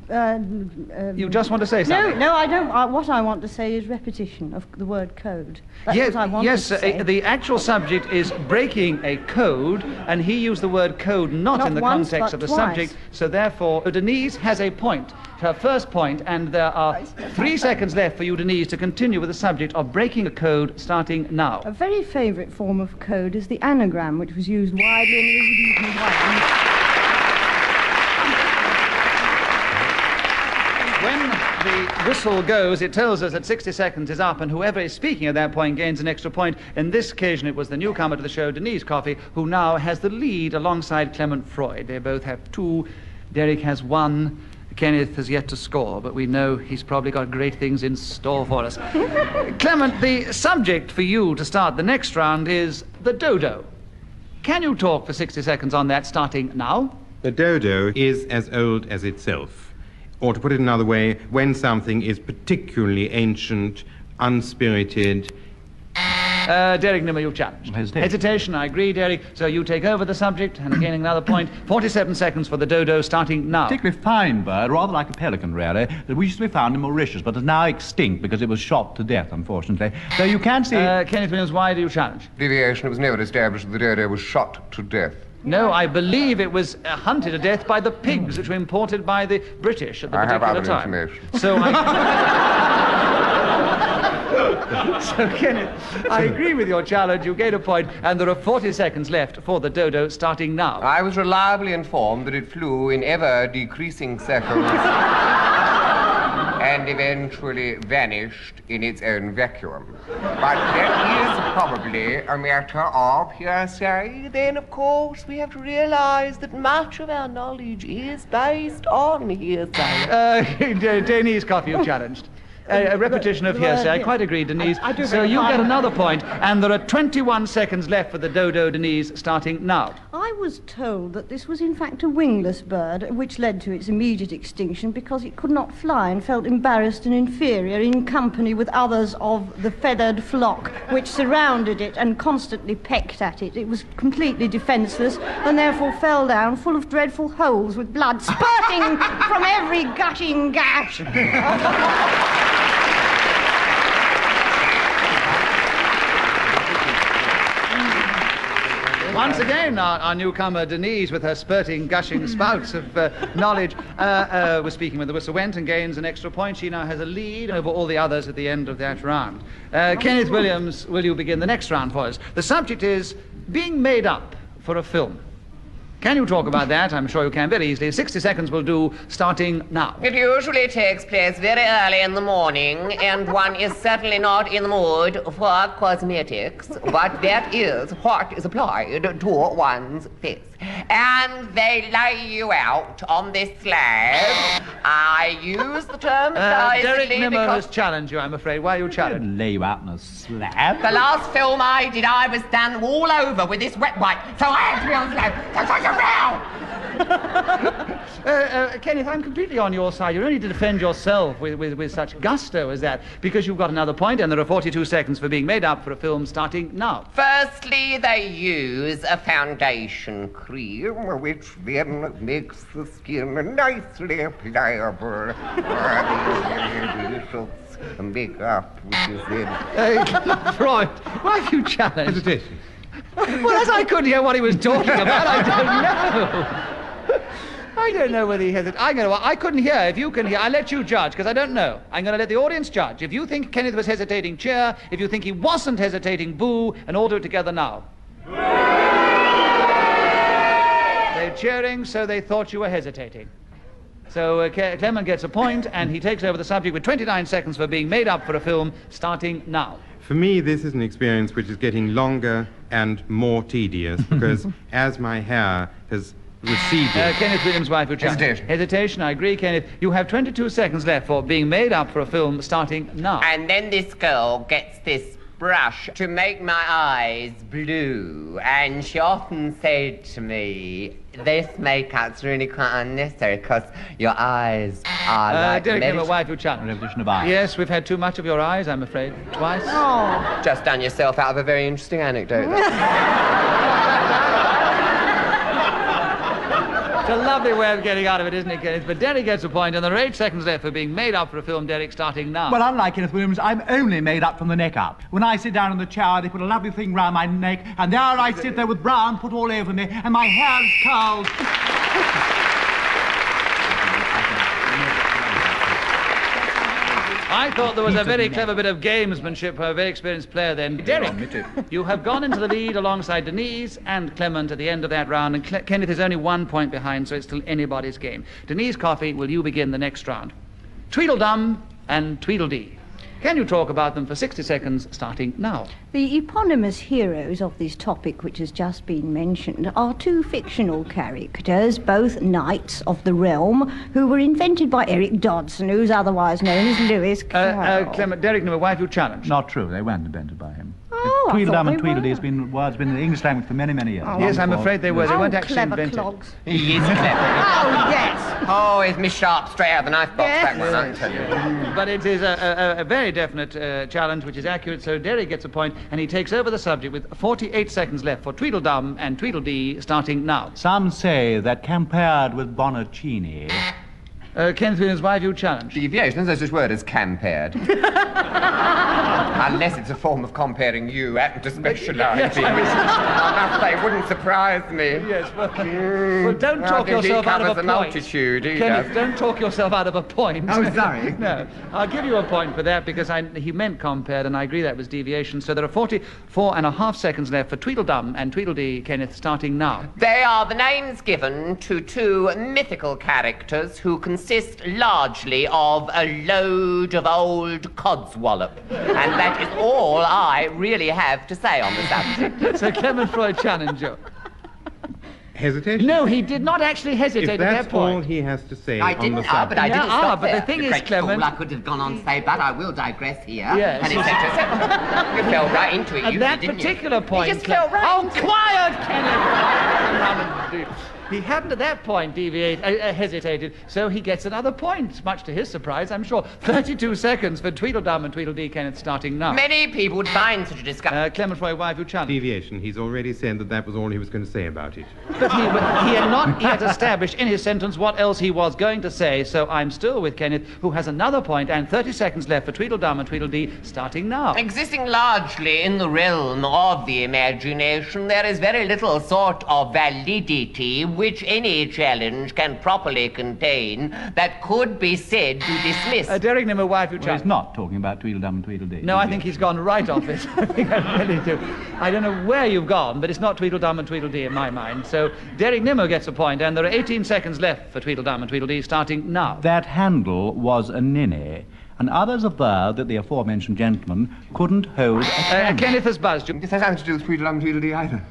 You just want to say something? No, I don't. What I want to say is repetition of the word code. That's Yes, what I want yes, to say. the actual subject is breaking a code, and he used the word code not in the once, context but of the twice. subject, so therefore Denise has a point, her first point, and there are 3 seconds left for you, Denise, to continue with the subject of breaking a code starting now. A very favourite form of code is the anagram, which was used widely in Elizabethan Wales. When the whistle goes, it tells us that 60 seconds is up, and whoever is speaking at that point gains an extra point. In this occasion, it was the newcomer to the show, Denise Coffey, who now has the lead alongside Clement Freud. They both have 2. Derek has 1. Kenneth has yet to score, but we know he's probably got great things in store for us. Clement, the subject for you to start the next round is the dodo. Can you talk for 60 seconds on that, starting now? The dodo is as old as itself. Or to put it another way, when something is particularly ancient, unspirited. Derek Nimmo, you challenged. Hesitation, I agree, Derek. So you take over the subject, and gaining another point. 47 seconds for the dodo, starting now. Particularly fine bird, rather like a pelican, really, that used to be found in Mauritius, but is now extinct because it was shot to death, unfortunately. Though you can see... Kenneth Williams, why do you challenge? Deviation, it was never established that the dodo was shot to death. No, I believe it was hunted to death by the pigs which were imported by the British at the particular time. Information. So So, Kenneth, I agree with your challenge. You gain a point, and there are 40 seconds left for the dodo, starting now. I was reliably informed that it flew in ever-decreasing circles and eventually vanished in its own vacuum. But that is probably a matter of hearsay. Then, of course, we have to realize that much of our knowledge is based on hearsay. Denise Coffey, you challenged. A repetition of hearsay. I quite agree, Denise. I do so very you fine. get another point, and there are 21 seconds left for the dodo, Denise, starting now. I was told that this was in fact a wingless bird, which led to its immediate extinction because it could not fly and felt embarrassed and inferior in company with others of the feathered flock which surrounded it and constantly pecked at it. It was completely defenceless and therefore fell down full of dreadful holes with blood spurting from every gushing gash. Once again, our newcomer, Denise, with her spurting, gushing spouts of knowledge, was speaking when the whistle went and gains an extra point. She now has a lead over all the others at the end of that round. Kenneth Williams, will you begin the next round for us? The subject is being made up for a film. Can you talk about that? I'm sure you can very easily. 60 seconds will do, starting now. It usually takes place very early in the morning, and one is certainly not in the mood for cosmetics, but that is what is applied to one's face. And they lay you out on this slab. I use the term Derek advisedly Nimmo has because challenged you, I'm afraid. Why are you challenged? Lay you out on a slab. the last film I did, I was done all over with this wet wipe, so I had to be on the slab. So shut your mouth! Kenneth, I'm completely on your side. You don't need to defend yourself with such gusto as that, because you've got another point, and there are 42 seconds for being made up for a film starting now. Firstly, they use a foundation cream, which then makes the skin nicely pliable. Makeup, which is then... Freud, why have you challenged? Hesitation. Well, as I couldn't hear what he was talking about, I don't know. I don't know whether he has it. I couldn't hear. If you can hear, I'll let you judge, because I don't know. I'm going to let the audience judge. If you think Kenneth was hesitating, cheer. If you think he wasn't hesitating, boo. And all do it together now. They're cheering, so they thought you were hesitating. So Clement gets a point, and he takes over the subject with 29 seconds for being made up for a film, starting now. For me, this is an experience which is getting longer and more tedious, because as my hair has receded... Kenneth Williams' wife, who challenged. Hesitation. Hesitation, I agree, Kenneth. You have 22 seconds left for being made up for a film, starting now. And then this girl gets this brush to make my eyes blue, and she often said to me, this makeup's really quite unnecessary because your eyes are like... Derek Nimmo, wife, who challenged. Repetition of eyes. Yes, we've had too much of your eyes, I'm afraid. Twice. Oh. Just done yourself out of a very interesting anecdote. It's a lovely way of getting out of it, isn't it, Kenneth? But Derek gets a point, and there are 8 seconds left for being made up for a film, Derek, starting now. Well, unlike Kenneth Williams, I'm only made up from the neck up. When I sit down in the chair, they put a lovely thing round my neck, and there I sit there with brown put all over me, and my hair's curled. I thought there was a very clever bit of gamesmanship for a very experienced player then. Derek, you have gone into the lead alongside Denise and Clement at the end of that round, and Kenneth is only 1 point behind, so it's still anybody's game. Denise Coffey, will you begin the next round? Tweedledum and Tweedledee. Can you talk about them for 60 seconds, starting now? The eponymous heroes of this topic, which has just been mentioned, are two fictional characters, both knights of the realm, who were invented by Eric Dodson, who's otherwise known as Lewis Carroll. Clement, Derek, why have you challenged? Not true. They weren't invented by him. Oh, Tweedledum and Tweedledee has been words been in the English language for many, many years. Oh, yes, I'm afraid they were. They weren't actually clever invented. clogs. He is clever. Oh, yes. Oh, it's Miss Sharp straight out of the knife box, that one, I tell you. But it is a very definite challenge, which is accurate, so Derek gets a point, and he takes over the subject with 48 seconds left for Tweedledum and Tweedledee, starting now. Some say that compared with Bonaccini... Kenneth Williams, why have you challenged? Deviations, there's this word as compared. Unless it's a form of comparing you to speciality. I must say, wouldn't surprise me. Yes, well, don't talk yourself out of a point. Multitude, Kenneth, don't talk yourself out of a point. Oh, sorry. No, I'll give you a point for that because he meant compared, and I agree that was deviation. So there are 44.5 seconds left for Tweedledum and Tweedledee, Kenneth, starting now. They are the names given to two mythical characters who consist largely of a load of old codswallop. And that is all I really have to say on the subject. So Clement Freud challenged you. Hesitation? No, he did not actually hesitate If at that's that point. all he has to say I on didn't, the subject. but I didn't stop but there. the thing is, great Clement... fool, I could have gone on to say, but I will digress here. Yes. And et cetera, et cetera. You fell right into it, At you that did, didn't particular you? point... You just fell right Oh, into quiet, Kenneth! He hadn't at that point hesitated, so he gets another point, much to his surprise, I'm sure. 32 seconds for Tweedledum and Tweedledee, Kenneth, starting now. Many people would find such a discussion. Clement Freud, why have you challenged? Deviation. He's already said that was all he was going to say about it. But he had not yet established in his sentence what else he was going to say, so I'm still with Kenneth, who has another point, and 30 seconds left for Tweedledum and Tweedledee, starting now. Existing largely in the realm of the imagination, there is very little sort of validity which any challenge can properly contain that could be said to dismiss. Derek Nimmo, why have you Well, challenged? he's not talking about Tweedledum and Tweedledee. No, I think he's gone right off it. I think I really do. I don't know where you've gone, but it's not Tweedledum and Tweedledee in my mind. So Derek Nimmo gets a point, and there are 18 seconds left for Tweedledum and Tweedledee, starting now. That handle was a ninny, and others averred that the aforementioned gentleman couldn't hold a candle. Kenneth has buzzed. This has nothing to do with Tweedledum and Tweedledee either.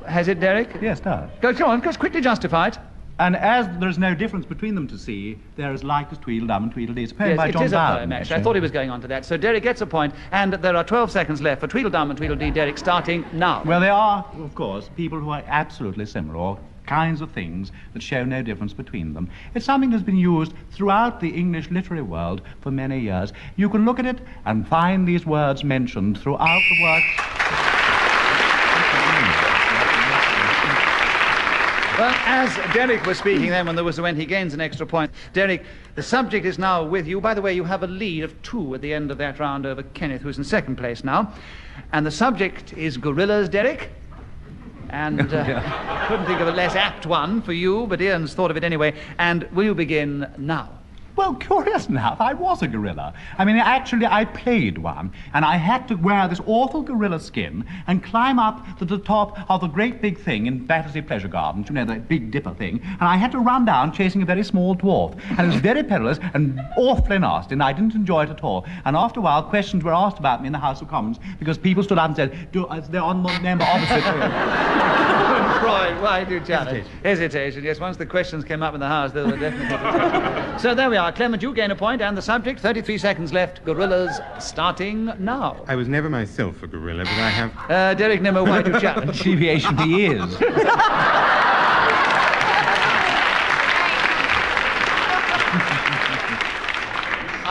Has it, Derek? Yes, it does. Go on, just quickly justify it. And as there is no difference between them to see, they're as like as Tweedledum and Tweedledee. It's a poem by Yes, John it is a Bowden, poem, actually. I thought he was going on to that. So Derek gets a point, and there are 12 seconds left for Tweedledum and Tweedledee, Derek, starting now. Well, they are, of course, people who are absolutely similar, or kinds of things that show no difference between them. It's something that's been used throughout the English literary world for many years. You can look at it and find these words mentioned throughout the works. Well, as Derek was speaking then when he gains an extra point. Derek, the subject is now with you. By the way, you have a lead of 2 at the end of that round over Kenneth, who's in second place now. And the subject is gorillas, Derek. And couldn't think of a less apt one for you, but Ian's thought of it anyway. And will you begin now? Well, curious enough, I was a gorilla. I mean, actually, I played one, and I had to wear this awful gorilla skin and climb up to the top of the great big thing in Battersea Pleasure Gardens, you know, the Big Dipper thing, and I had to run down chasing a very small dwarf, and it was very perilous and awfully nasty, and I didn't enjoy it at all. And after a while, questions were asked about me in the House of Commons, because people stood up and said, they're on the member opposite. Freud, why do you challenge? Hesitation, yes. Once the questions came up in the House, there were definitely hesitation. So there we are. Clement, you gain a point, and the subject, 33 seconds left. Gorillas, starting now. I was never myself a gorilla, but I have... Derek Nimmo, why do you challenge? Deviation he is.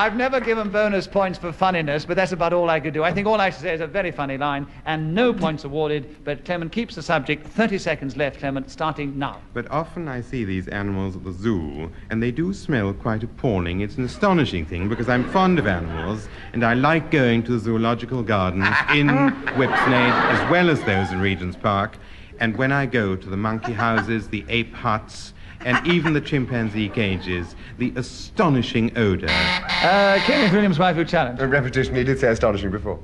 I've never given bonus points for funniness, but that's about all I could do. I think all I should say is a very funny line, and no points awarded, but Clement keeps the subject. 30 seconds left, Clement, starting now. But often I see these animals at the zoo, and they do smell quite appalling. It's an astonishing thing, because I'm fond of animals, and I like going to the zoological gardens in Whipsnade, as well as those in Regent's Park. And when I go to the monkey houses, the ape huts, and even the chimpanzee cages, the astonishing odour. Kenneth Williams, wife who challenged. A repetition, he did say astonishing before.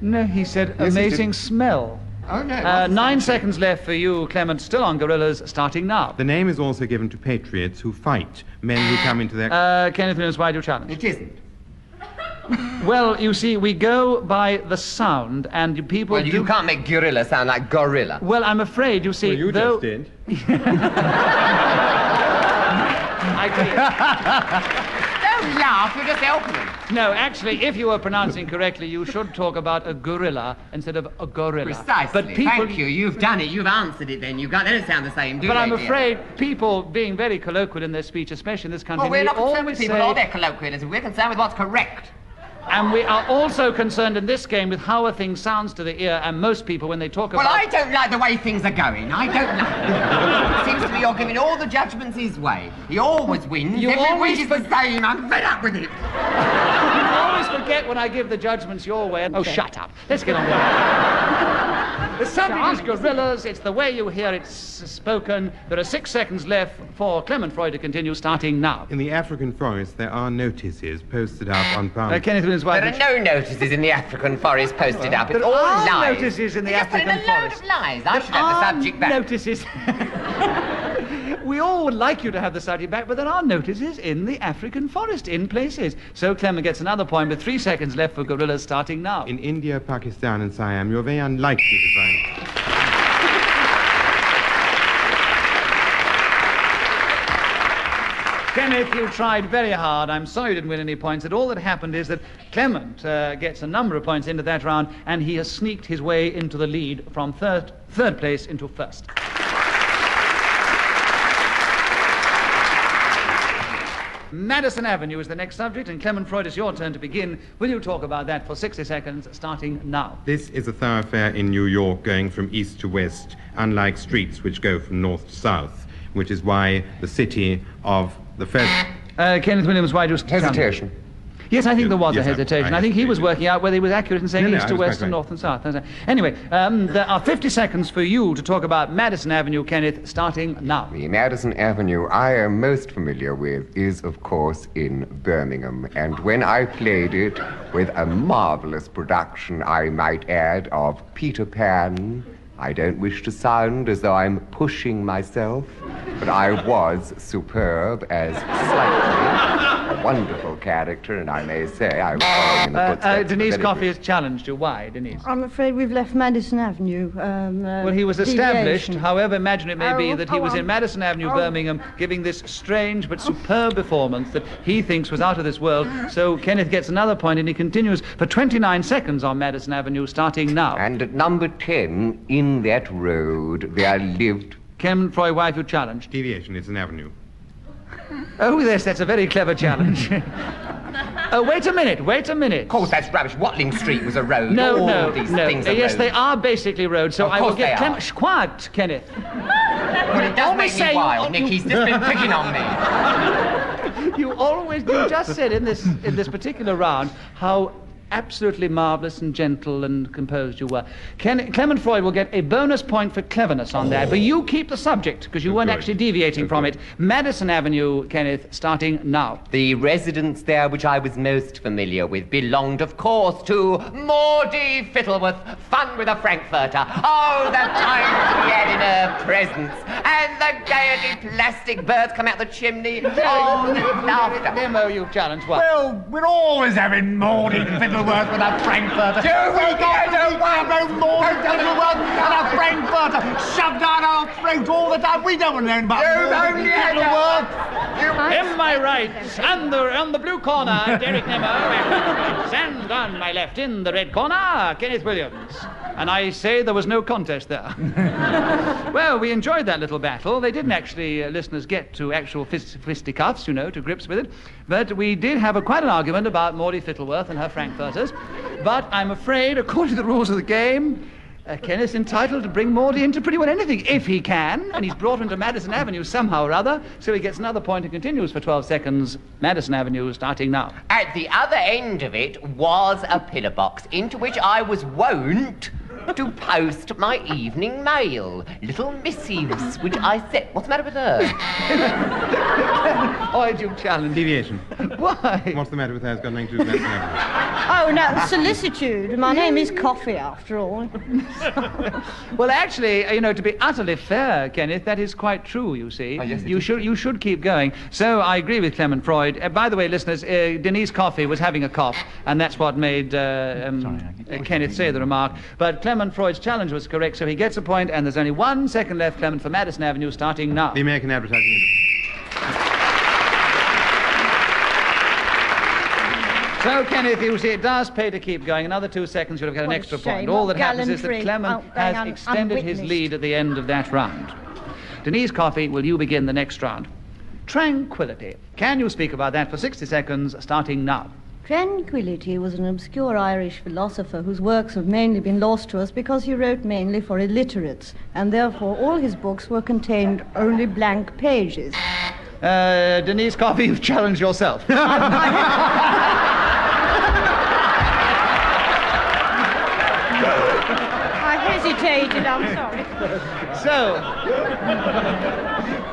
No, he said Yes, amazing he smell. Okay. 9 seconds left for you, Clement, still on gorillas, starting now. The name is also given to patriots who fight, men who come into their... Kenneth Williams, why do you challenge? It isn't. Well, you see, we go by the sound, and people Well, you can't make gorilla sound like gorilla. Well, I'm afraid, you see, Well, you though... just did. I Don't laugh, you're just helping them. No, actually, if you were pronouncing correctly, you should talk about a gorilla instead of a gorilla. Precisely. But people... Thank you. You've done it. You've answered it then. They don't sound the same, do But they, I'm dear? afraid people, being very colloquial in their speech, especially in this country, Well, we're they not concerned always with people say... or their colloquialism. We're concerned with what's correct. And we are also concerned in this game with how a thing sounds to the ear, and most people, when they talk about... Well, I don't like the way things are going. I don't like it. Seems to me you're giving all the judgments his way. He always wins. Every week is the same. I'm fed up with it. You always forget when I give the judgments your way. Oh, shut up. Let's get on with it. The subject is gorillas. It's the way you hear it spoken. There are 6 seconds left for Clement Freud to continue, starting now. In the African forest, there are notices posted up on palm... Kenneth Williams, why... There are no notices in the African forest posted up. It's There all are lies. notices in the They just put in African a load forest. of lies. I should have the subject back. Notices. We all would like you to have the subject back, but there are notices in the African forest, in places. So Clement gets another point with 3 seconds left for gorillas, starting now. In India, Pakistan, and Siam, you're very unlikely to find... Kenneth, you tried very hard. I'm sorry you didn't win any points. All that happened is that Clement gets a number of points into that round, and he has sneaked his way into the lead from third place into first. Madison Avenue is the next subject, and Clement Freud, it's your turn to begin. Will you talk about that for 60 seconds, starting now? This is a thoroughfare in New York going from east to west, unlike streets which go from north to south, which is why the city of the pheasant... Kenneth Williams, why do you... Hesitation. Yes, I think there was a Yes, hesitation. I I think he was hesitated. working out whether he was accurate in saying No, east to I was west quite and right. north and south. Anyway, there are 50 seconds for you to talk about Madison Avenue, Kenneth, starting now. The Madison Avenue I am most familiar with is, of course, in Birmingham. And when I played it with a marvelous production, I might add, of Peter Pan, I don't wish to sound as though I'm pushing myself, but I was superb as slightly a wonderful character, and I may say I was following in the footsteps of Denise very Coffey has challenged you. Why, Denise? I'm afraid we've left Madison Avenue. Well, he was established, deviation. however imagined it may be, that he was on. in Madison Avenue, Birmingham, giving this strange but superb performance that he thinks was out of this world. So Kenneth gets another point, and he continues for 29 seconds on Madison Avenue, starting now. And at number 10, in that road, there lived... Clement Freud, why have you challenged? Deviation, it's an avenue. Oh, yes, that's a very clever challenge. Wait a minute. Of course, that's rubbish. Watling Street was a road. No. All these things are Yes, roads. they are basically roads, so Of I will course get they are. Quiet, Kenneth. Well, it does make me wild, Nick. He's just been picking on me. You just said in this particular round how absolutely marvellous and gentle and composed you were. Clement Freud will get a bonus point for cleverness on that, but you keep the subject, because you weren't Good. actually deviating from it. Madison Avenue, Kenneth, starting now. The residence there which I was most familiar with belonged, of course, to Maudie Fittleworth, fun with a Frankfurter. Oh, the times we had in her presence. And the gaiety plastic birds come out the chimney. Oh, the laughter. Nimmo, you challenge what? Well, we're always having Maudie Fiddleworth with a Frankfurter. we get no one? No Maudie Fiddleworth and a Frankfurter shoved down our throat all the time. We don't want to know about Maudie Fiddleworth. In my right, and on the blue corner, Derek Nimmo, and on my left, in the red corner, Kenneth Williams. And I say there was no contest there. Well, we enjoyed that little battle. They didn't actually, listeners, get to actual fisticuffs, you know, to grips with it. But we did have quite an argument about Maudie Fittleworth and her Frankfurters. But I'm afraid, according to the rules of the game, Kenneth's entitled to bring Maudie into pretty well anything, if he can, and he's brought her into Madison Avenue somehow or other, so he gets another point and continues for 12 seconds. Madison Avenue, starting now. At the other end of it was a pillar box into which I was wont to post my evening mail. Little missives, which I set... What's the matter with her? Why do you challenge? Deviation. Why? What's the matter with her? It's got nothing to do with Madison Avenue. Oh, no, solicitude. My name is Coffee, after all. Well, actually, you know, to be utterly fair, Kenneth, that is quite true, you see. Oh, yes, you should keep going. So I agree with Clement Freud. By the way, listeners, Denise Coffey was having a cough, and that's what made Kenneth say the remark. But Clement Freud's challenge was correct, so he gets a point, and there's only 1 second left, Clement, for Madison Avenue, starting now. The American Advertising Industry. So, Kenneth, you see, it does pay to keep going. Another 2 seconds, you'll have got an What a extra shame. point. All What that happens is that gallantry. Clement has extended his unwitnessed. lead at the end of that round. Denise Coffey, will you begin the next round? Tranquility. Can you speak about that for 60 seconds, starting now? Tranquility was an obscure Irish philosopher whose works have mainly been lost to us because he wrote mainly for illiterates, and therefore all his books were contained only blank pages. Denise Coffey, you've challenged yourself. I hesitated, I'm sorry. So,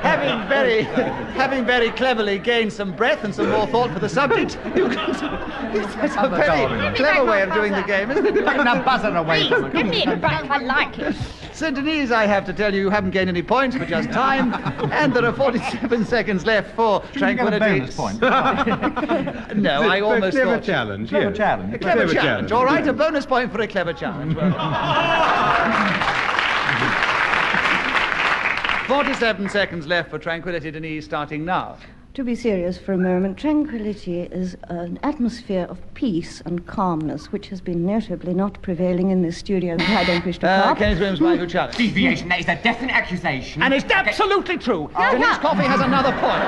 having very cleverly gained some breath and some more thought for the subject, it's a very clever way of doing the game, isn't it? Now buzzer away from it. Give me it back, I like it. So, Denise, I have to tell you haven't gained any points, but just time, and there are 47 seconds left for tranquility. Bonus point. No, I almost clever thought... challenge. Clever yes. challenge. A clever challenge. All right, a bonus point for a clever challenge. Well, 47 seconds left for tranquility, Denise, starting now. To be serious for a moment, tranquility is an atmosphere of peace and calmness which has been notably not prevailing in this studio, but I don't wish to harp. Kenneth Williams, Michael Challenge. Deviation, that is a definite accusation. And it's absolutely true. Denise Coffey has another point.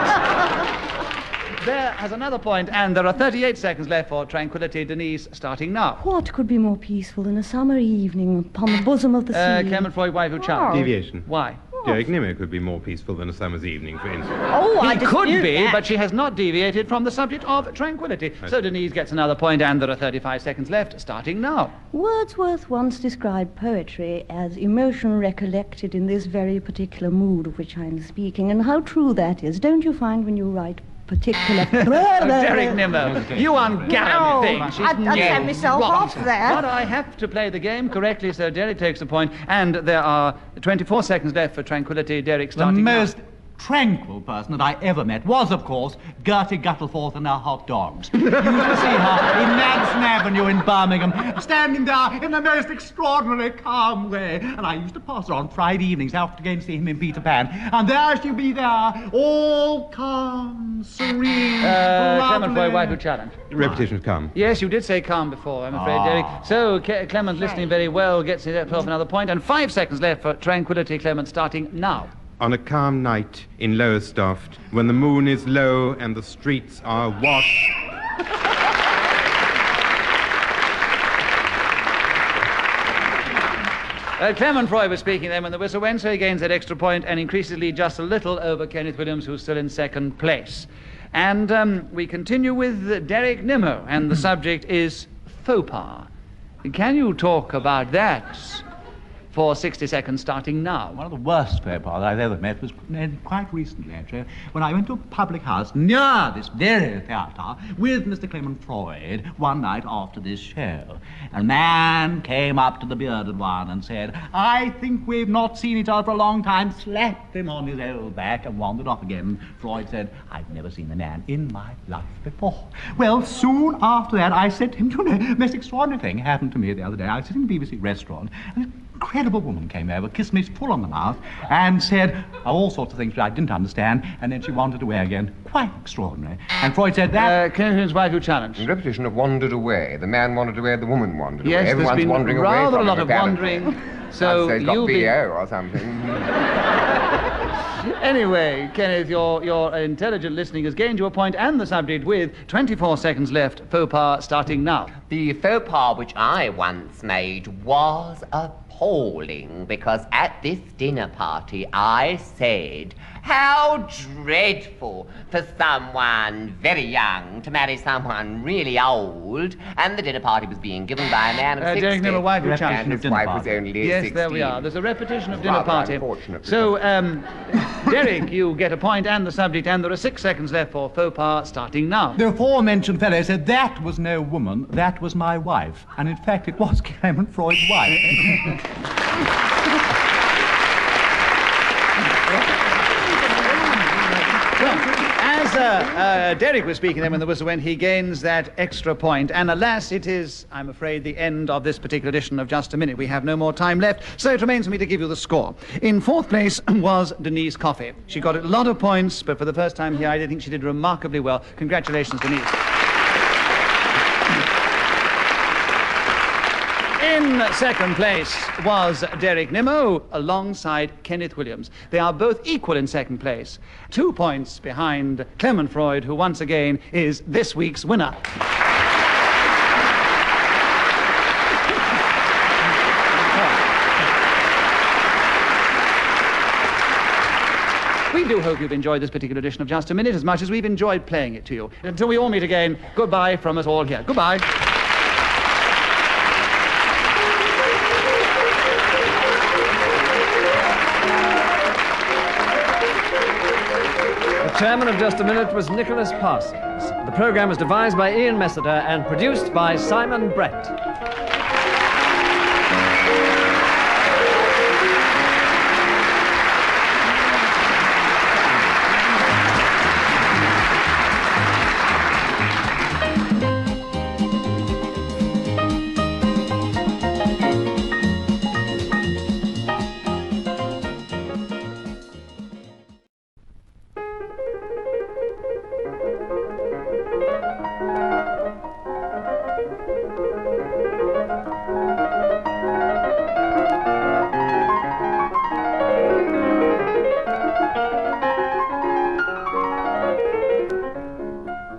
There has another point, and there are 38 seconds left for tranquility, Denise, starting now. What could be more peaceful than a summer evening upon the bosom of the sea? Clement Freud, wife who challenge. Deviation. Why? Derek Nimmo could be more peaceful than a summer's evening, for instance. Oh, I He could dispute be, that. but she has not deviated from the subject of tranquility. So Denise gets another point, and there are 35 seconds left, starting now. Wordsworth once described poetry as emotion recollected in this very particular mood of which I'm speaking, and how true that is. Don't you find when you write particular... Derek Nimmo, you ungallant thing. She's I'd send myself off there. But I have to play the game correctly, so Derek takes a point, and there are 24 seconds left for tranquility. Derek The starting now. most tranquil person that I ever met was, of course, Gertie Guttleforth and her hot dogs. You used to see her in Madison Avenue in Birmingham, standing there in the most extraordinary calm way. And I used to pass her on Friday evenings after going to see him in Peter Pan. And there she'd be there, all calm, serene, Clement Freud, wife who lovely. challenge. Repetition has come. Yes, you did say calm before, I'm afraid, Derek. So Clement, listening very well, gets himself another point, and 5 seconds left for tranquility, Clement, starting now. On a calm night in Lowestoft, when the moon is low and the streets are washed. Clement Freud was speaking then when the whistle went, so he gains that extra point and increases lead just a little over Kenneth Williams, who's still in second place. And we continue with Derek Nimmo, and the subject is faux pas. Can you talk about that for 60 seconds, starting now? One of the worst faux pas that I've ever met was quite recently, actually, when I went to a public house near this very theatre with Mr. Clement Freud one night after this show. A man came up to the bearded one and said, "I think we've not seen each other for a long time," slapped him on his old back and wandered off again. Freud said, "I've never seen a man in my life before." Well, soon after that, I said to him, "You know, the most extraordinary thing happened to me the other day. I was sitting in a BBC restaurant, and incredible woman came over, kissed me full on the mouth, and said all sorts of things which I didn't understand, and then she wandered away again. Quite extraordinary. And Freud said that... Kenneth's wife, you challenge. The repetition of wandered away. The man wandered away, the woman wandered yes, away. Everyone's there's been wandering rather away a lot from of him, wandering. So I'd say he's got you'll be... BO or something. Anyway, Kenneth, your intelligent listening has gained you a point and the subject with 24 seconds left. Faux pas starting now. The faux pas which I once made was appalling, because at this dinner party I said, how dreadful for someone very young to marry someone really old, and the dinner party was being given by a man of 60. Derek Nimmo, wife you challenge. And his wife was only yes, 16. there we are. There's a repetition of dinner party. Unfortunate. So, Derek, you get a point and the subject, and there are 6 seconds left for faux pas starting now. The aforementioned fellow said that was no woman, that was my wife. And in fact, it was Clement Freud's wife. As Derek was speaking then when the whistle went, he gains that extra point. And alas, it is, I'm afraid, the end of this particular edition of Just a Minute. We have no more time left, so it remains for me to give you the score. In 4th place was Denise Coffey. She got a lot of points, but for the first time here, I think she did remarkably well. Congratulations, Denise. In 2nd place was Derek Nimmo alongside Kenneth Williams. They are both equal in 2nd place. 2 points behind Clement Freud, who once again is this week's winner. We do hope you've enjoyed this particular edition of Just a Minute as much as we've enjoyed playing it to you. Until we all meet again, goodbye from us all here. Goodbye. The chairman of Just a Minute was Nicholas Parsons. The programme was devised by Ian Messiter and produced by Simon Brett.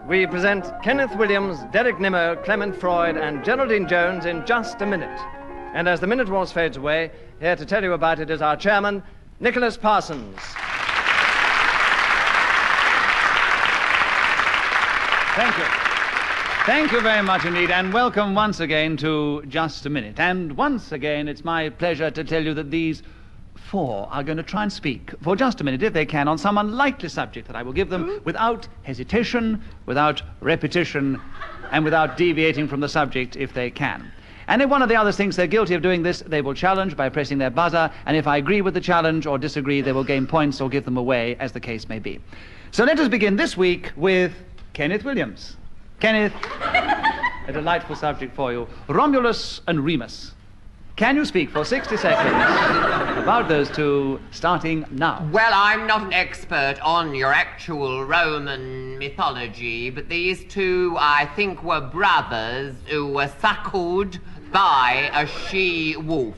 We present Kenneth Williams, Derek Nimmo, Clement Freud, and Geraldine Jones in Just a Minute. And as the minute waltz fades away, here to tell you about it is our chairman, Nicholas Parsons. Thank you. Thank you very much indeed, and welcome once again to Just a Minute. And once again, it's my pleasure to tell you that these 4 are going to try and speak for just a minute, if they can, on some unlikely subject that I will give them without hesitation, without repetition, and without deviating from the subject if they can. And if one of the others thinks they're guilty of doing this, they will challenge by pressing their buzzer, and if I agree with the challenge or disagree, they will gain points or give them away, as the case may be. So let us begin this week with Kenneth Williams. Kenneth, a delightful subject for you. Romulus and Remus. Can you speak for 60 seconds about those two, starting now? Well, I'm not an expert on your actual Roman mythology, but these two, I think, were brothers who were suckled by a she-wolf.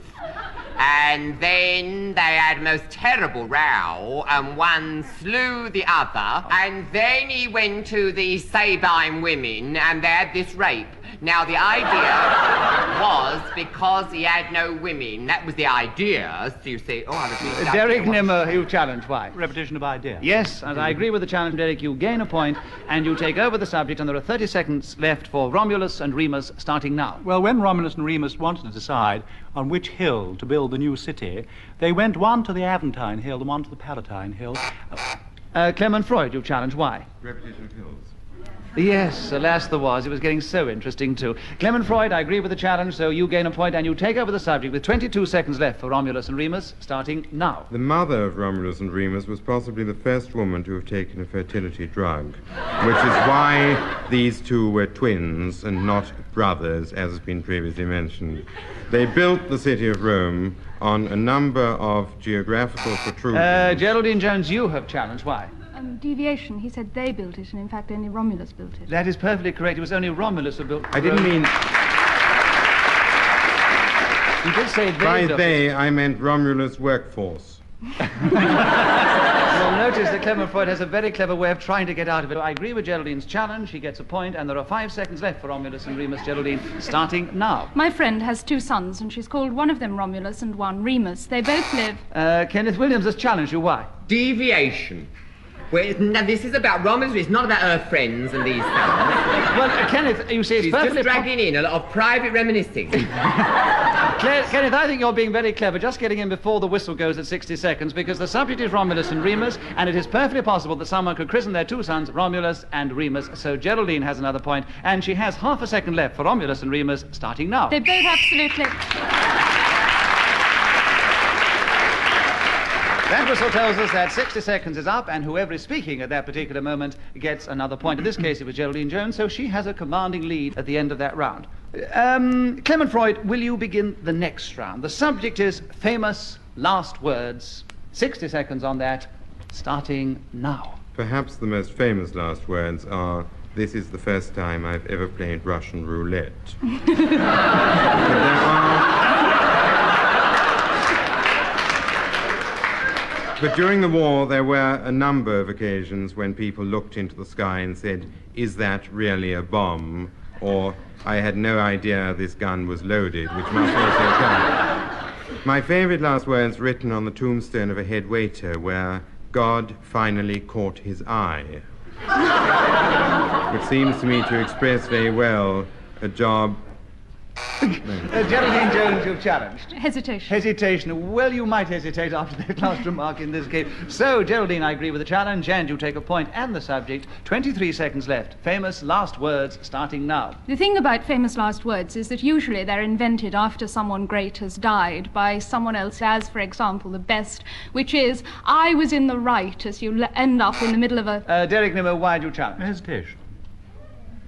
And then they had a most terrible row, and one slew the other, and then he went to the Sabine women, and they had this rape. Now, the idea was because he had no women. That was the idea, so you say, oh, Derek Nimmo, you challenge. Why? Repetition of idea. Yes, as I agree with the challenge, Derek, you gain a point, and you take over the subject, and there are 30 seconds left for Romulus and Remus, starting now. Well, when Romulus and Remus wanted to decide on which hill to build the new city, they went one to the Aventine Hill and one to the Palatine Hill. Clement Freud, you challenge. Why? Repetition of hills. Yes, alas there was. It was getting so interesting too. Clement Freud, I agree with the challenge, so you gain a point and you take over the subject with 22 seconds left for Romulus and Remus, starting now. The mother of Romulus and Remus was possibly the first woman to have taken a fertility drug, which is why these two were twins and not brothers, as has been previously mentioned. They built the city of Rome on a number of geographical protrusions. Geraldine Jones, you have challenged. Why? Deviation. He said they built it, and in fact only Romulus built it. That is perfectly correct. It was only Romulus who built I didn't mean... You did say they By built they, it. I meant Romulus' workforce. You'll notice that Clement Freud has a very clever way of trying to get out of it. I agree with Geraldine's challenge. He gets a point, and there are 5 seconds left for Romulus and Remus. Geraldine, starting now. My friend has 2 sons, and she's called one of them Romulus and one Remus. They both live... Kenneth Williams has challenged you. Why? Deviation. Well, now, this is about Romulus, it's not about her friends and these things. Well, Kenneth, you see, it's She's perfectly... just dragging in a lot of private reminiscing. Kenneth, I think you're being very clever, just getting in before the whistle goes at 60 seconds, because the subject is Romulus and Remus, and it is perfectly possible that someone could christen their 2 sons Romulus and Remus, so Geraldine has another point, and she has half a second left for Romulus and Remus, starting now. They both absolutely... That whistle tells us that 60 seconds is up, and whoever is speaking at that particular moment gets another point. In this case, it was Geraldine Jones, so she has a commanding lead at the end of that round. Clement Freud, will you begin the next round? The subject is famous last words. 60 seconds on that, starting now. Perhaps the most famous last words are, "This is the first time I've ever played Russian roulette." But there are... But during the war, there were a number of occasions when people looked into the sky and said, "Is that really a bomb?" Or, "I had no idea this gun was loaded," which must also count. My favorite last words written on the tombstone of a head waiter were, "God finally caught his eye," which seems to me to express very well a job... Geraldine Jones, you've challenged. Hesitation. Hesitation. Well, you might hesitate after that last remark in this case. So, Geraldine, I agree with the challenge, and you take a point and the subject. 23 seconds left. Famous last words, starting now. The thing about famous last words is that usually they're invented after someone great has died by someone else, as, for example, the best, which is, "I was in the right," as you end up in the middle of a... Derek Nimmo, why do you challenge? Hesitation.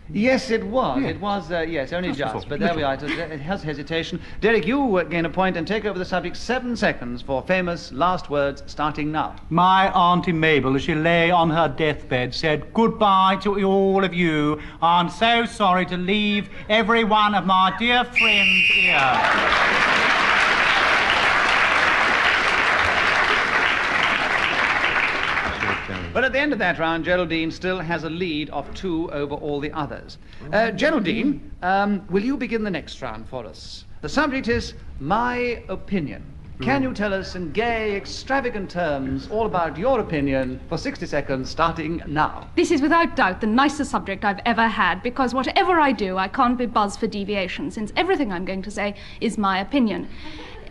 Yes, it was. Yeah. It was, yes, only Just a just. thought. But there we are. It has hesitation. Derek, you gain a point and take over the subject. 7 seconds for famous last words, starting now. My Auntie Mabel, as she lay on her deathbed, said goodbye to all of you. I'm so sorry to leave every one of my dear friends here. But at the end of that round, Geraldine still has a lead of 2 over all the others. Geraldine, will you begin the next round for us? The subject is my opinion. Can you tell us in gay, extravagant terms all about your opinion for 60 seconds, starting now? This is without doubt the nicest subject I've ever had, because whatever I do, I can't be buzzed for deviation, since everything I'm going to say is my opinion.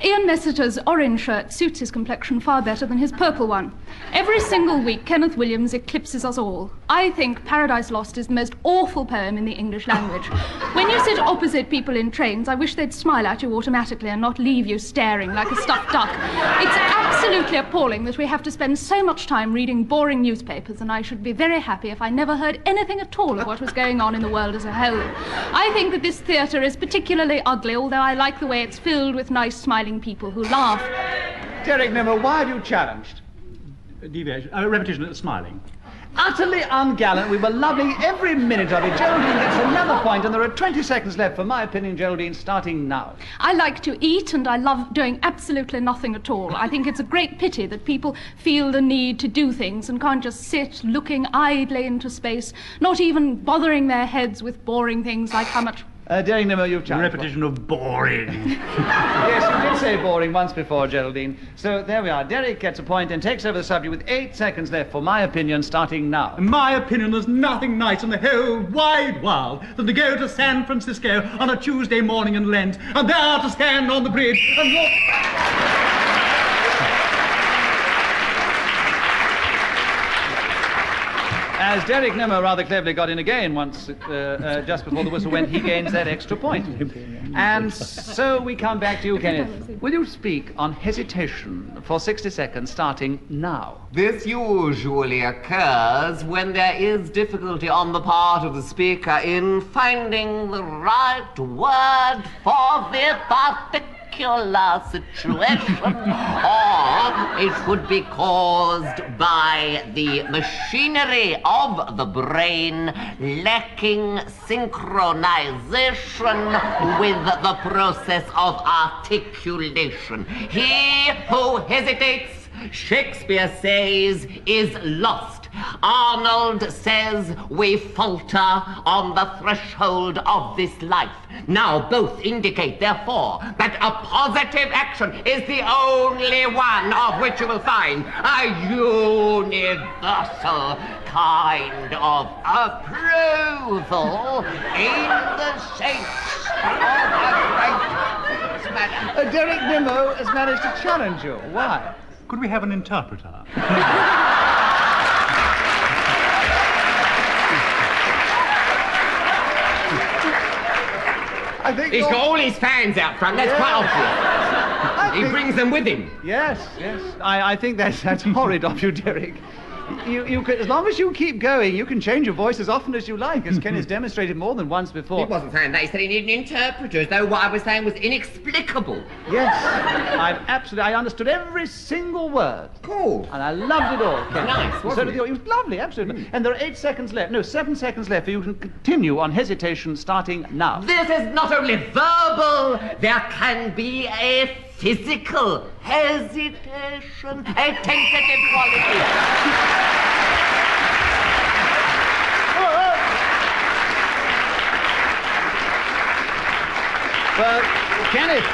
Ian Messiter's orange shirt suits his complexion far better than his purple one. Every single week, Kenneth Williams eclipses us all. I think Paradise Lost is the most awful poem in the English language. When you sit opposite people in trains, I wish they'd smile at you automatically and not leave you staring like a stuffed duck. It's absolutely appalling that we have to spend so much time reading boring newspapers, and I should be very happy if I never heard anything at all of what was going on in the world as a whole. I think that this theatre is particularly ugly, although I like the way it's filled with nice, smiling people who laugh. Derek Nimmo, why have you challenged? Deviation. Repetition of smiling. Utterly ungallant. We were loving every minute of it. Geraldine gets another point, and there are 20 seconds left for my opinion, Geraldine, starting now. I like to eat, and I love doing absolutely nothing at all. I think it's a great pity that people feel the need to do things and can't just sit looking idly into space, not even bothering their heads with boring things like how much... Derek Nimmo, you've challenged. Repetition of boring. Yes, you did say boring once before, Geraldine. So there we are. Derek gets a point and takes over the subject with 8 seconds left for my opinion, starting now. In my opinion, there's nothing nicer in the whole wide world than to go to San Francisco on a Tuesday morning in Lent, and there to stand on the bridge and look... as Derek Nimmo rather cleverly got in again once, just before the whistle went, he gains that extra point. And so we come back to you, Kenneth. Will you speak on hesitation for 60 seconds, starting now? This usually occurs when there is difficulty on the part of the speaker in finding the right word for the particular situation, or it could be caused by the machinery of the brain lacking synchronization with the process of articulation. He who hesitates, Shakespeare says, is lost. Arnold says we falter on the threshold of this life. Now both indicate, therefore, that a positive action is the only one of which you will find a universal kind of approval in the shape of a great manner. Derek Nimmo has managed to challenge you. Why? Could we have an interpreter? I think he's got all his fans out front, that's quite obvious. He brings them with him. Yes. I think that's horrid of you, Derek. You can, as long as you keep going, you can change your voice as often as you like, as Ken has demonstrated more than once before. He wasn't saying that. He said he needed an interpreter, as though what I was saying was inexplicable. Yes, I understood every single word. Cool. And I loved it all, Ken. Nice, wasn't it? It was lovely, absolutely. And there are 7 seconds left for you to continue on hesitation, starting now. This is not only verbal, there can be a physical hesitation, a tentative quality. Well, Kenneth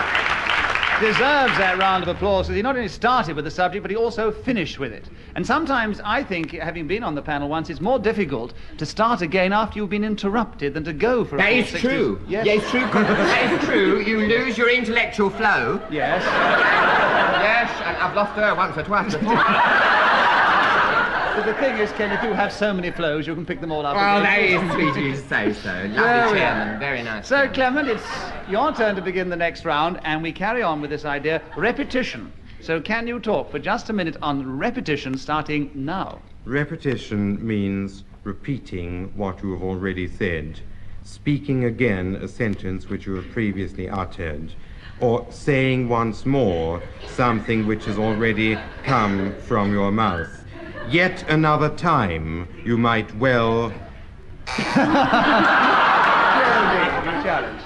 deserves that round of applause because he not only started with the subject, but he also finished with it. And sometimes I think, having been on the panel once, it's more difficult to start again after you've been interrupted than to go for a That full is 60. true. Yes. That is true. That is true. You lose your intellectual flow. Yes. Yes, and I've lost her once or twice before. But the thing is, Kenneth, you have so many flows, you can pick them all up. Well, that again. is sweet of you to say so. Lovely chairman. Very nice. So, Clement, it's your turn to begin the next round, and we carry on with this idea, repetition. So can you talk for just a minute on repetition, starting now? Repetition means repeating what you have already said, speaking again a sentence which you have previously uttered, or saying once more something which has already come from your mouth. Yet another time, you might well...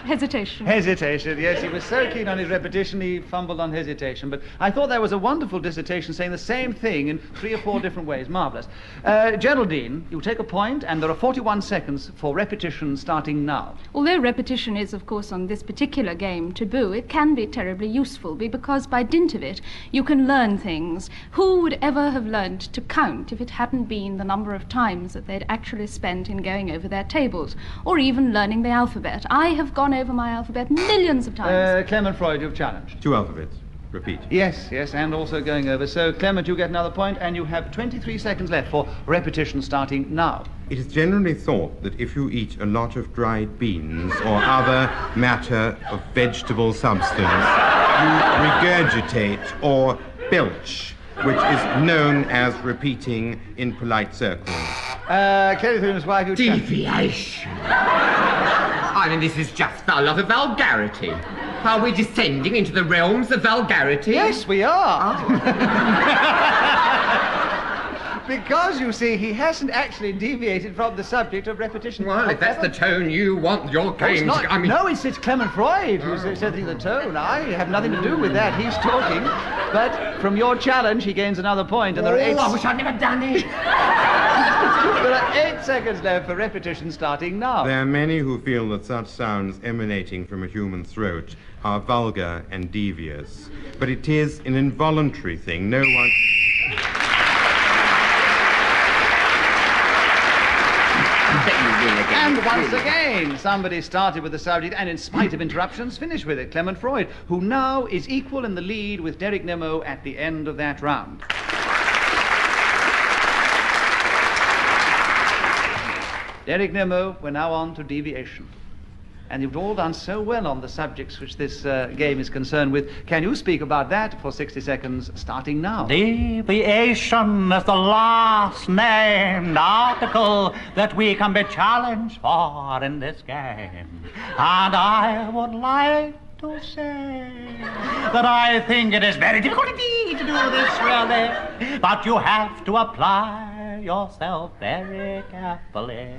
Hesitation. Hesitation, yes. He was so keen on his repetition, he fumbled on hesitation. But I thought that was a wonderful dissertation saying the same thing in 3 or 4 different ways. Marvellous. Geraldine, you take a point, and there are 41 seconds for repetition starting now. Although repetition is, of course, on this particular game taboo, it can be terribly useful because by dint of it, you can learn things. Who would ever have learned to count if it hadn't been the number of times that they'd actually spent in going over their tables, or even learning the alphabet? I have gone over my alphabet millions of times. Clement Freud, you've challenged. 2 alphabets. Repeat. Yes, and also going over. So, Clement, you get another point, and you have 23 seconds left for repetition starting now. It is generally thought that if you eat a lot of dried beans or other matter of vegetable substance, you regurgitate or belch, which is known as repeating in polite circles. Kenneth and his wife, you Deviation. I mean, this is just a lot of vulgarity. Are we descending into the realms of vulgarity? Yes, we are. Oh. Because, you see, he hasn't actually deviated from the subject of repetition. Well, if that's the tone you want your game to... I mean... No, it's Clement Freud who's setting the tone. I have nothing to do with that. He's talking. But from your challenge, he gains another point, and there are 8... I wish I'd never done it. There are 8 seconds left for repetition starting now. There are many who feel that such sounds emanating from a human throat are vulgar and devious. But it is an involuntary thing. No one... And once again, somebody started with the subject and, in spite of interruptions, finished with it. Clement Freud, who now is equal in the lead with Derek Nimmo at the end of that round. Derek Nimmo, we're now on to deviation. And you've all done so well on the subjects which this game is concerned with. Can you speak about that for 60 seconds, starting now? Deviation is the last named article that we can be challenged for in this game. And I would like to say that I think it is very difficult indeed to do this, really. But you have to apply yourself very carefully.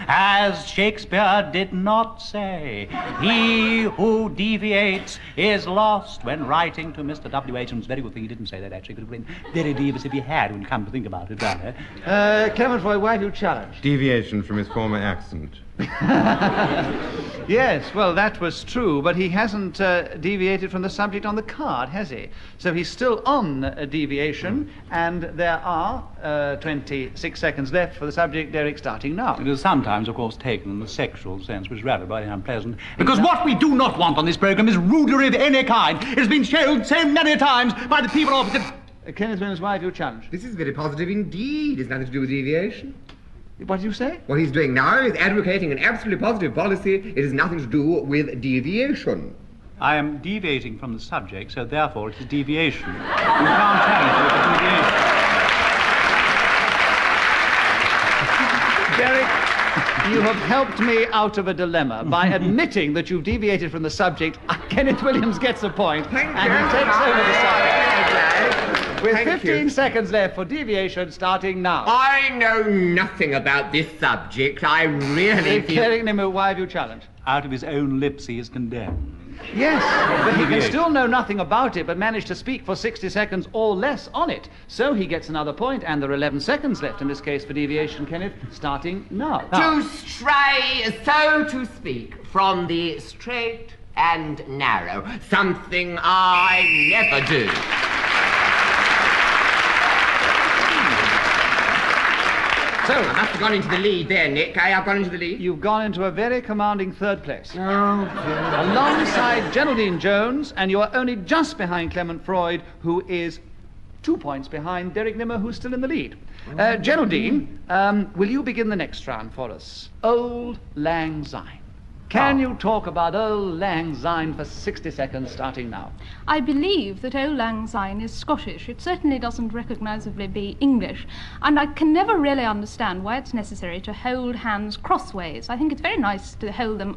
As Shakespeare did not say, he who deviates is lost when writing to Mr. W.H. And it's a very good thing he didn't say that, actually. Could have been very devious if he had, when you come to think about it, rather. Clement, why have you challenged? Deviation from his former accent. Yes, well, that was true, but he hasn't deviated from the subject on the card, has he? So he's still on deviation, and there are 26 seconds left for the subject, Derek, starting now. It is sometimes, of course, taken in the sexual sense, which is rather very unpleasant. Because what we do not want on this program is rudery of any kind. It has been shown so many times by the people opposite. Kenneth, why have you challenged? This is very positive indeed. It's nothing to do with deviation. What did you say? What he's doing now is advocating an absolutely positive policy. It has nothing to do with deviation. I am deviating from the subject, so therefore it is deviation. You can't challenge it as deviation. Derek, you have helped me out of a dilemma by admitting that you've deviated from the subject. Kenneth Williams gets a point, and he takes over the subject. With 15 seconds left for deviation, starting now. I know nothing about this subject. I really feel... Derek Nimmo, why have you challenged? Out of his own lips he is condemned. Yes, but he can still know nothing about it, but manage to speak for 60 seconds or less on it. So he gets another point, and there are 11 seconds left in this case for deviation, Kenneth, starting now. To stray, so to speak, from the straight and narrow, something I never do. So, I must have gone into the lead there, Nick. I've gone into the lead. You've gone into a very commanding third place. Oh, dear. Alongside Geraldine Jones, and you are only just behind Clement Freud, who is 2 points behind Derek Nimmo, who's still in the lead. Geraldine, will you begin the next round for us? Old Lang Syne. Can you talk about Old Lang Syne for 60 seconds, starting now? I believe that Old Lang Syne is Scottish. It certainly doesn't recognisably be English. And I can never really understand why it's necessary to hold hands crossways. I think it's very nice to hold them...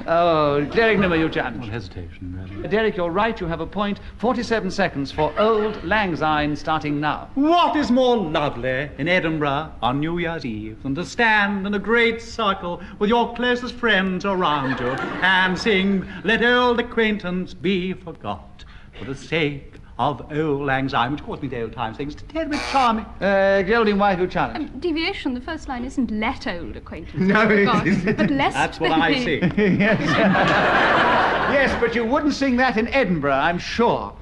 Oh, Derek Nimmo, you challenge. What hesitation, really. Derek, you're right, you have a point. 47 seconds for Old Lang Syne, starting now. What is more lovely in Edinburgh on New Year's Eve than to stand in a great circle with your closest friends around you and sing, "Let old acquaintance be forgot for the sake of Old Lang Syne," which of course means the old times things. It's terribly charming. Geraldine, why have you challenged? Deviation, the first line isn't "let old acquaintance No, be it forgot," isn't. but less That's what I see. Yes. Yes, but you wouldn't sing that in Edinburgh, I'm sure.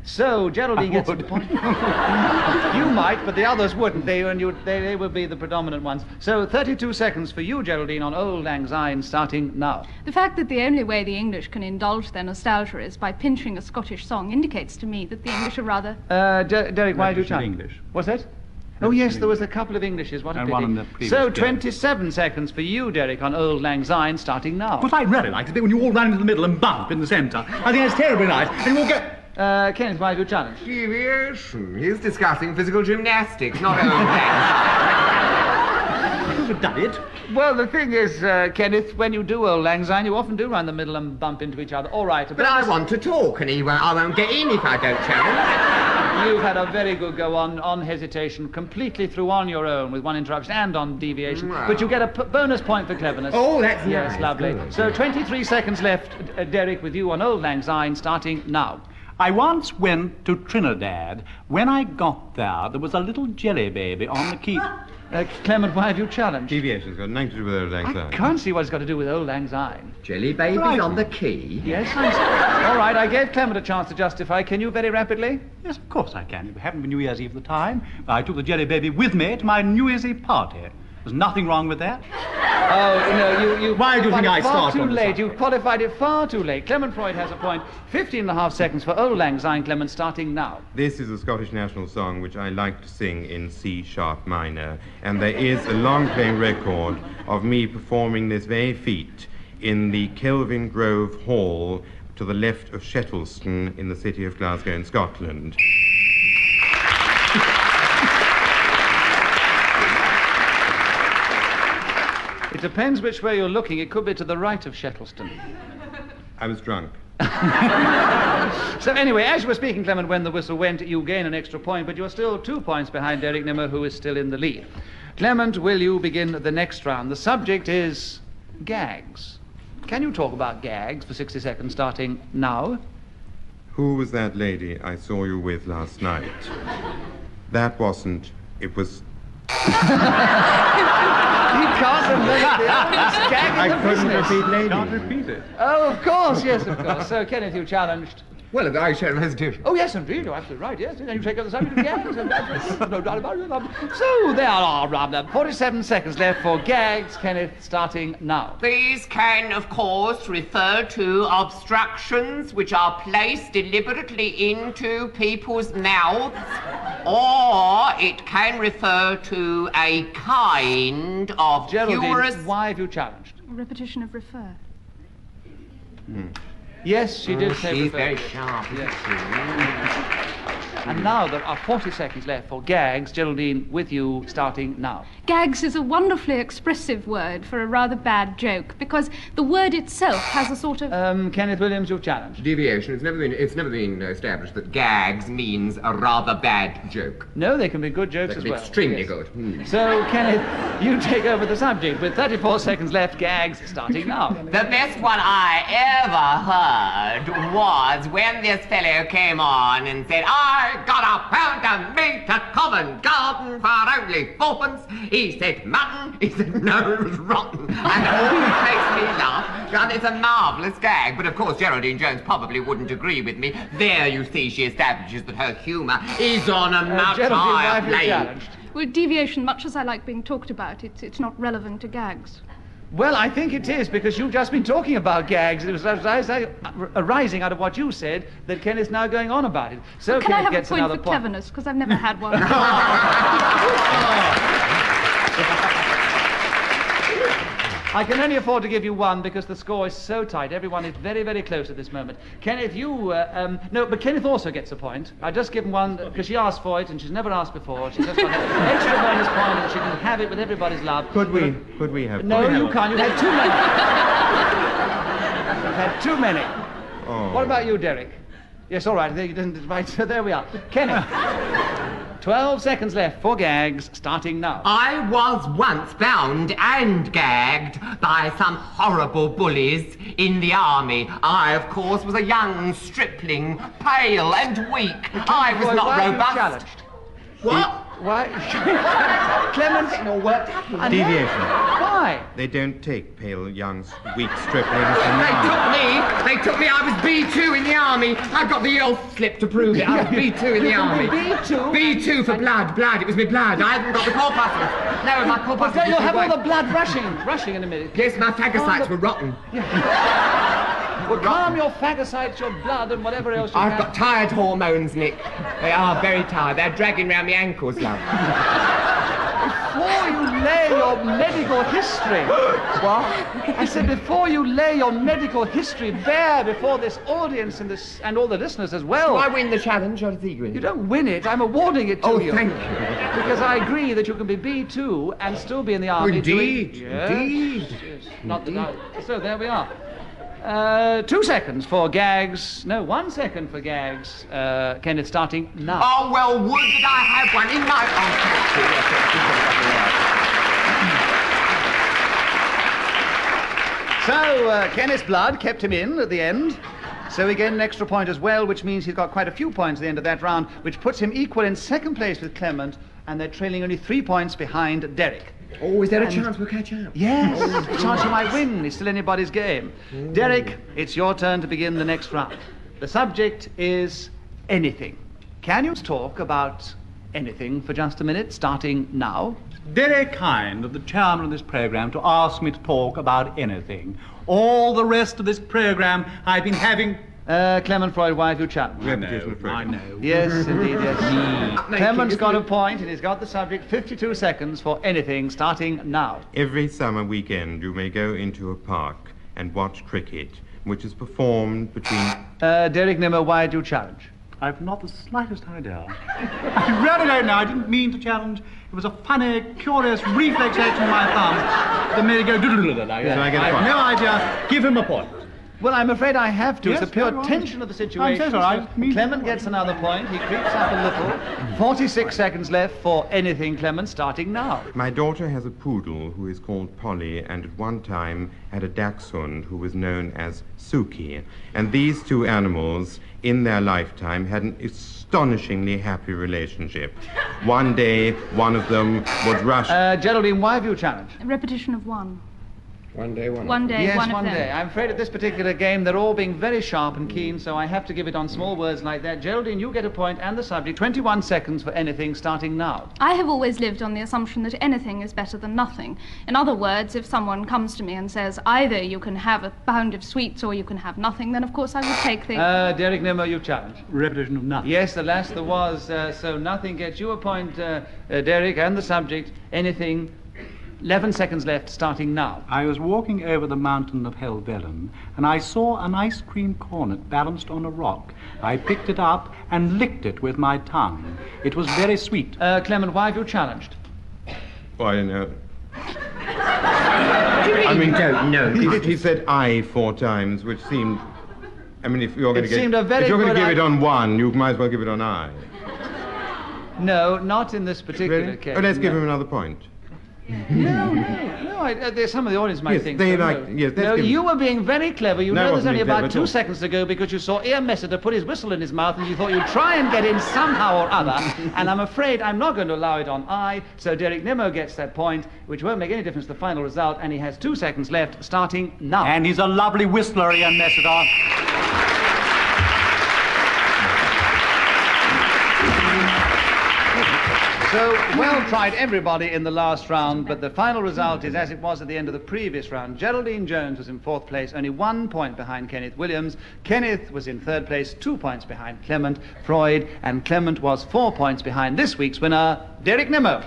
So, Geraldine gets the point. You might, but the others wouldn't. They would be the predominant ones. So, 32 seconds for you, Geraldine, on Old Lang Syne, starting now. The fact that the only way the English can indulge their nostalgia is by pinching a Scottish song indicates to me that the English are rather... Derek, why do you challenge? English. What's that? Oh, yes, there was a couple of Englishes. What a And pity. one in the previous So, game. 27 seconds for you, Derek, on Old Lang Syne, starting now. What I'd really like to do when you all run into the middle and bump in the centre. I think that's terribly nice. And you all go... Kenneth, why do you challenge? Deviation. He's discussing physical gymnastics, not old things. You've done it. Well, the thing is, Kenneth, when you do Old Lang Syne, you often do run the middle and bump into each other. All right. But I want to talk, and I won't get in if I don't challenge. You've had a very good go on hesitation, completely through on your own with one interruption and on deviation. Wow. But you get a bonus point for cleverness. Oh, that's yes, nice. lovely. Good. So 23 seconds left, Derek, with you on Old Lang Syne, starting now. I once went to Trinidad. When I got there was a little jelly baby on the quay. Clement, why have you challenged? Deviation's got nothing to do with Old Lang I Syne. can't see what it's got to do with Old Lang Syne. Jelly babies Right. on the key. Yes, I see. All right, I gave Clement a chance to justify. Can you very rapidly? Yes, of course I can. It happened for New Year's Eve at the time. I took the jelly baby with me to my New Year's Eve party. There's nothing wrong with that. Oh, no, you Why do you think I far started too on this late. subject? You qualified it far too late. Clement Freud has a point. 15.5 seconds for Old Lang Syne, Clement, starting now. This is a Scottish national song which I like to sing in C sharp minor, and there is a long-playing record of me performing this very feat in the Kelvin Grove Hall to the left of Shettleston in the city of Glasgow in Scotland. It depends which way you're looking. It could be to the right of Shettleston. I was drunk. So anyway, as you were speaking, Clement, when the whistle went, you gain an extra point, but you're still 2 points behind Derek Nimmo, who is still in the lead. Clement, will you begin the next round? The subject is gags. Can you talk about gags for 60 seconds, starting now? Who was that lady I saw you with last night? That wasn't. It was... He can't remember the oldest gag in I the couldn't business. repeat lady. Can't repeat it. Oh, of course, yes, of course. So, Kenneth, you challenged. Well, I show no hesitation. Oh, yes, indeed, you're absolutely right, yes. And you take up the subject of gags. And no doubt about it. So, there are 47 seconds left for gags. Kenneth, starting now. These can, of course, refer to obstructions which are placed deliberately into people's mouths, or it can refer to a kind of Geraldine, humorous... why have you challenged? Repetition of refer. Yes, she did say She's refer. very sharp, isn't she? And now there are 40 seconds left for gags. Geraldine, with you, starting now. Gags is a wonderfully expressive word for a rather bad joke because the word itself has a sort of... Kenneth Williams, you've challenged. Deviation. It's never been established that gags means a rather bad joke. No, they can be good jokes That as can be well. extremely Yes. good. So, Kenneth, you take over the subject with 34 seconds left. Gags starting now. The best one I ever heard was when this fellow came on and said, I got a pound of meat at Covent Garden for only fourpence. He said mutton. He said no, it was rotten. And it always makes me laugh. And it's a marvellous gag. But of course, Geraldine Jones probably wouldn't agree with me. There you see she establishes that her humour is on a much Geraldine, why higher have you plane. challenged? Well, deviation, much as I like being talked about, it's not relevant to gags. Well, I think it is, because you've just been talking about gags. It was arising out of what you said that Kenneth's now going on about it. So Can I Kenneth have a gets point another for point. cleverness? Because I've never had one. I can only afford to give you one because the score is so tight. Everyone is very, very close at this moment. Kenneth, no, but Kenneth also gets a point. I just give him one because she asked for it and she's never asked before. She's just got an extra bonus point and she can have it with everybody's love. Could we have... No, you can't. You've had too many. You've had too many. Oh. What about you, Derek? Yes, all right. Right, so there we are. Kenneth. 12 seconds left for gags, starting now. I was once bound and gagged by some horrible bullies in the army. I, of course, was a young stripling, pale and weak. I was not why robust. Are you challenged? What? Why? Clement? Deviation. Why? They don't take pale, young, weak striplings in the army. They took me. I was B2 in the army. I've got the oath slip to prove it. I was B2 in the army. B2? B2 for blood. It was me blood. I haven't got the corpuscles. No, my corpuscles. But you'll was have all white. the blood rushing in a minute. Yes, my phagocytes were rotten. Well, calm your phagocytes, your blood, and whatever else you I've have. got tired hormones, Nick. They are very tired. They're dragging round my ankles, love. Before you lay your medical history... What? I said before you lay your medical history bare before this audience and all the listeners as well. Do I win the challenge or does he win? You don't win it. I'm awarding it to you. Oh, thank you. Because I agree that you can be B2 and still be in the army. Indeed. Yes. Indeed. Yes. Not that so there we are. 2 seconds for gags. No, 1 second for gags. Kenneth, starting now. Oh, well, would that I had one in my... So, Kenneth's blood kept him in at the end. So he gained an extra point as well, which means he's got quite a few points at the end of that round, which puts him equal in second place with Clement, and they're trailing only 3 points behind Derek. Oh, is there a chance we'll catch up? Yes, a chance you might win. It's still anybody's game. Derek, it's your turn to begin the next round. The subject is anything. Can you talk about anything for just a minute, starting now. Very kind of the chairman of this program to ask me to talk about anything. All the rest of this program I've been having... Clement Freud, why have you challenged? I know. Yes, indeed, yes. Clement's got a point, and he's got the subject 52 seconds for anything, starting now. Every summer weekend you may go into a park and watch cricket, which is performed between... Derek Nimmo, why do you challenge? I've not the slightest idea. I really don't know. I didn't mean to challenge. It was a funny, curious reflex action of my thumb that made it go doodle-doodle. I have no idea. Give him a point. Well, I'm afraid I have to. Yes, It's the pure go on. tension of the situation. I'm so sorry. Clement gets another point. He creeps up a little. 46 seconds left for anything, Clement, starting now. My daughter has a poodle who is called Polly, and at one time had a dachshund who was known as Suki. And these two animals, in their lifetime, had an astonishingly happy relationship. One day, one of them would rush... Geraldine, why have you challenged? A repetition of one. One day, one. One day, Yes, one of one them. day. I'm afraid at this particular game they're all being very sharp and keen, so I have to give it on small words like that. Geraldine, you get a point and the subject. 21 seconds for anything, starting now. I have always lived on the assumption that anything is better than nothing. In other words, if someone comes to me and says, either you can have a pound of sweets or you can have nothing, then of course I would take the... Derek Nimmo, you challenge. Repetition of nothing. Yes, the last there was, so nothing gets you a point, Derek, and the subject, anything. 11 seconds left, starting now. I was walking over the mountain of Helvellyn, and I saw an ice cream cornet balanced on a rock. I picked it up and licked it with my tongue. It was very sweet. Clement, why have you challenged? Oh, I don't know. I mean, don't know. He said I 4 times, which seemed... I mean, if you're going to seemed a very if you're going to good give it on one, you might as well give it on I. No, not in this particular Really? case. Oh, let's give no. him another point. No, there's some of the audience might Yes, think they so. like- yes, let's no, give- you were being very clever. You No, I know there's wasn't only being clever about at 2 all. seconds to go because you saw Ian Messiter put his whistle in his mouth and you thought you'd try and get in somehow or other. And I'm afraid I'm not going to allow it on I, so Derek Nimmo gets that point, which won't make any difference to the final result, and he has 2 seconds left, starting now. And he's a lovely whistler, Ian Messiter. So, well tried everybody in the last round, but the final result is as it was at the end of the previous round. Geraldine Jones was in 4th place, only 1 point behind Kenneth Williams. Kenneth was in 3rd place, 2 points behind Clement Freud, and Clement was 4 points behind this week's winner, Derek Nimmo.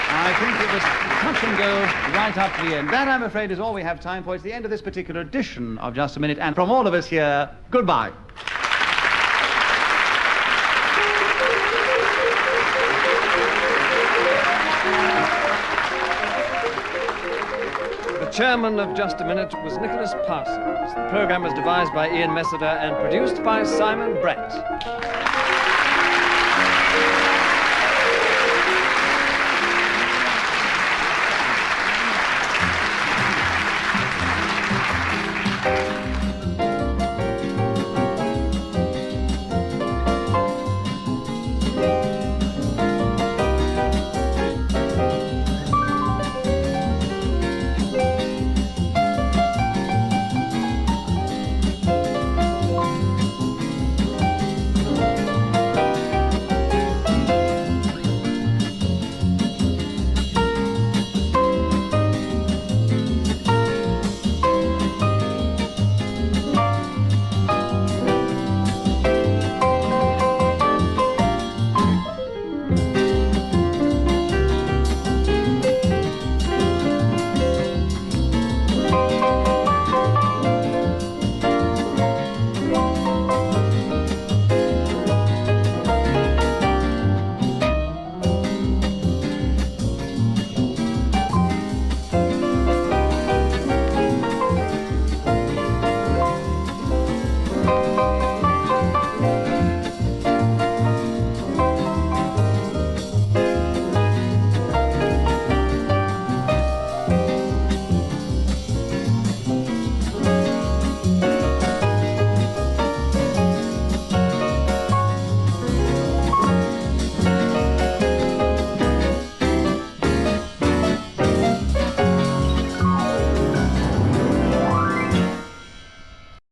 I think it was touch and go right up to the end. That, I'm afraid, is all we have time for. It's the end of this particular edition of Just a Minute, and from all of us here, goodbye. The chairman of Just a Minute was Nicholas Parsons. The program was devised by Ian Messiter and produced by Simon Brett.